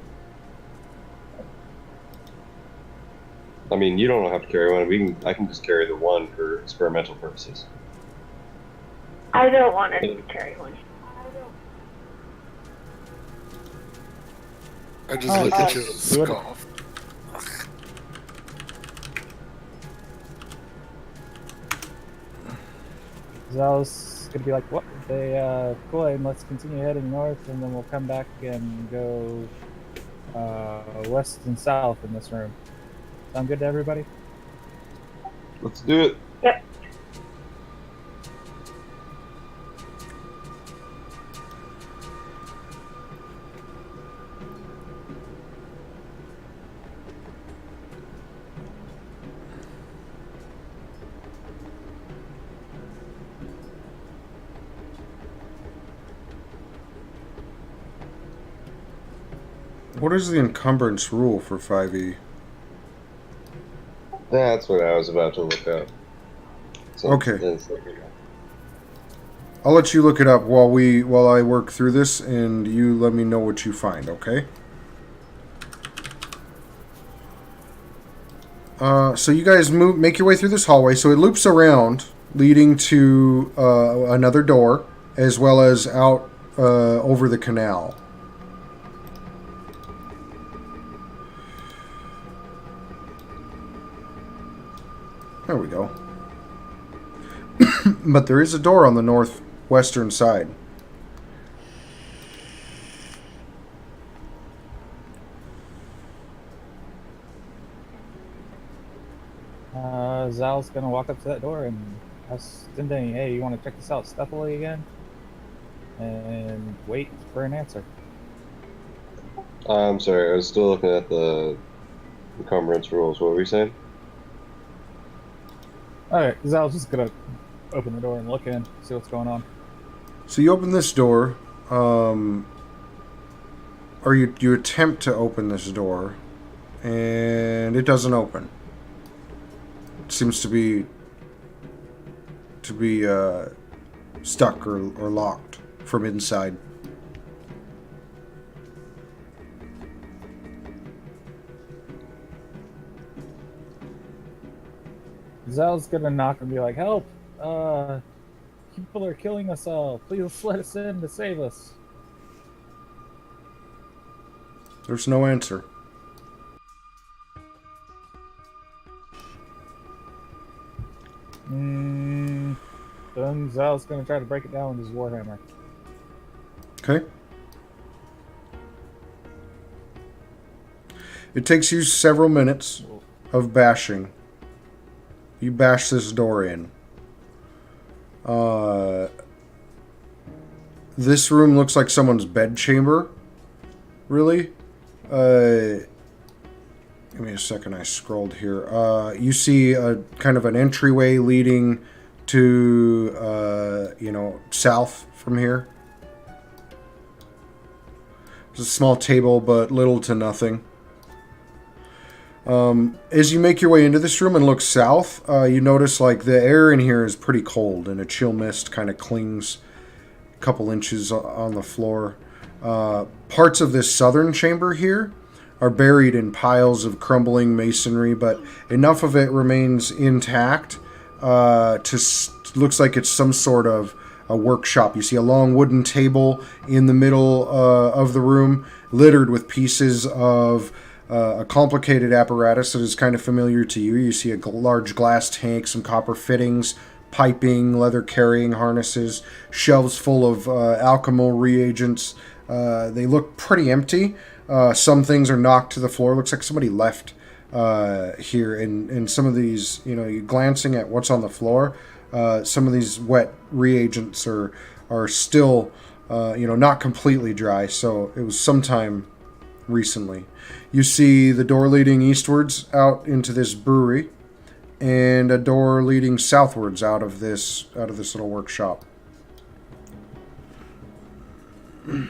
I mean, you don't have to carry one. I can just carry the one for experimental purposes. I don't want to carry one. I just look at you and scoff. Zal's gonna be like, what? Cool, and let's continue heading north, and then we'll come back and go west and south in this room. Sound good to everybody? Let's do it. Yep. What is the encumbrance rule for 5e? That's what I was about to look up. Okay. I'll let you look it up while I work through this, and you let me know what you find, okay? So you guys make your way through this hallway. So it loops around, leading to another door, as well as out over the canal. There we go. But there is a door on the northwestern side. Zal's gonna walk up to that door and ask Dinding, hey, you want to check this out stealthily again? And wait for an answer. I'm sorry, I was still looking at the encumbrance rules. What were you saying? Alright, Zal's just gonna open the door and look in, see what's going on. So you open this door, or you attempt to open this door, and it doesn't open. It seems to be stuck or locked from inside. Zal's gonna knock and be like, help! People are killing us all. Please let us in to save us. There's no answer. Then Zal's gonna try to break it down with his warhammer. Okay. It takes you several minutes of bashing. You bash this door in. This room looks like someone's bedchamber. Really? Give me a second, I scrolled here. You see a kind of an entryway leading to, south from here. It's a small table, but little to nothing. As you make your way into this room and look south, you notice like the air in here is pretty cold and a chill mist kind of clings a couple inches on the floor. Parts of this southern chamber here are buried in piles of crumbling masonry, but enough of it remains intact looks like it's some sort of a workshop. You see a long wooden table in the middle of the room, littered with pieces of a complicated apparatus that is kind of familiar to you. You see a large glass tank, some copper fittings, piping, leather carrying harnesses, shelves full of alchemical reagents. They look pretty empty. Some things are knocked to the floor. Looks like somebody left here. And some of these, you glancing at what's on the floor, some of these wet reagents are still, not completely dry. So it was sometime recently. You see the door leading eastwards out into this brewery, and a door leading southwards out of this little workshop. I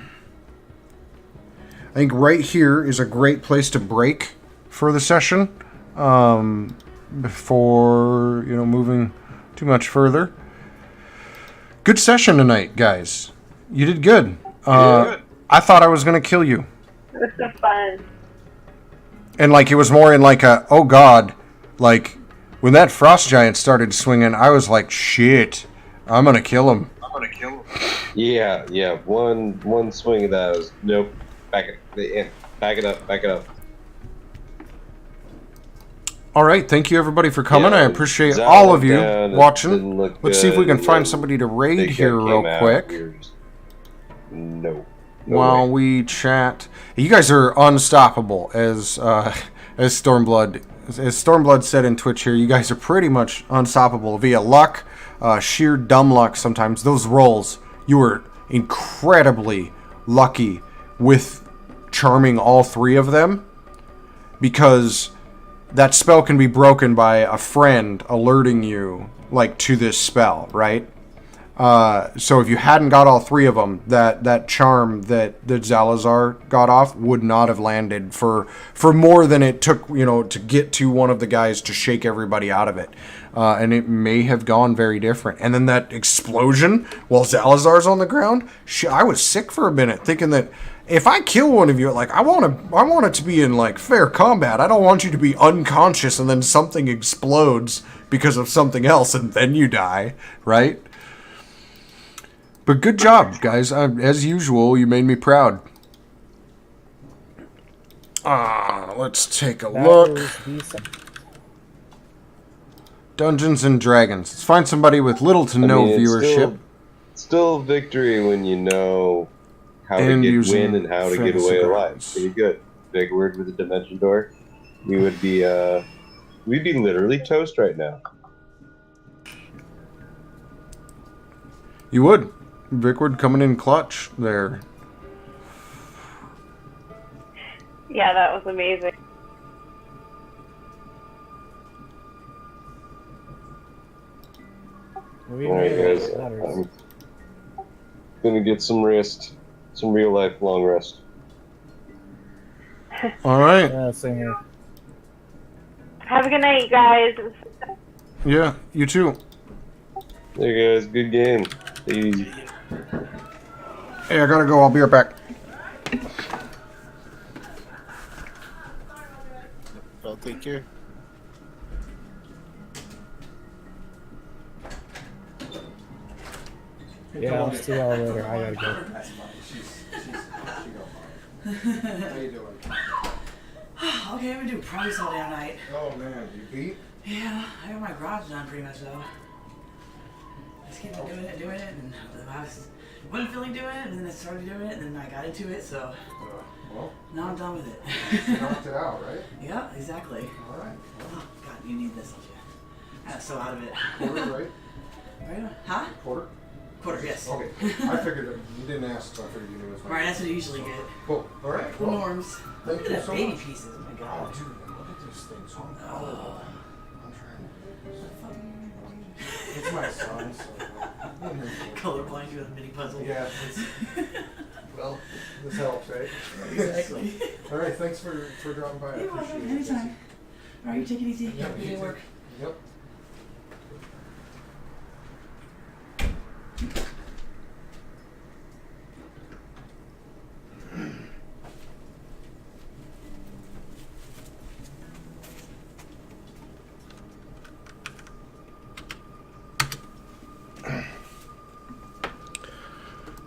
think right here is a great place to break for the session before moving too much further. Good session tonight, guys. You did good. I thought I was going to kill you. It was so fun. And it was more in a, oh god, when that frost giant started swinging, I was like, shit, I'm going to kill him. Yeah. One swing of that was nope. Back it up. All right, thank you everybody for coming. Yeah, I appreciate Zal all of you down, watching. Let's see if we can and find then somebody to raid Big here Guy real came out. quick. We were just- No While way. we chat. You guys are unstoppable, as Stormblood said in Twitch here. You guys are pretty much unstoppable via luck, sheer dumb luck sometimes. Those rolls, you were incredibly lucky with charming all three of them, because that spell can be broken by a friend alerting you to this spell, right? So if you hadn't got all three of them, that charm that Zalazar got off would not have landed for more than it took, to get to one of the guys to shake everybody out of it. And it may have gone very different. And then that explosion while Zalazar's on the ground, I was sick for a minute, thinking that if I kill one of you, I want it to be in fair combat. I don't want you to be unconscious and then something explodes because of something else and then you die, right? But good job, guys. As usual, you made me proud. Let's take a look. Dungeons and Dragons. Let's find somebody with little to no mean, it's viewership. Still victory when you know how And to using win and how to get fantasy away alive. grounds. Pretty good. Big word with the dimension door. We would be we'd be literally toast right now. You would. Vic coming in clutch there. Yeah, that was amazing. We All right, made it. guys. It matters. I'm gonna get some rest, some real life long rest. All right. Yeah, same here. Have a good night, you guys. Yeah, you too. There, guys. Good game. Take it easy. Hey, I gotta go. I'll be right back. I'll take care. Yeah, I'll see y'all later. I gotta go. How you doing? Okay, I've been doing projects all day all night. Oh man, you beat? Yeah, I got my garage done pretty much though. Just keep on doing it, and I wasn't feeling doing it, and then I started doing it, and then I got into it, so Well, now I'm done with it. you knocked it out, right? Yeah, exactly. All right. Oh God, you need this, don't you? I'm so out of it. Quarter, right? Right? Huh? Quarter? Quarter, yes. Okay. I figured you didn't ask, so I figured you knew as well. Right, that's what I usually get. Cool. All right. The norms. Thank Look you at so that baby much. pieces. Oh my Oh, God. dude, look at these things. Oh, Oh. I'm trying. It's my son, so. Colorblind, you have a mini puzzle. Yeah. Well, this helps, right? Exactly. All right. Thanks for dropping by. I You're welcome. appreciate it. Anytime. All right, you take it easy. Yeah, Have a good you day at too. work. Yep.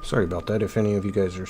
Sorry about that. If any of you guys are